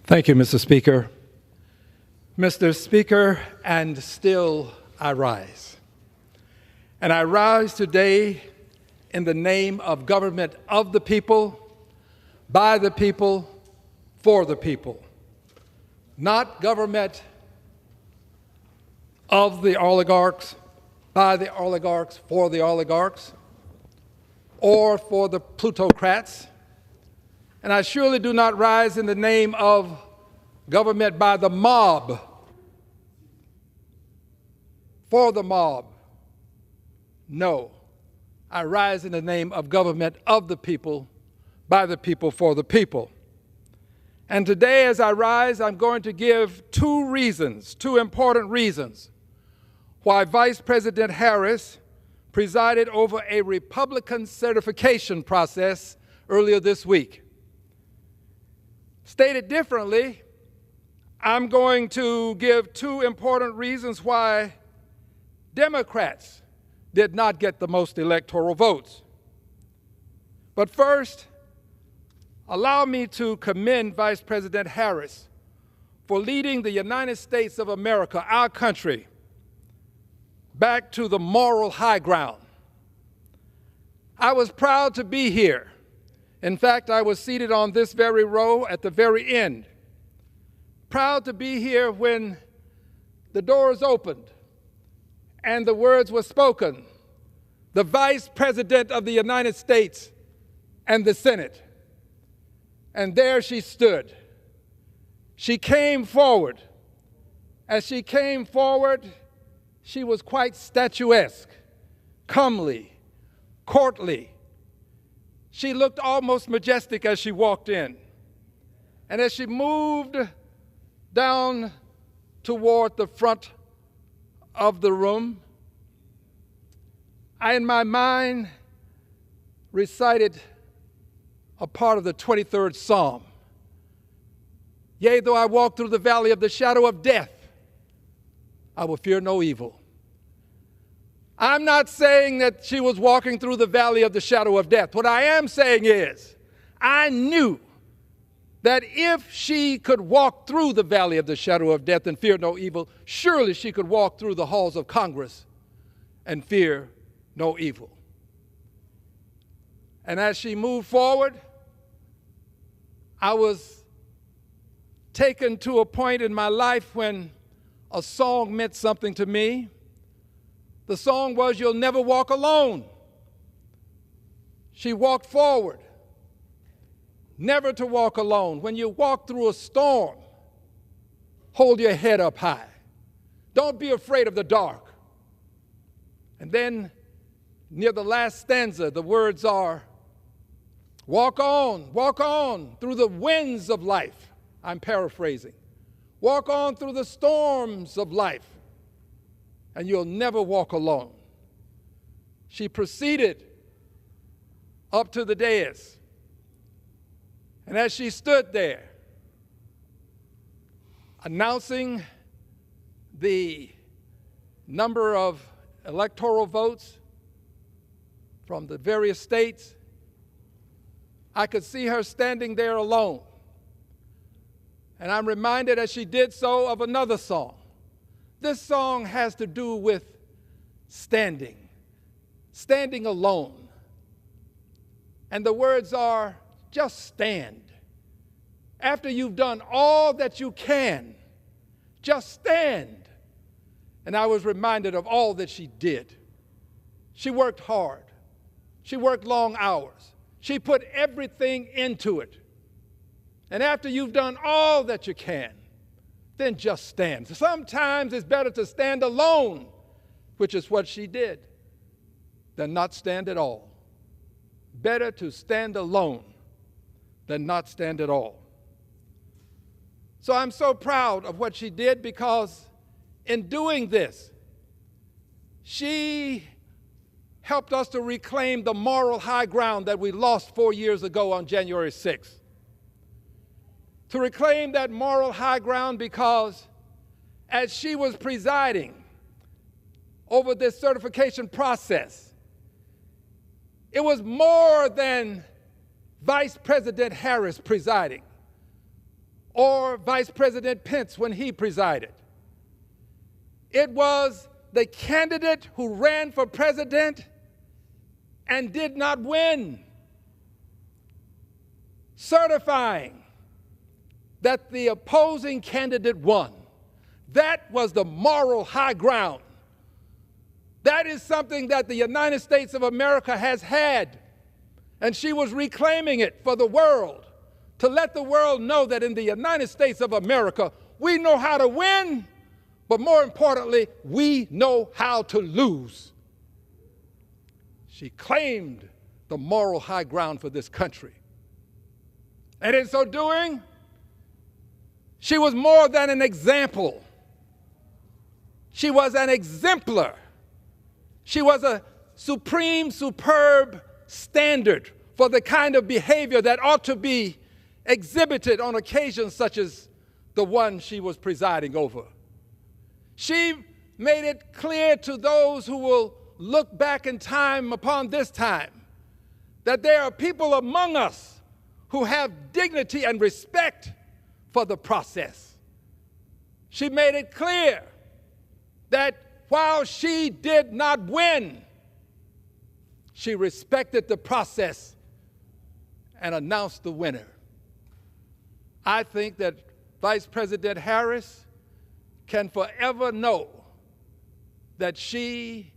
Thank you, Mr. Speaker. Mr. Speaker, and still I rise. And I rise today in the name of government of the people, by the people, for the people. Not government of the oligarchs, by the oligarchs, for the oligarchs, or for the plutocrats. And I surely do not rise in the name of government by the mob, for the mob. No, I rise in the name of government of the people, by the people, for the people. And today, as I rise, I'm going to give 2 reasons, 2 important reasons, why Vice President Harris presided over a Republican certification process earlier this week. Stated differently, I'm going to give 2 important reasons why Democrats did not get the most electoral votes. But first, allow me to commend Vice President Harris for leading the United States of America, our country, back to the moral high ground. I was proud to be here. In fact, I was seated on this very row at the very end. Proud to be here when the doors opened and the words were spoken, the Vice President of the United States and the Senate. And there she stood. She came forward. As she came forward, she was quite statuesque, comely, courtly. She looked almost majestic as she walked in. And as she moved down toward the front of the room, I, in my mind, recited a part of the 23rd Psalm. Yea, though I walk through the valley of the shadow of death, I will fear no evil. I'm not saying that she was walking through the valley of the shadow of death. What I am saying is, I knew that if she could walk through the valley of the shadow of death and fear no evil, surely she could walk through the halls of Congress and fear no evil. And as she moved forward, I was taken to a point in my life when a song meant something to me. The song was, "You'll Never Walk Alone." She walked forward, never to walk alone. When you walk through a storm, hold your head up high. Don't be afraid of the dark. And then near the last stanza, the words are, walk on through the winds of life. I'm paraphrasing. Walk on through the storms of life, and you'll never walk alone. She proceeded up to the dais, and as she stood there, announcing the number of electoral votes from the various states, I could see her standing there alone. And I'm reminded as she did so of another song. This song has to do with standing alone. And the words are, just stand. After you've done all that you can, just stand. And I was reminded of all that she did. She worked hard. She worked long hours. She put everything into it. And after you've done all that you can, then just stand. Sometimes it's better to stand alone, which is what she did, than not stand at all. Better to stand alone than not stand at all. So I'm so proud of what she did, because in doing this, she helped us to reclaim the moral high ground that we lost 4 years ago on January 6th. To reclaim that moral high ground, because as she was presiding over this certification process, it was more than Vice President Harris presiding or Vice President Pence when he presided. It was the candidate who ran for president and did not win, certifying that the opposing candidate won. That was the moral high ground. That is something that the United States of America has had, and she was reclaiming it for the world, to let the world know that in the United States of America, we know how to win, but more importantly, we know how to lose. She claimed the moral high ground for this country. And in so doing, she was more than an example. She was an exemplar. She was a supreme, superb standard for the kind of behavior that ought to be exhibited on occasions such as the one she was presiding over. She made it clear to those who will look back in time upon this time that there are people among us who have dignity and respect for the process. She made it clear that while she did not win, she respected the process and announced the winner. I think that Vice President Harris can forever know that she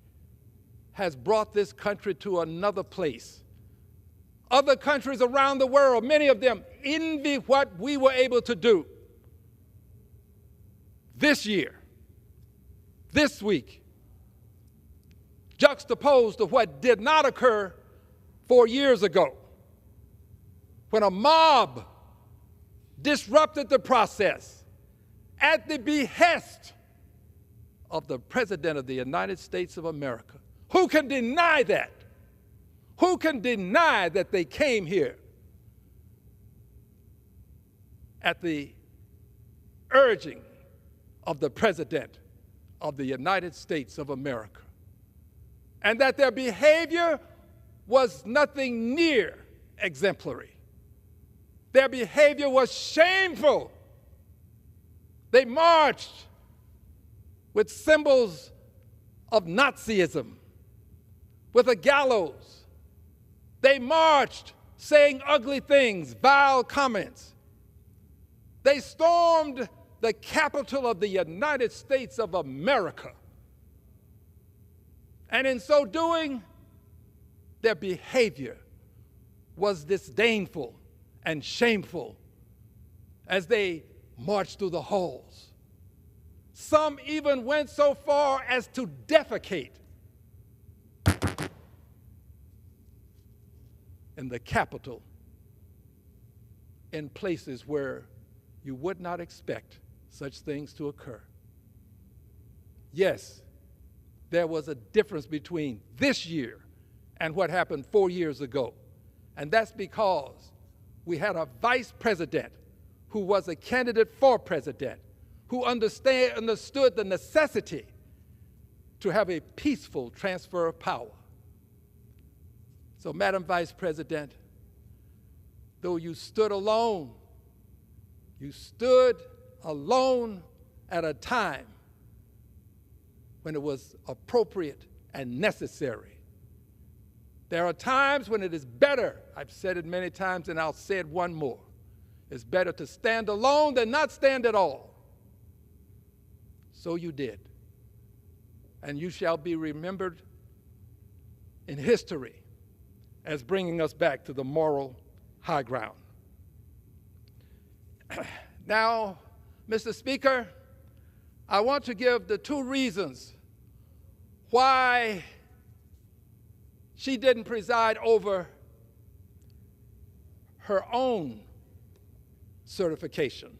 has brought this country to another place. Other countries around the world, many of them envy what we were able to do this year, this week, juxtaposed to what did not occur 4 years ago, when a mob disrupted the process at the behest of the President of the United States of America. Who can deny that? Who can deny that they came here at the urging of the President of the United States of America, and that their behavior was nothing near exemplary? Their behavior was shameful. They marched with symbols of Nazism, with a gallows. They marched saying ugly things, vile comments. They stormed the capital of the United States of America. And in so doing, their behavior was disdainful and shameful as they marched through the halls. Some even went so far as to defecate in the Capitol in places where you would not expect such things to occur. Yes, there was a difference between this year and what happened 4 years ago. And that's because we had a vice president who was a candidate for president, who understood the necessity to have a peaceful transfer of power. So, Madam Vice President, though you stood alone at a time when it was appropriate and necessary. There are times when it is better, I've said it many times and I'll say it one more, it's better to stand alone than not stand at all. So you did. And you shall be remembered in history as bringing us back to the moral high ground. Now, Mr. Speaker, I want to give the 2 reasons why she didn't preside over her own certification.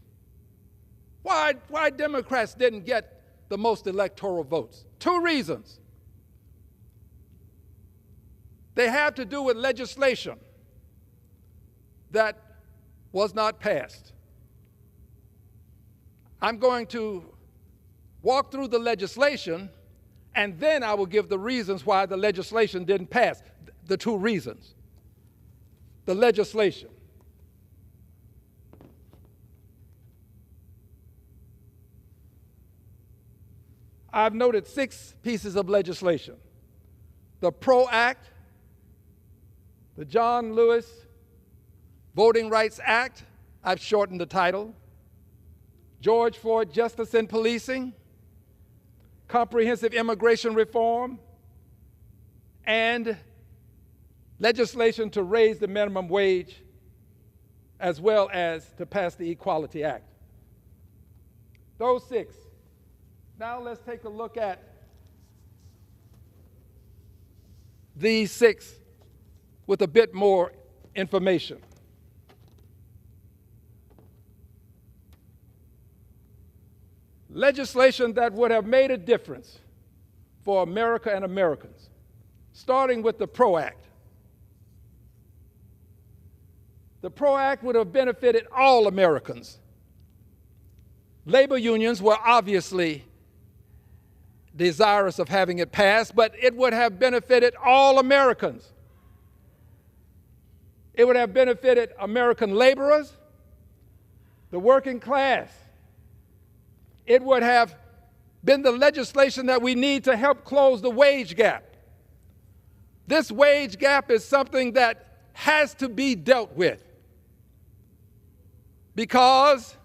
Why Democrats didn't get the most electoral votes. 2 reasons. They have to do with legislation that was not passed. I'm going to walk through the legislation, and then I will give the reasons why the legislation didn't pass. The 2 reasons. The legislation. I've noted 6 pieces of legislation. The PRO Act, the John Lewis Voting Rights Act, I've shortened the title, George Floyd Justice in Policing, Comprehensive Immigration Reform, and legislation to raise the minimum wage, as well as to pass the Equality Act. Those 6. Now let's take a look at these 6 with a bit more information. Legislation that would have made a difference for America and Americans, starting with the PRO Act. The PRO Act would have benefited all Americans. Labor unions were obviously desirous of having it passed, but it would have benefited all Americans. It would have benefited American laborers, the working class. It would have been the legislation that we need to help close the wage gap. This wage gap is something that has to be dealt with, because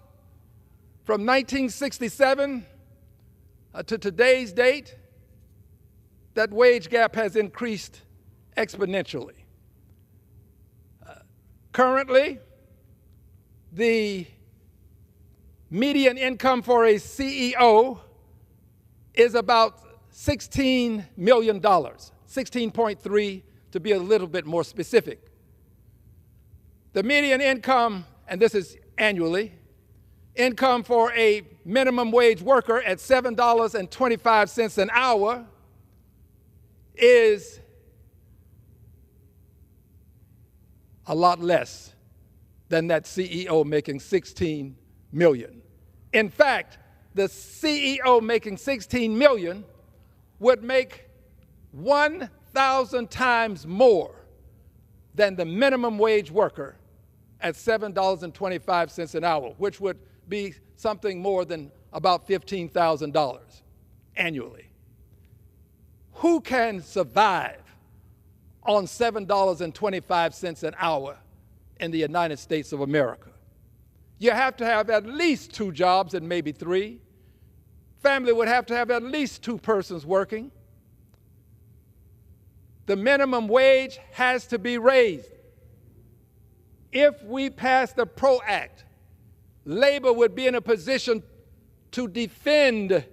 from 1967 to today's date, that wage gap has increased exponentially. Currently, the median income for a CEO is about $16 million, 16.3 to be a little bit more specific. The median income, and this is annually, income for a minimum wage worker at $7.25 an hour is a lot less than that CEO making $16 million. In fact, the CEO making $16 million would make 1,000 times more than the minimum wage worker at $7.25 an hour, which would be something more than about $15,000 annually. Who can survive on $7.25 an hour in the United States of America? You have to have at least 2 jobs and maybe 3. Family would have to have at least 2 persons working. The minimum wage has to be raised. If we pass the PRO Act, labor would be in a position to defend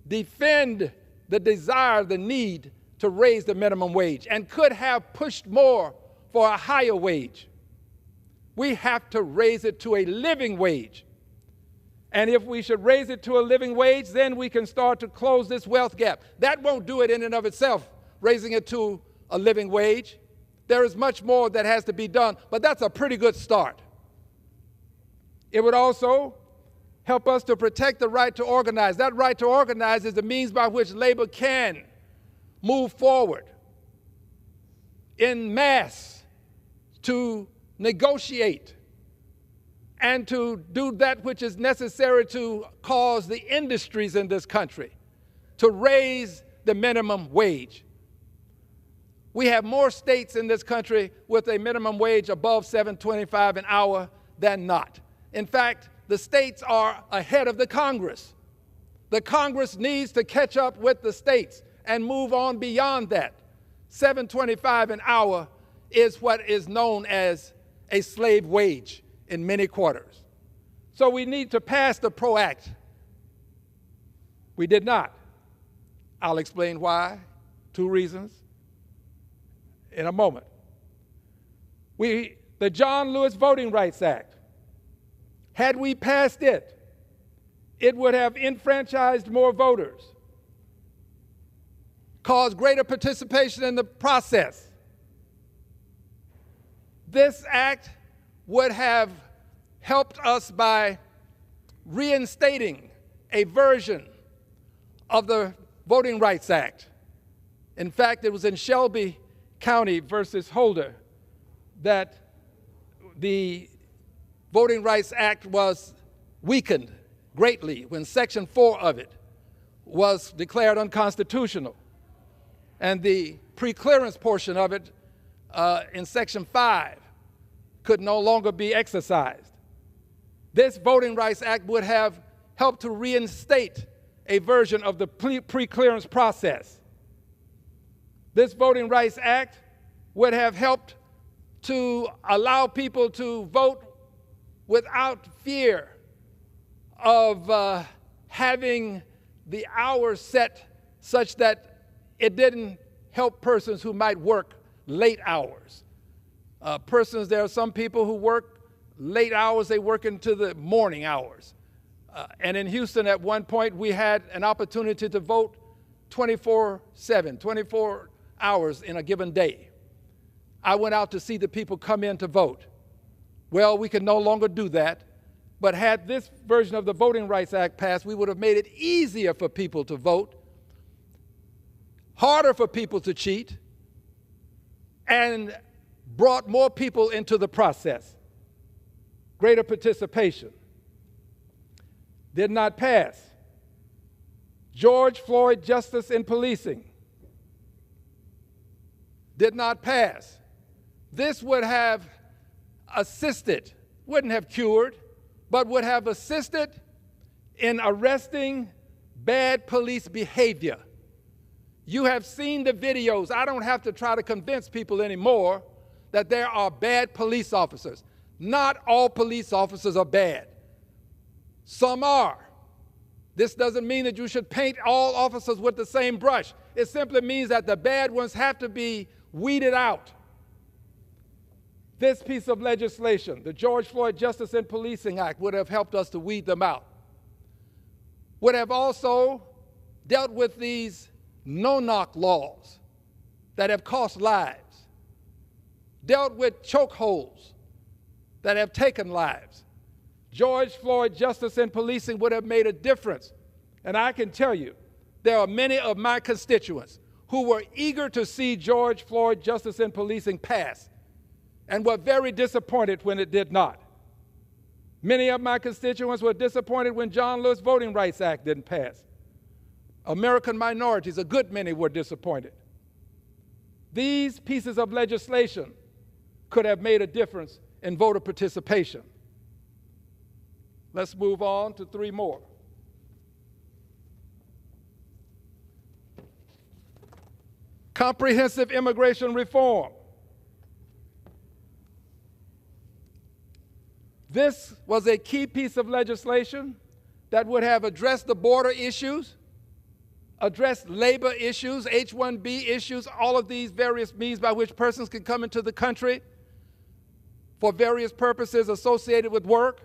the desire, the need to raise the minimum wage, and could have pushed more for a higher wage. We have to raise it to a living wage. And if we should raise it to a living wage, then we can start to close this wealth gap. That won't do it in and of itself, raising it to a living wage. There is much more that has to be done, but that's a pretty good start. It would also help us to protect the right to organize. That right to organize is the means by which labor can move forward in mass to negotiate and to do that which is necessary to cause the industries in this country to raise the minimum wage. We have more states in this country with a minimum wage above $7.25 an hour than not. In fact, the states are ahead of the Congress. The Congress needs to catch up with the states and move on beyond that. $7.25 an hour is what is known as a slave wage in many quarters. So we need to pass the PRO Act. We did not. I'll explain why. 2 reasons in a moment. The John Lewis Voting Rights Act, had we passed it, it would have enfranchised more voters, caused greater participation in the process. This act would have helped us by reinstating a version of the Voting Rights Act. In fact, it was in Shelby County versus Holder that the Voting Rights Act was weakened greatly when Section 4 of it was declared unconstitutional. And the preclearance portion of it in Section 5 could no longer be exercised. This Voting Rights Act would have helped to reinstate a version of the preclearance process. This Voting Rights Act would have helped to allow people to vote without fear of having the hours set such that it didn't help persons who might work late hours. There are some people who work late hours, they work into the morning hours. And in Houston at one point we had an opportunity to vote 24/7, 24 hours in a given day. I went out to see the people come in to vote. Well, we can no longer do that, but had this version of the Voting Rights Act passed, we would have made it easier for people to vote, harder for people to cheat, and brought more people into the process. Greater participation. Did not pass. George Floyd justice in policing. Did not pass. This would have assisted, wouldn't have cured, but would have assisted in arresting bad police behavior. You have seen the videos. I don't have to try to convince people anymore that there are bad police officers. Not all police officers are bad. Some are. This doesn't mean that you should paint all officers with the same brush. It simply means that the bad ones have to be weeded out. This piece of legislation, the George Floyd Justice in Policing Act, would have helped us to weed them out. Would have also dealt with these no-knock laws that have cost lives, dealt with chokeholds that have taken lives. George Floyd Justice in Policing would have made a difference. And I can tell you, there are many of my constituents who were eager to see George Floyd Justice in Policing pass and were very disappointed when it did not. Many of my constituents were disappointed when John Lewis Voting Rights Act didn't pass. American minorities, a good many, were disappointed. These pieces of legislation could have made a difference in voter participation. Let's move on to three more. Comprehensive immigration reform. This was a key piece of legislation that would have addressed the border issues, addressed labor issues, H-1B issues, all of these various means by which persons can come into the country for various purposes associated with work,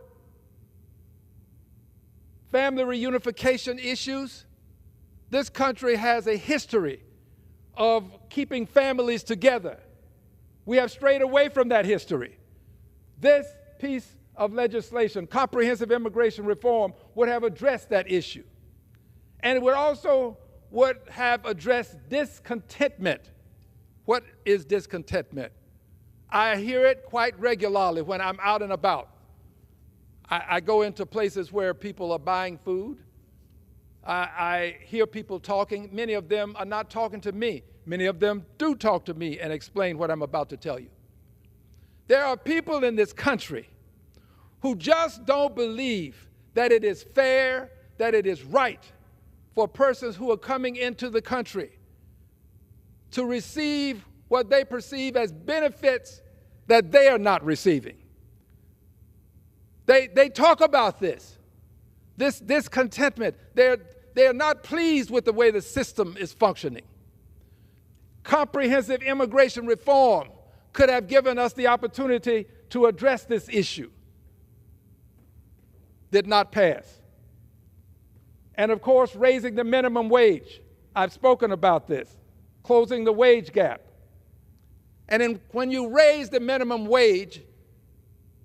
family reunification issues. This country has a history of keeping families together. We have strayed away from that history. This piece of legislation, comprehensive immigration reform, would have addressed that issue. And it would have addressed discontentment. What is discontentment? I hear it quite regularly when I'm out and about. I go into places where people are buying food. I hear people talking. Many of them are not talking to me. Many of them do talk to me and explain what I'm about to tell you. There are people in this country who just don't believe that it is fair, that it is right for persons who are coming into the country to receive what they perceive as benefits that they are not receiving. They talk about this discontentment. They're not pleased with the way the system is functioning. Comprehensive immigration reform could have given us the opportunity to address this issue. Did not pass. And of course, raising the minimum wage. I've spoken about this. Closing the wage gap. And when you raise the minimum wage,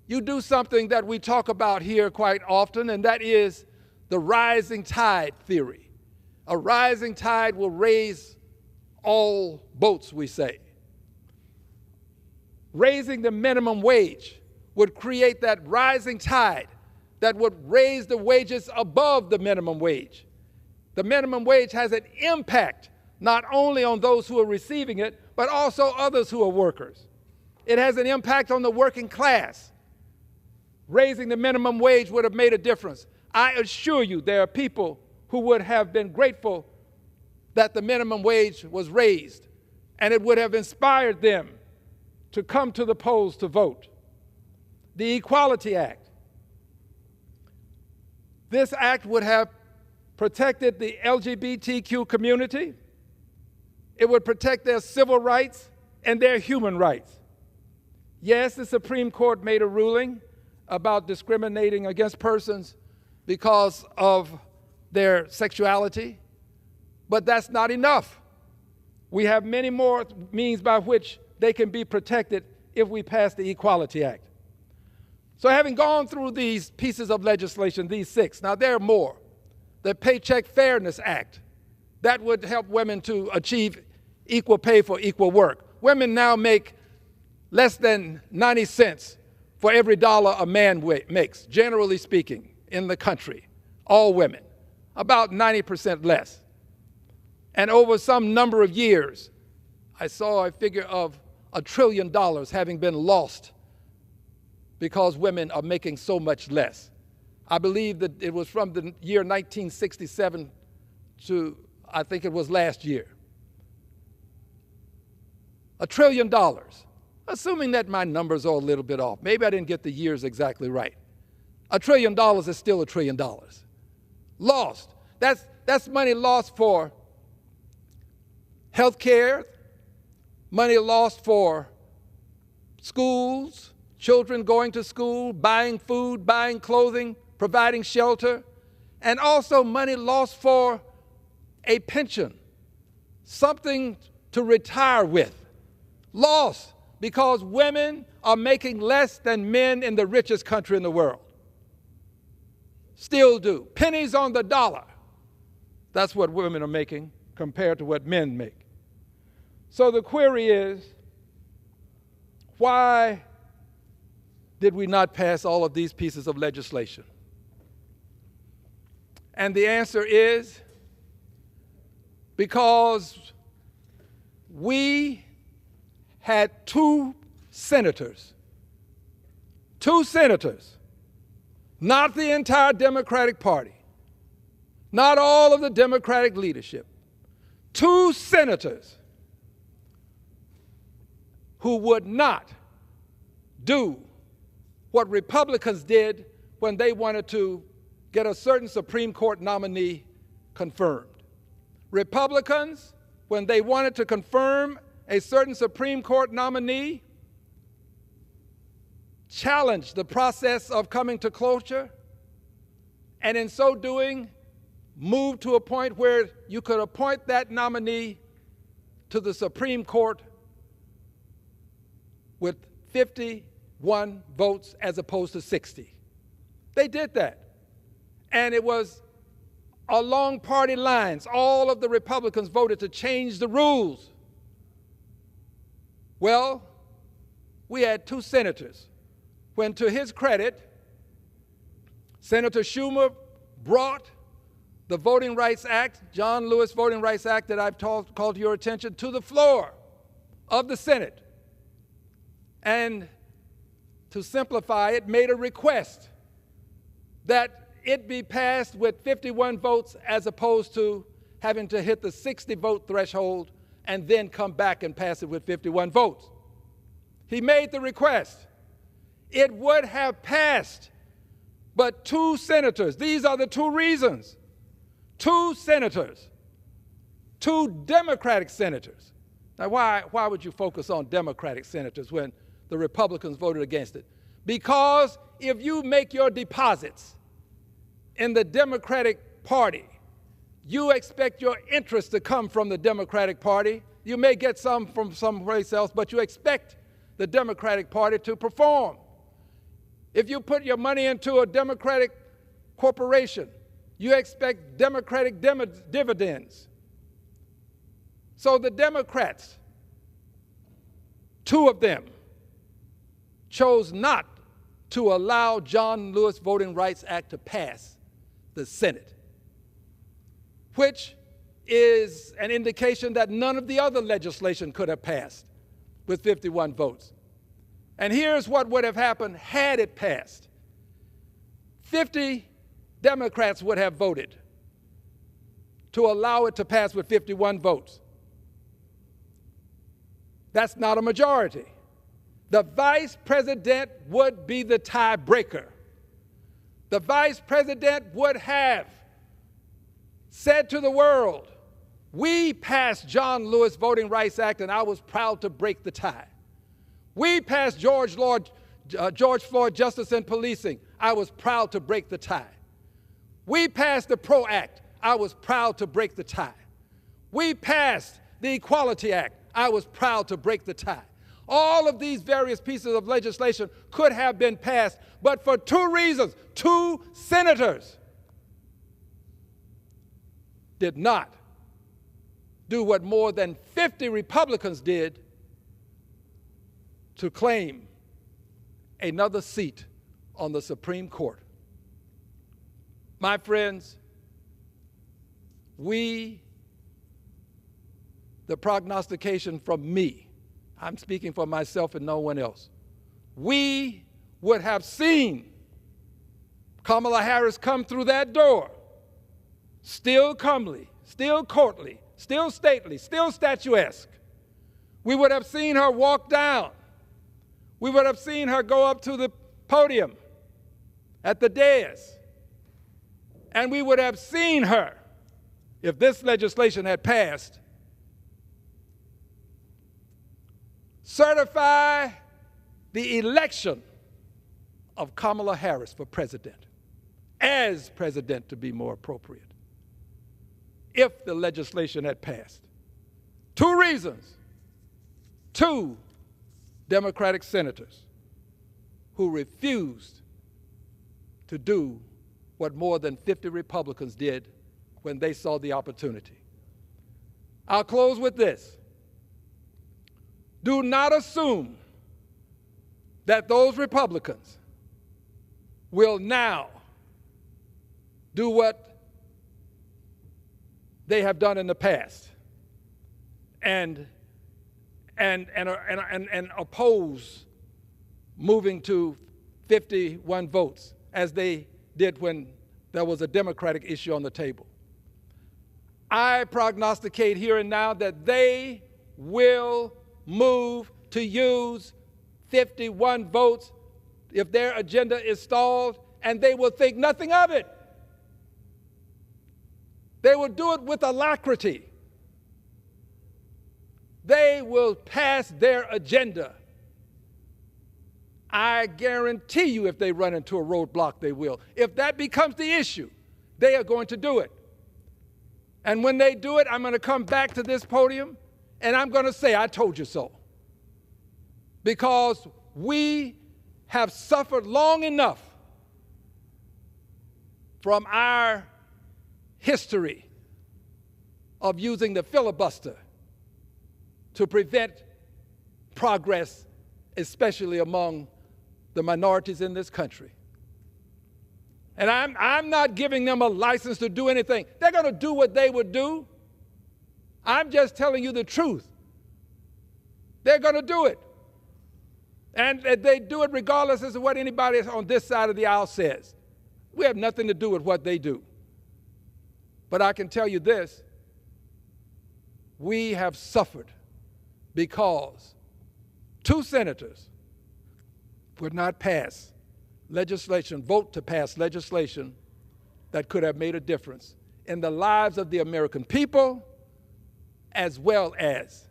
you do something that we talk about here quite often, and that is the rising tide theory. A rising tide will raise all boats, we say. Raising the minimum wage would create that rising tide that would raise the wages above the minimum wage. The minimum wage has an impact not only on those who are receiving it, but also others who are workers. It has an impact on the working class. Raising the minimum wage would have made a difference. I assure you there are people who would have been grateful that the minimum wage was raised, and it would have inspired them to come to the polls to vote. The Equality Act. This act would have protected the LGBTQ community. It would protect their civil rights and their human rights. Yes, the Supreme Court made a ruling about discriminating against persons because of their sexuality, but that's not enough. We have many more means by which they can be protected if we pass the Equality Act. So having gone through these pieces of legislation, these 6, now there are more. The Paycheck Fairness Act, that would help women to achieve equal pay for equal work. Women now make less than 90 cents for every dollar a man makes, generally speaking, in the country. All women, about 90% less. And over some number of years, I saw a figure of $1 trillion having been lost because women are making so much less. I believe that it was from the year 1967 to, I think it was last year. $1 trillion. Assuming that my numbers are a little bit off. Maybe I didn't get the years exactly right. $1 trillion is still $1 trillion. Lost. That's money lost for health care, money lost for schools, children going to school, buying food, buying clothing, providing shelter, and also money lost for a pension, something to retire with. Lost because women are making less than men in the richest country in the world. Still do. Pennies on the dollar. That's what women are making compared to what men make. So the query is, why did we not pass all of these pieces of legislation? And the answer is because we had two senators, not the entire Democratic Party, not all of the Democratic leadership, two senators who would not do what Republicans did when they wanted to get a certain Supreme Court nominee confirmed. Republicans, when they wanted to confirm a certain Supreme Court nominee, challenged the process of coming to closure, and in so doing, moved to a point where you could appoint that nominee to the Supreme Court with 51 votes as opposed to 60. They did that. And it was along party lines. All of the Republicans voted to change the rules. Well, we had two senators when, to his credit, Senator Schumer brought the Voting Rights Act, John Lewis Voting Rights Act that I've called to your attention, to the floor of the Senate. And to simplify it, made a request that it be passed with 51 votes as opposed to having to hit the 60-vote threshold and then come back and pass it with 51 votes. He made the request. It would have passed, but two senators, these are the two reasons, two senators, two Democratic senators. Now, why would you focus on Democratic senators when the Republicans voted against it? Because if you make your deposits in the Democratic Party, you expect your interest to come from the Democratic Party. You may get some from someplace else, but you expect the Democratic Party to perform. If you put your money into a Democratic corporation, you expect Democratic dividends. So the Democrats, two of them, chose not to allow John Lewis Voting Rights Act to pass the Senate, which is an indication that none of the other legislation could have passed with 51 votes. And here's what would have happened had it passed. 50 Democrats would have voted to allow it to pass with 51 votes. That's not a majority. The vice president would be the tiebreaker. The vice president would have said to the world, we passed John Lewis Voting Rights Act and I was proud to break the tie. We passed George Floyd Justice and Policing. I was proud to break the tie. We passed the PRO Act. I was proud to break the tie. We passed the Equality Act. I was proud to break the tie. All of these various pieces of legislation could have been passed, but for two reasons, two senators did not do what more than 50 Republicans did to claim another seat on the Supreme Court. My friends, the prognostication from me, I'm speaking for myself and no one else, we would have seen Kamala Harris come through that door, still comely, still courtly, still stately, still statuesque. We would have seen her walk down. We would have seen her go up to the podium at the dais. And we would have seen her, if this legislation had passed, certify the election of Kamala Harris for president, as president to be more appropriate, if the legislation had passed. 2 reasons. 2 Democratic senators who refused to do what more than 50 Republicans did when they saw the opportunity. I'll close with this. Do not assume that those Republicans will now do what they have done in the past and oppose moving to 51 votes as they did when there was a Democratic issue on the table. I prognosticate here and now that they will move to use 51 votes if their agenda is stalled, and they will think nothing of it. They will do it with alacrity. They will pass their agenda. I guarantee you if they run into a roadblock, they will. If that becomes the issue, they are going to do it. And when they do it, I'm going to come back to this podium and I'm going to say, I told you so. Because we have suffered long enough from our history of using the filibuster to prevent progress, especially among the minorities in this country. And I'm not giving them a license to do anything. They're going to do what they would do. I'm just telling you the truth. They're going to do it. And they do it regardless of what anybody on this side of the aisle says. We have nothing to do with what they do. But I can tell you this, we have suffered because 2 senators would not pass legislation, vote to pass legislation that could have made a difference in the lives of the American people as well as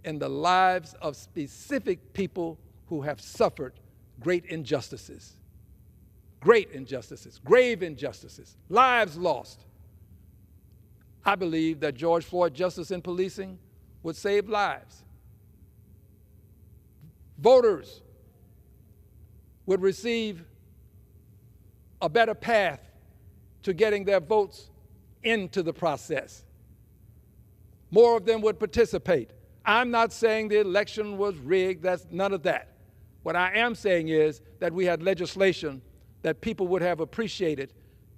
in the lives of specific people who have suffered great injustices, grave injustices, lives lost. I believe that George Floyd justice in policing would save lives. Voters would receive a better path to getting their votes into the process. More of them would participate. I'm not saying the election was rigged, that's none of that. What I am saying is that we had legislation that people would have appreciated,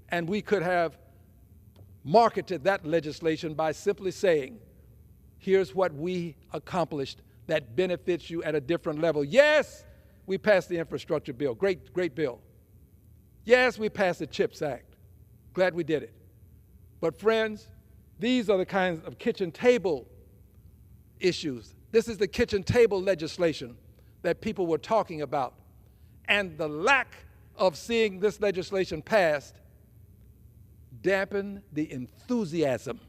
and we could have marketed that legislation by simply saying, here's what we accomplished that benefits you at a different level. Yes, we passed the infrastructure bill, great bill. Yes, we passed the CHIPS Act, glad we did it. But friends, these are the kinds of kitchen table issues. This is the kitchen table legislation that people were talking about. And the lack of seeing this legislation passed dampened the enthusiasm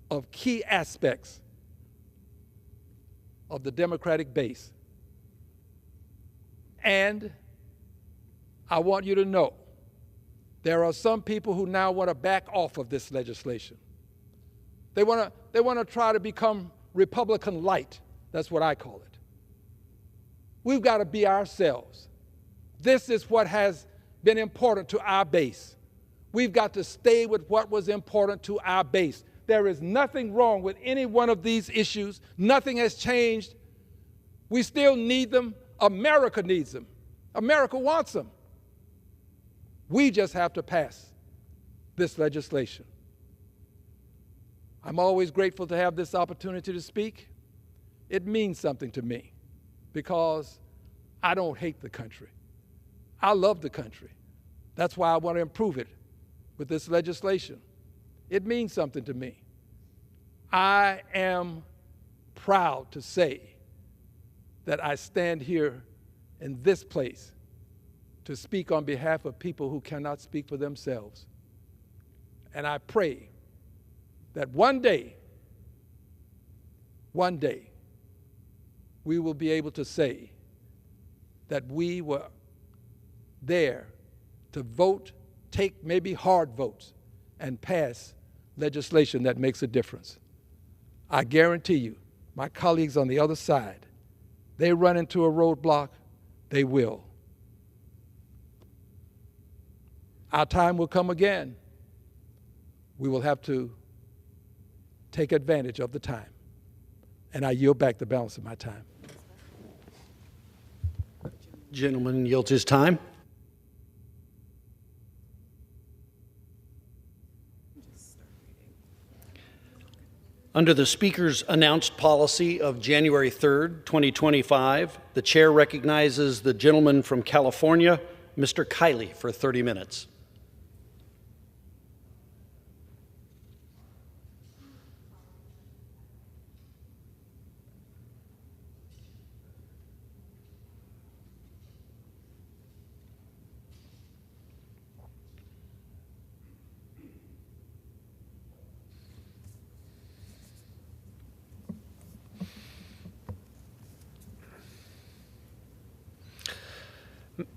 of key aspects of the Democratic base. And I want you to know, there are some people who now want to back off of this legislation. They want to try to become Republican light. That's what I call it. We've got to be ourselves. This is what has been important to our base. We've got to stay with what was important to our base. There is nothing wrong with any one of these issues. Nothing has changed. We still need them. America needs them. America wants them. We just have to pass this legislation. I'm always grateful to have this opportunity to speak. It means something to me because I don't hate the country. I love the country. That's why I want to improve it with this legislation. It means something to me. I am proud to say that I stand here in this place to speak on behalf of people who cannot speak for themselves. And I pray that one day, we will be able to say that we were there to vote, take maybe hard votes, and pass legislation that makes a difference. I guarantee you, my colleagues on the other side, they run into a roadblock, they will. Our time will come again. We will have to take advantage of the time. And I yield back the balance of my time. Gentleman yields his time. Under the Speaker's announced policy of January 3rd, 2025, the Chair recognizes the gentleman from California, Mr. Kiley, for 30 minutes.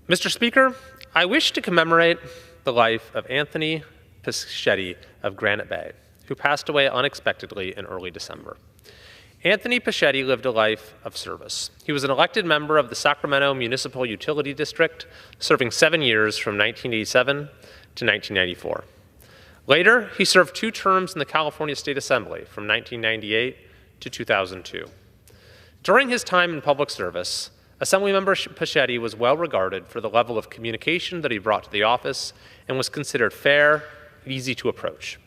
Mr. Speaker, I wish to commemorate the life of Anthony Pichetti of Granite Bay, who passed away unexpectedly in early December. Anthony Pichetti lived a life of service. He was an elected member of the Sacramento Municipal Utility District, serving 7 years from 1987 to 1994. Later, he served 2 terms in the California State Assembly from 1998 to 2002. During his time in public service, Assemblymember Pichetti was well regarded for the level of communication that he brought to the office and was considered fair and easy to approach.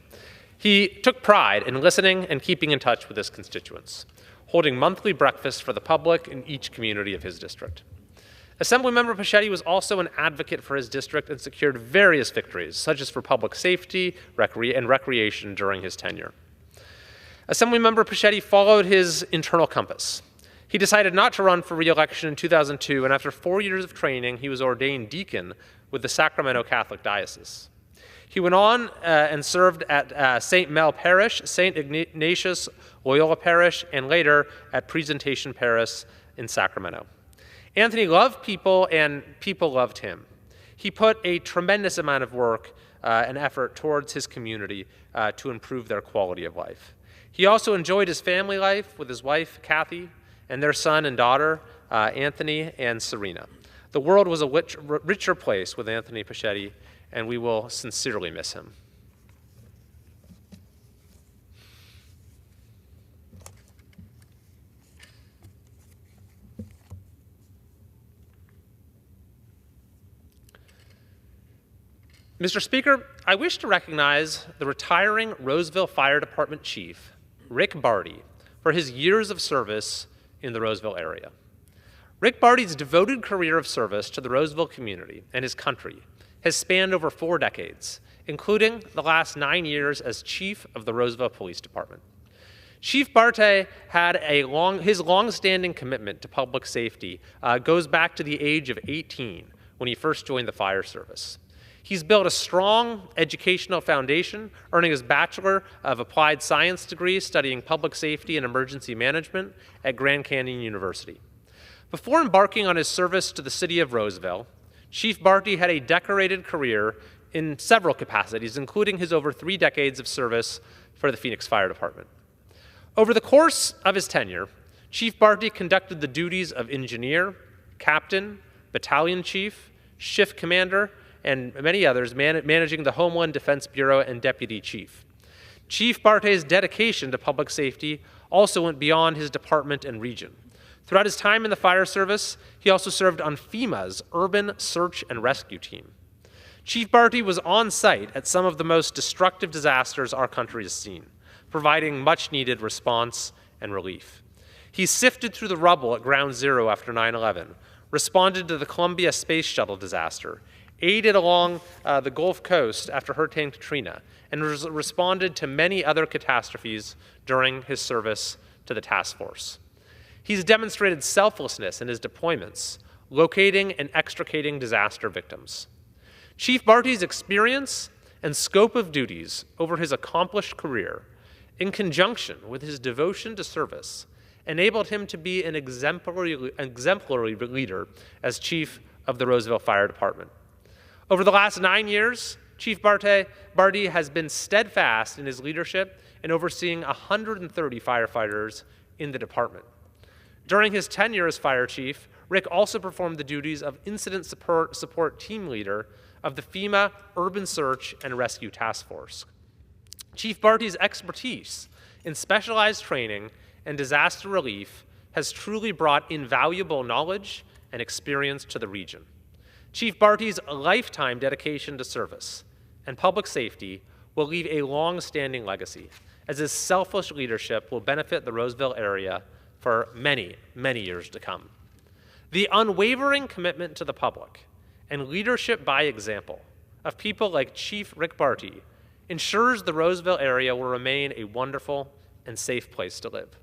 He took pride in listening and keeping in touch with his constituents, holding monthly breakfasts for the public in each community of his district. Assemblymember Pichetti was also an advocate for his district and secured various victories, such as for public safety and recreation during his tenure. Assemblymember Pichetti followed his internal compass. He decided not to run for re-election in 2002, and after 4 years of training, he was ordained deacon with the Sacramento Catholic Diocese. He went on and served at St. Mel Parish, St. Ignatius Loyola Parish, and later at Presentation Parish in Sacramento. Anthony loved people, and people loved him. He put a tremendous amount of work and effort towards his community to improve their quality of life. He also enjoyed his family life with his wife, Kathy, and their son and daughter, Anthony and Serena. The world was a richer place with Anthony Pichetti, and we will sincerely miss him. Mr. Speaker, I wish to recognize the retiring Roseville Fire Department Chief, Rick Barty, for his years of service in the Roseville area. Rick Barty's devoted career of service to the Roseville community and his country has spanned over 4 decades, including the last 9 years as chief of the Roseville Police Department. Chief Barty had his long-standing commitment to public safety goes back to the age of 18 when he first joined the fire service. He's built a strong educational foundation, earning his Bachelor of Applied Science degree studying public safety and emergency management at Grand Canyon University. Before embarking on his service to the city of Roseville, Chief Barty had a decorated career in several capacities, including his over 3 decades of service for the Phoenix Fire Department. Over the course of his tenure, Chief Barty conducted the duties of engineer, captain, battalion chief, shift commander, and many others, managing the Homeland Defense Bureau and deputy chief. Chief Barty's dedication to public safety also went beyond his department and region. Throughout his time in the fire service, he also served on FEMA's Urban Search and Rescue Team. Chief Barty was on site at some of the most destructive disasters our country has seen, providing much-needed response and relief. He sifted through the rubble at Ground Zero after 9/11, responded to the Columbia Space Shuttle disaster, aided along the Gulf Coast after Hurricane Katrina, and responded to many other catastrophes during his service to the task force. He's demonstrated selflessness in his deployments, locating and extricating disaster victims. Chief Barty's experience and scope of duties over his accomplished career, in conjunction with his devotion to service, enabled him to be an exemplary leader as chief of the Roseville Fire Department. Over the last 9 years, Chief Barty has been steadfast in his leadership in overseeing 130 firefighters in the department. During his tenure as fire chief, Rick also performed the duties of incident support team leader of the FEMA Urban Search and Rescue Task Force. Chief Barty's expertise in specialized training and disaster relief has truly brought invaluable knowledge and experience to the region. Chief Barty's lifetime dedication to service and public safety will leave a long-standing legacy, as his selfless leadership will benefit the Roseville area for many, many years to come. The unwavering commitment to the public and leadership by example of people like Chief Rick Barty ensures the Roseville area will remain a wonderful and safe place to live.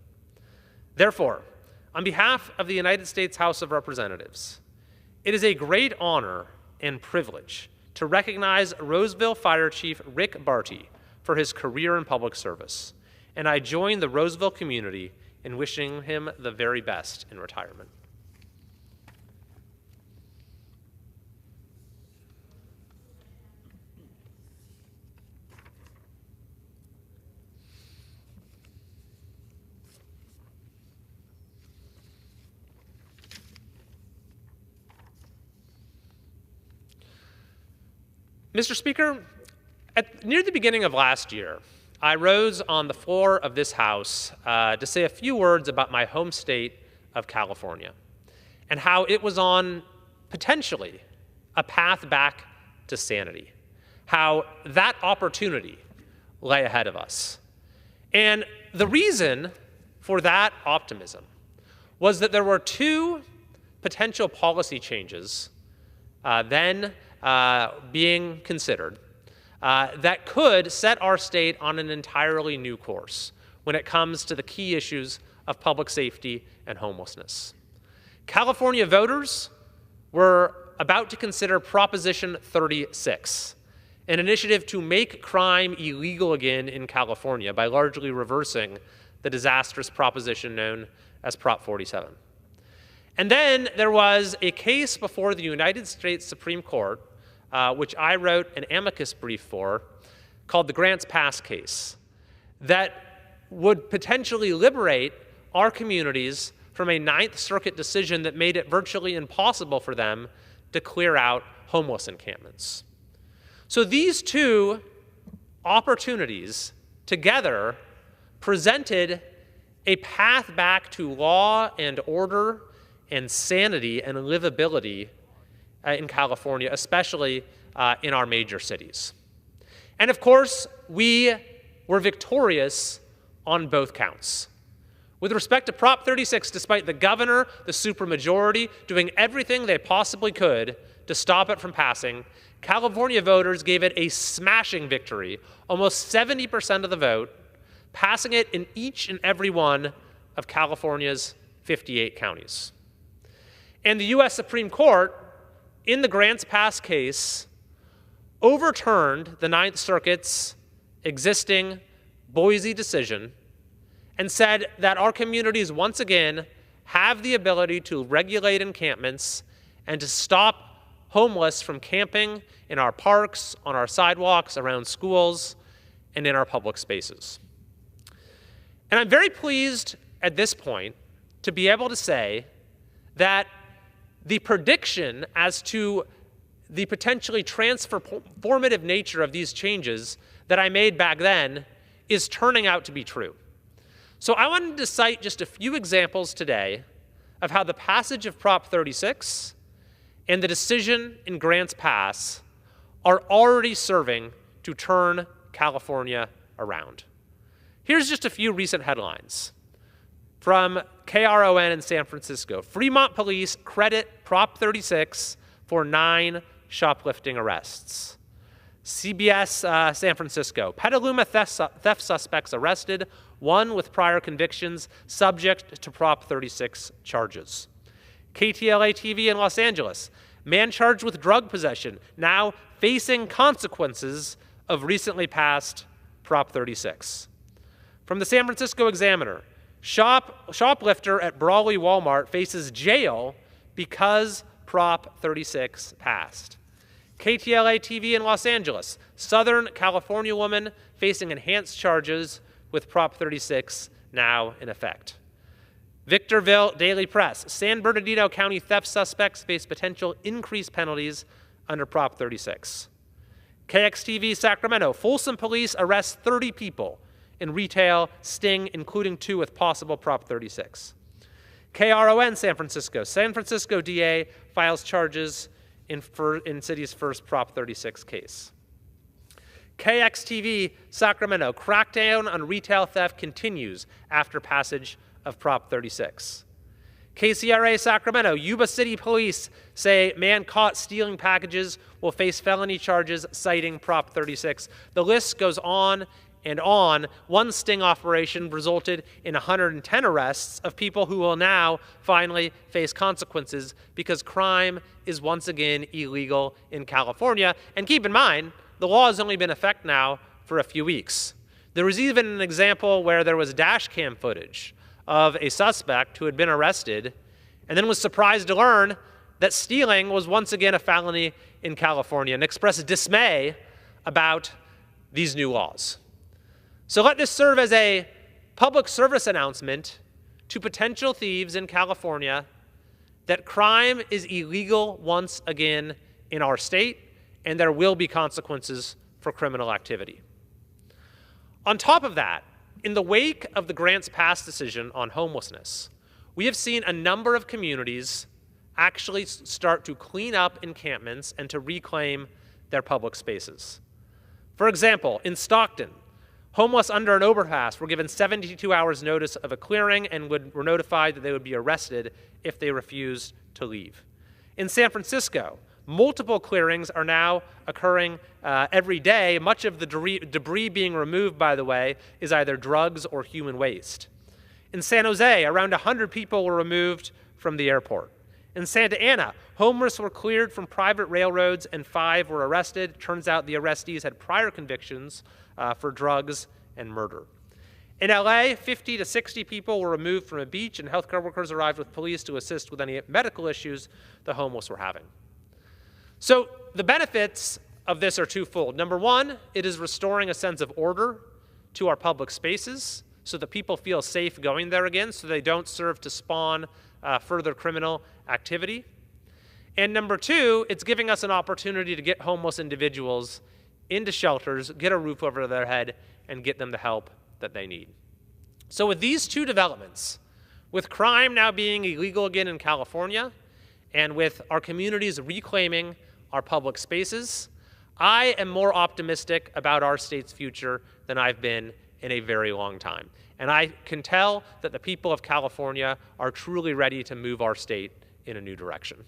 Therefore, on behalf of the United States House of Representatives, it is a great honor and privilege to recognize Roseville Fire Chief Rick Barty for his career in public service, and I join the Roseville community in wishing him the very best in retirement. Mr. Speaker, near the beginning of last year, I rose on the floor of this House to say a few words about my home state of California and how it was on, potentially, a path back to sanity, how that opportunity lay ahead of us. And the reason for that optimism was that there were two potential policy changes then being considered that could set our state on an entirely new course when it comes to the key issues of public safety and homelessness. California voters were about to consider Proposition 36, an initiative to make crime illegal again in California by largely reversing the disastrous proposition known as Prop 47. And then there was a case before the United States Supreme Court, which I wrote an amicus brief for, called the Grants Pass case, that would potentially liberate our communities from a Ninth Circuit decision that made it virtually impossible for them to clear out homeless encampments. So these two opportunities together presented a path back to law and order and sanity and livability in California, especially in our major cities. And of course, we were victorious on both counts. With respect to Prop 36, despite the governor, the supermajority, doing everything they possibly could to stop it from passing, California voters gave it a smashing victory, almost 70% of the vote, passing it in each and every one of California's 58 counties. And the U.S. Supreme Court, in the Grants Pass case, overturned the Ninth Circuit's existing Boise decision and said that our communities once again have the ability to regulate encampments and to stop homeless from camping in our parks, on our sidewalks, around schools, and in our public spaces. And I'm very pleased at this point to be able to say that the prediction as to the potentially transformative nature of these changes that I made back then is turning out to be true. So I wanted to cite just a few examples today of how the passage of Prop 36 and the decision in Grants Pass are already serving to turn California around. Here's just a few recent headlines. From KRON in San Francisco, Fremont police credit Prop 36 for 9 shoplifting arrests. CBS San Francisco, Petaluma theft suspects arrested, one with prior convictions, subject to Prop 36 charges. KTLA TV in Los Angeles, man charged with drug possession, now facing consequences of recently passed Prop 36. From the San Francisco Examiner, shoplifter at Brawley Walmart faces jail because Prop 36 passed. KTLA TV in Los Angeles, Southern California woman facing enhanced charges with Prop 36 now in effect. Victorville Daily Press, San Bernardino County theft suspects face potential increased penalties under Prop 36. KXTV Sacramento, Folsom police arrest 30 people in retail sting, including 2 with possible Prop 36. KRON San Francisco DA files charges in city's first Prop 36 case. KXTV Sacramento, crackdown on retail theft continues after passage of Prop 36. KCRA Sacramento, Yuba City Police say man caught stealing packages will face felony charges citing Prop 36. The list goes on and on. One sting operation resulted in 110 arrests of people who will now finally face consequences because crime is once again illegal in California. And keep in mind, the law has only been in effect now for a few weeks. There was even an example where there was dash cam footage of a suspect who had been arrested and then was surprised to learn that stealing was once again a felony in California and expressed dismay about these new laws. So let this serve as a public service announcement to potential thieves in California that crime is illegal once again in our state, and there will be consequences for criminal activity. On top of that, in the wake of the Grants Pass decision on homelessness, we have seen a number of communities actually start to clean up encampments and to reclaim their public spaces. For example, in Stockton, homeless under an overpass were given 72 hours notice of a clearing and were notified that they would be arrested if they refused to leave. In San Francisco, multiple clearings are now occurring every day. Much of the debris being removed, by the way, is either drugs or human waste. In San Jose, around 100 people were removed from the airport. In Santa Ana, homeless were cleared from private railroads and 5 were arrested. Turns out the arrestees had prior convictions for drugs and murder. In LA, 50 to 60 people were removed from a beach and healthcare workers arrived with police to assist with any medical issues the homeless were having. So the benefits of this are twofold. Number one, it is restoring a sense of order to our public spaces so that people feel safe going there again, so they don't serve to spawn further criminal activity. And number two, it's giving us an opportunity to get homeless individuals into shelters, get a roof over their head, and get them the help that they need. So with these two developments, with crime now being illegal again in California, and with our communities reclaiming our public spaces, I am more optimistic about our state's future than I've been in a very long time. And I can tell that the people of California are truly ready to move our state in a new direction.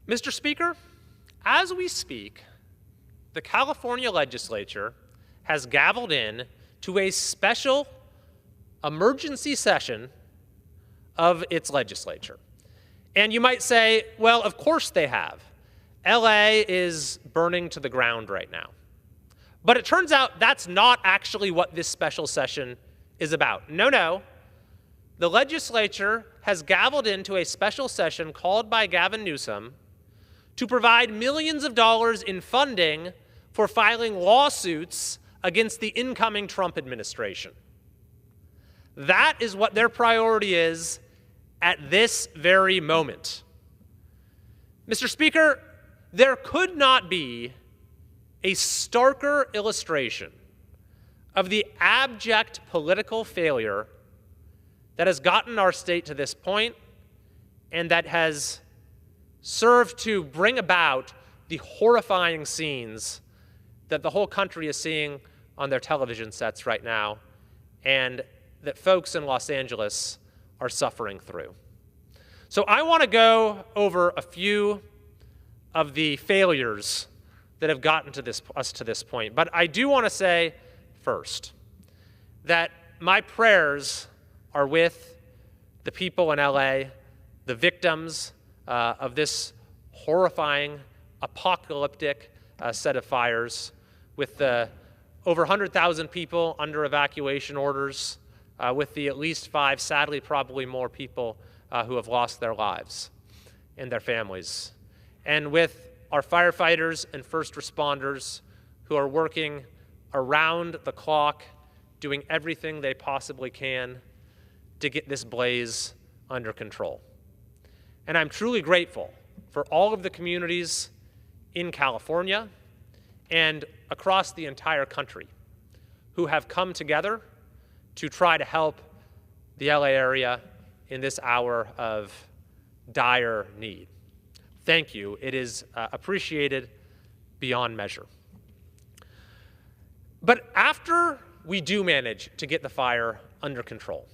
Mr. Speaker, as we speak, the California legislature has gavelled in to a special emergency session of its legislature. And you might say, well, of course they have. LA is burning to the ground right now. But it turns out that's not actually what this special session is about. No. The legislature has gavelled into a special session called by Gavin Newsom to provide millions of dollars in funding for filing lawsuits against the incoming Trump administration. That is what their priority is at this very moment. Mr. Speaker, there could not be a starker illustration of the abject political failure that has gotten our state to this point and that has served to bring about the horrifying scenes that the whole country is seeing on their television sets right now and that folks in Los Angeles are suffering through. So I want to go over a few of the failures that have gotten us to this point. But I do want to say first that my prayers are with the people in LA, the victims of this horrifying, apocalyptic set of fires, with the over 100,000 people under evacuation orders, with the at least 5, sadly probably more people who have lost their lives and their families, and with our firefighters and first responders who are working around the clock, doing everything they possibly can to get this blaze under control. And I'm truly grateful for all of the communities in California and across the entire country who have come together to try to help the LA area in this hour of dire need. Thank you. It is appreciated beyond measure. But after we do manage to get the fire under control,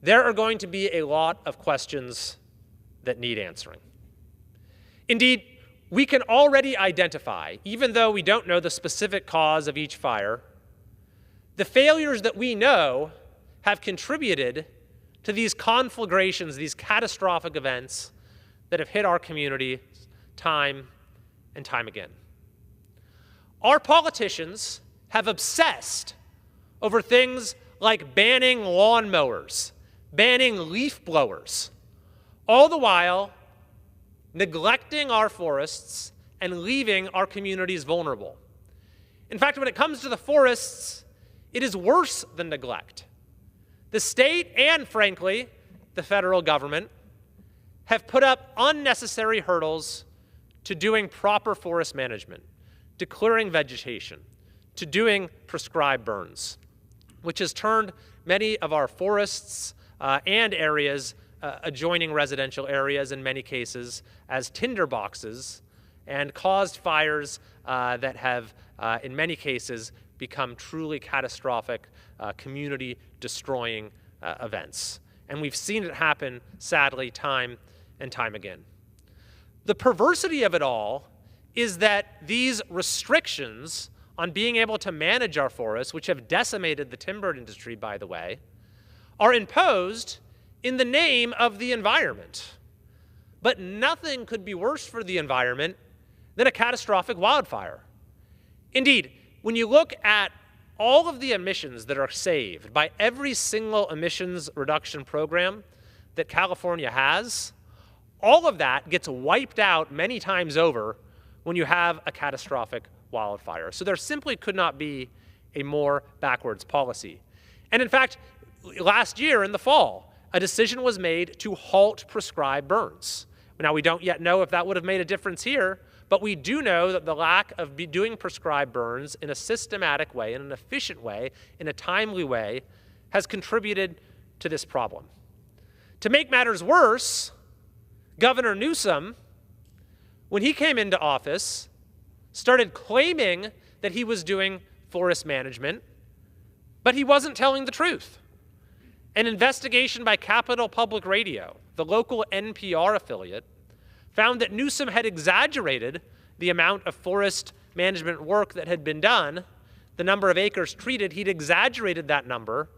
there are going to be a lot of questions that need answering. Indeed, we can already identify, even though we don't know the specific cause of each fire, the failures that we know have contributed to these conflagrations, these catastrophic events that have hit our community time and time again. Our politicians have obsessed over things like banning lawnmowers, banning leaf blowers, all the while neglecting our forests and leaving our communities vulnerable. In fact, when it comes to the forests, it is worse than neglect. The state and, frankly, the federal government have put up unnecessary hurdles to doing proper forest management, to clearing vegetation, to doing prescribed burns, which has turned many of our forests and areas adjoining residential areas in many cases as tinderboxes and caused fires that have, in many cases, become truly catastrophic, community-destroying events. And we've seen it happen, sadly, time and time again. The perversity of it all is that these restrictions on being able to manage our forests, which have decimated the timber industry, by the way, are imposed in the name of the environment. But nothing could be worse for the environment than a catastrophic wildfire. Indeed, when you look at all of the emissions that are saved by every single emissions reduction program that California has, all of that gets wiped out many times over when you have a catastrophic wildfire. So there simply could not be a more backwards policy. And in fact, last year in the fall, a decision was made to halt prescribed burns. Now, we don't yet know if that would have made a difference here, but we do know that the lack of doing prescribed burns in a systematic way, in an efficient way, in a timely way, has contributed to this problem. To make matters worse, Governor Newsom, when he came into office, started claiming that he was doing forest management, but he wasn't telling the truth. An investigation by Capital Public Radio, the local NPR affiliate, found that Newsom had exaggerated the amount of forest management work that had been done, the number of acres treated. He'd exaggerated that number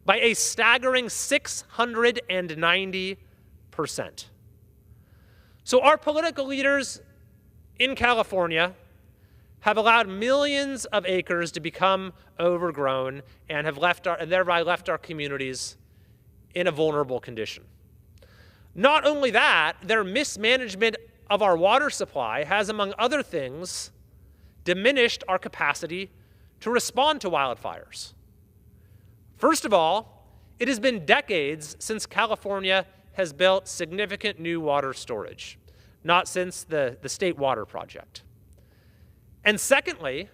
by a staggering 690%. So our political leaders in California have allowed millions of acres to become overgrown and have thereby left our communities in a vulnerable condition. Not only that, their mismanagement of our water supply has, among other things, diminished our capacity to respond to wildfires. First of all, it has been decades since California has built significant new water storage, not since the State Water Project. And secondly,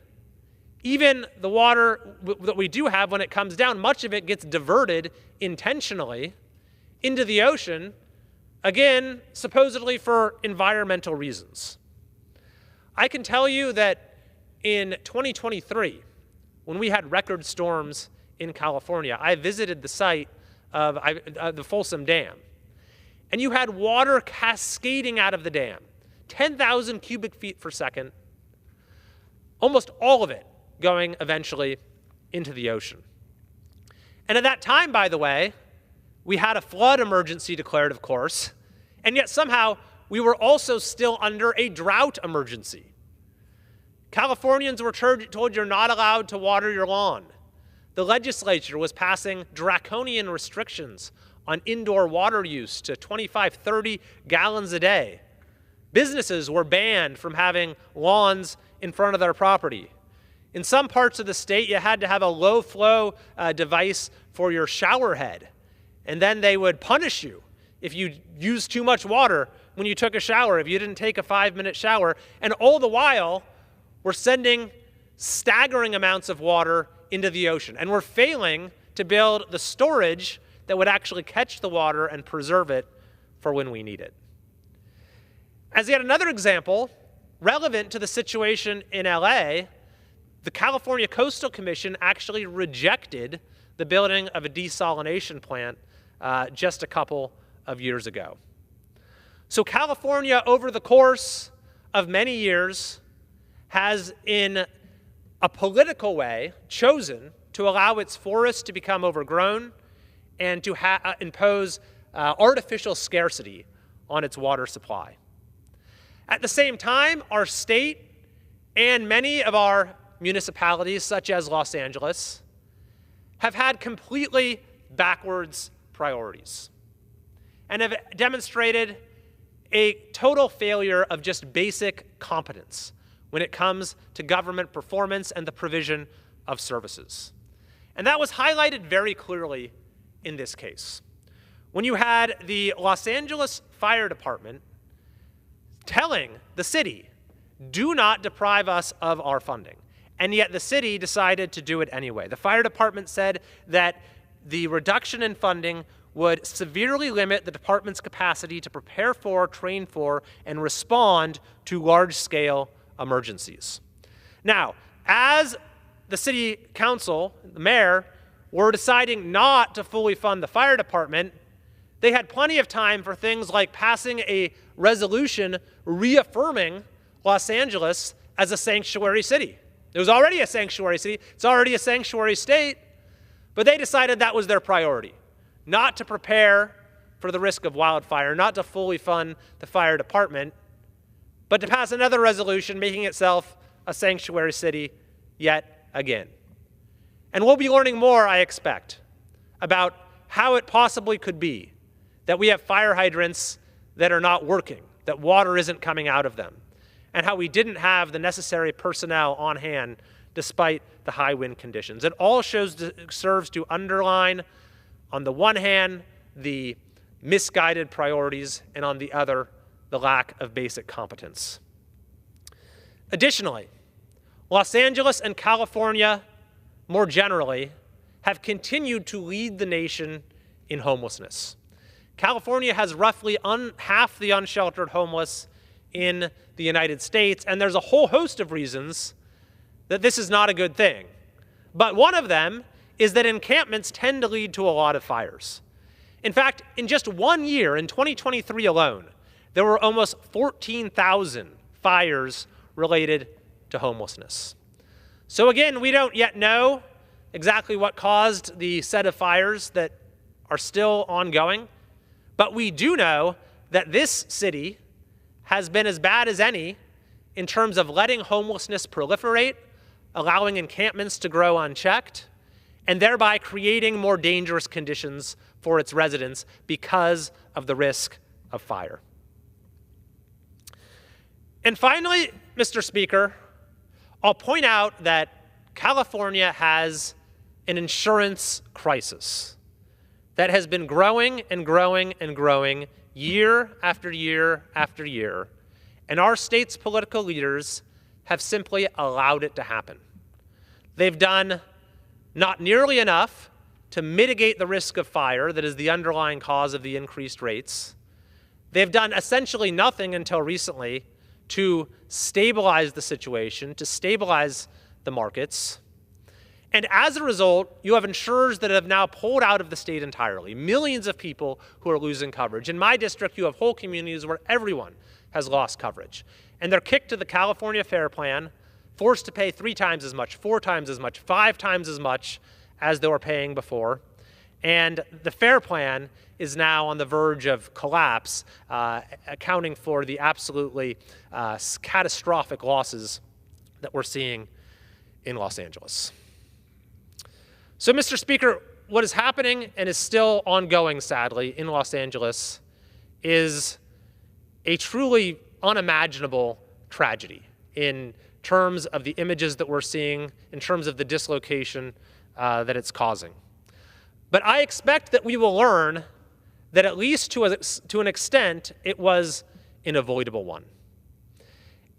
Even the water that we do have, when it comes down, much of it gets diverted intentionally into the ocean, again, supposedly for environmental reasons. I can tell you that in 2023, when we had record storms in California, I visited the site of the Folsom Dam, and you had water cascading out of the dam, 10,000 cubic feet per second, almost all of it going eventually into the ocean. And at that time, by the way, we had a flood emergency declared, of course, and yet somehow we were also still under a drought emergency. Californians were told you're not allowed to water your lawn. The legislature was passing draconian restrictions on indoor water use to 25, 30 gallons a day. Businesses were banned from having lawns in front of their property. In some parts of the state, you had to have a low-flow device for your shower head, and then they would punish you if you used too much water when you took a shower, if you didn't take a 5-minute shower. And all the while, we're sending staggering amounts of water into the ocean, and we're failing to build the storage that would actually catch the water and preserve it for when we need it. As yet another example, relevant to the situation in LA, the California Coastal Commission actually rejected the building of a desalination plant just a couple of years ago. So California, over the course of many years, has in a political way chosen to allow its forests to become overgrown and to impose artificial scarcity on its water supply. At the same time, our state and many of our municipalities, such as Los Angeles, have had completely backwards priorities and have demonstrated a total failure of just basic competence when it comes to government performance and the provision of services. And that was highlighted very clearly in this case, when you had the Los Angeles Fire Department telling the city, do not deprive us of our funding. And yet the city decided to do it anyway. The fire department said that the reduction in funding would severely limit the department's capacity to prepare for, train for, and respond to large-scale emergencies. Now, as the city council, the mayor, were deciding not to fully fund the fire department, they had plenty of time for things like passing a resolution reaffirming Los Angeles as a sanctuary city. It was already a sanctuary city. It's already a sanctuary state. But they decided that was their priority, not to prepare for the risk of wildfire, not to fully fund the fire department, but to pass another resolution making itself a sanctuary city yet again. And we'll be learning more, I expect, about how it possibly could be that we have fire hydrants that are not working, that water isn't coming out of them, and how we didn't have the necessary personnel on hand despite the high wind conditions. It all serves to underline, on the one hand, the misguided priorities, and on the other, the lack of basic competence. Additionally, Los Angeles and California, more generally, have continued to lead the nation in homelessness. California has roughly half the unsheltered homeless in the United States, and there's a whole host of reasons that this is not a good thing. But one of them is that encampments tend to lead to a lot of fires. In fact, in just 1 year, in 2023 alone, there were almost 14,000 fires related to homelessness. So again, we don't yet know exactly what caused the set of fires that are still ongoing, but we do know that this city has been as bad as any in terms of letting homelessness proliferate, allowing encampments to grow unchecked, and thereby creating more dangerous conditions for its residents because of the risk of fire. And finally, Mr. Speaker, I'll point out that California has an insurance crisis that has been growing and growing and growing year after year after year, and our state's political leaders have simply allowed it to happen. They've done not nearly enough to mitigate the risk of fire that is the underlying cause of the increased rates. They've done essentially nothing until recently to stabilize the situation, to stabilize the markets. And as a result, you have insurers that have now pulled out of the state entirely. Millions of people who are losing coverage. In my district, you have whole communities where everyone has lost coverage. And they're kicked to the California FAIR Plan, forced to pay 3 times as much, 4 times as much, 5 times as much as they were paying before. And the FAIR Plan is now on the verge of collapse, accounting for the absolutely catastrophic losses that we're seeing in Los Angeles. So, Mr. Speaker, what is happening and is still ongoing, sadly, in Los Angeles is a truly unimaginable tragedy in terms of the images that we're seeing, in terms of the dislocation that it's causing. But I expect that we will learn that at least to an extent, it was an avoidable one.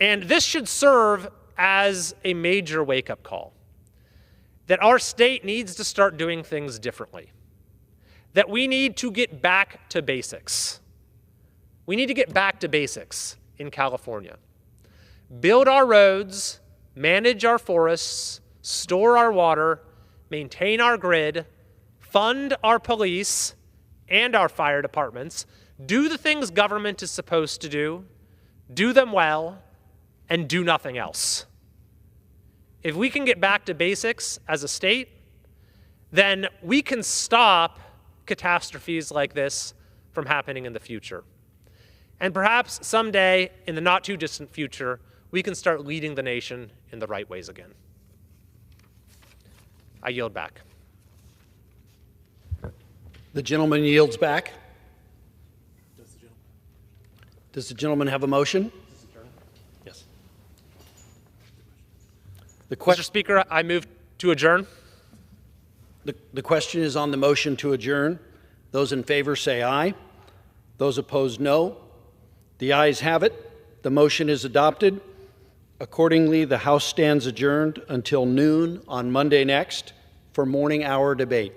And this should serve as a major wake-up call, that our state needs to start doing things differently, that we need to get back to basics. We need to get back to basics in California. Build our roads, manage our forests, store our water, maintain our grid, fund our police and our fire departments, do the things government is supposed to do them well, and do nothing else. If we can get back to basics as a state, then we can stop catastrophes like this from happening in the future. And perhaps someday, in the not too distant future, we can start leading the nation in the right ways again. I yield back. The gentleman yields back. Does the gentleman have a motion? Yes. Mr. Speaker, I move to adjourn. The question is on the motion to adjourn. Those in favor say aye. Those opposed, no. The ayes have it. The motion is adopted. Accordingly, the House stands adjourned until noon on Monday next for morning hour debate.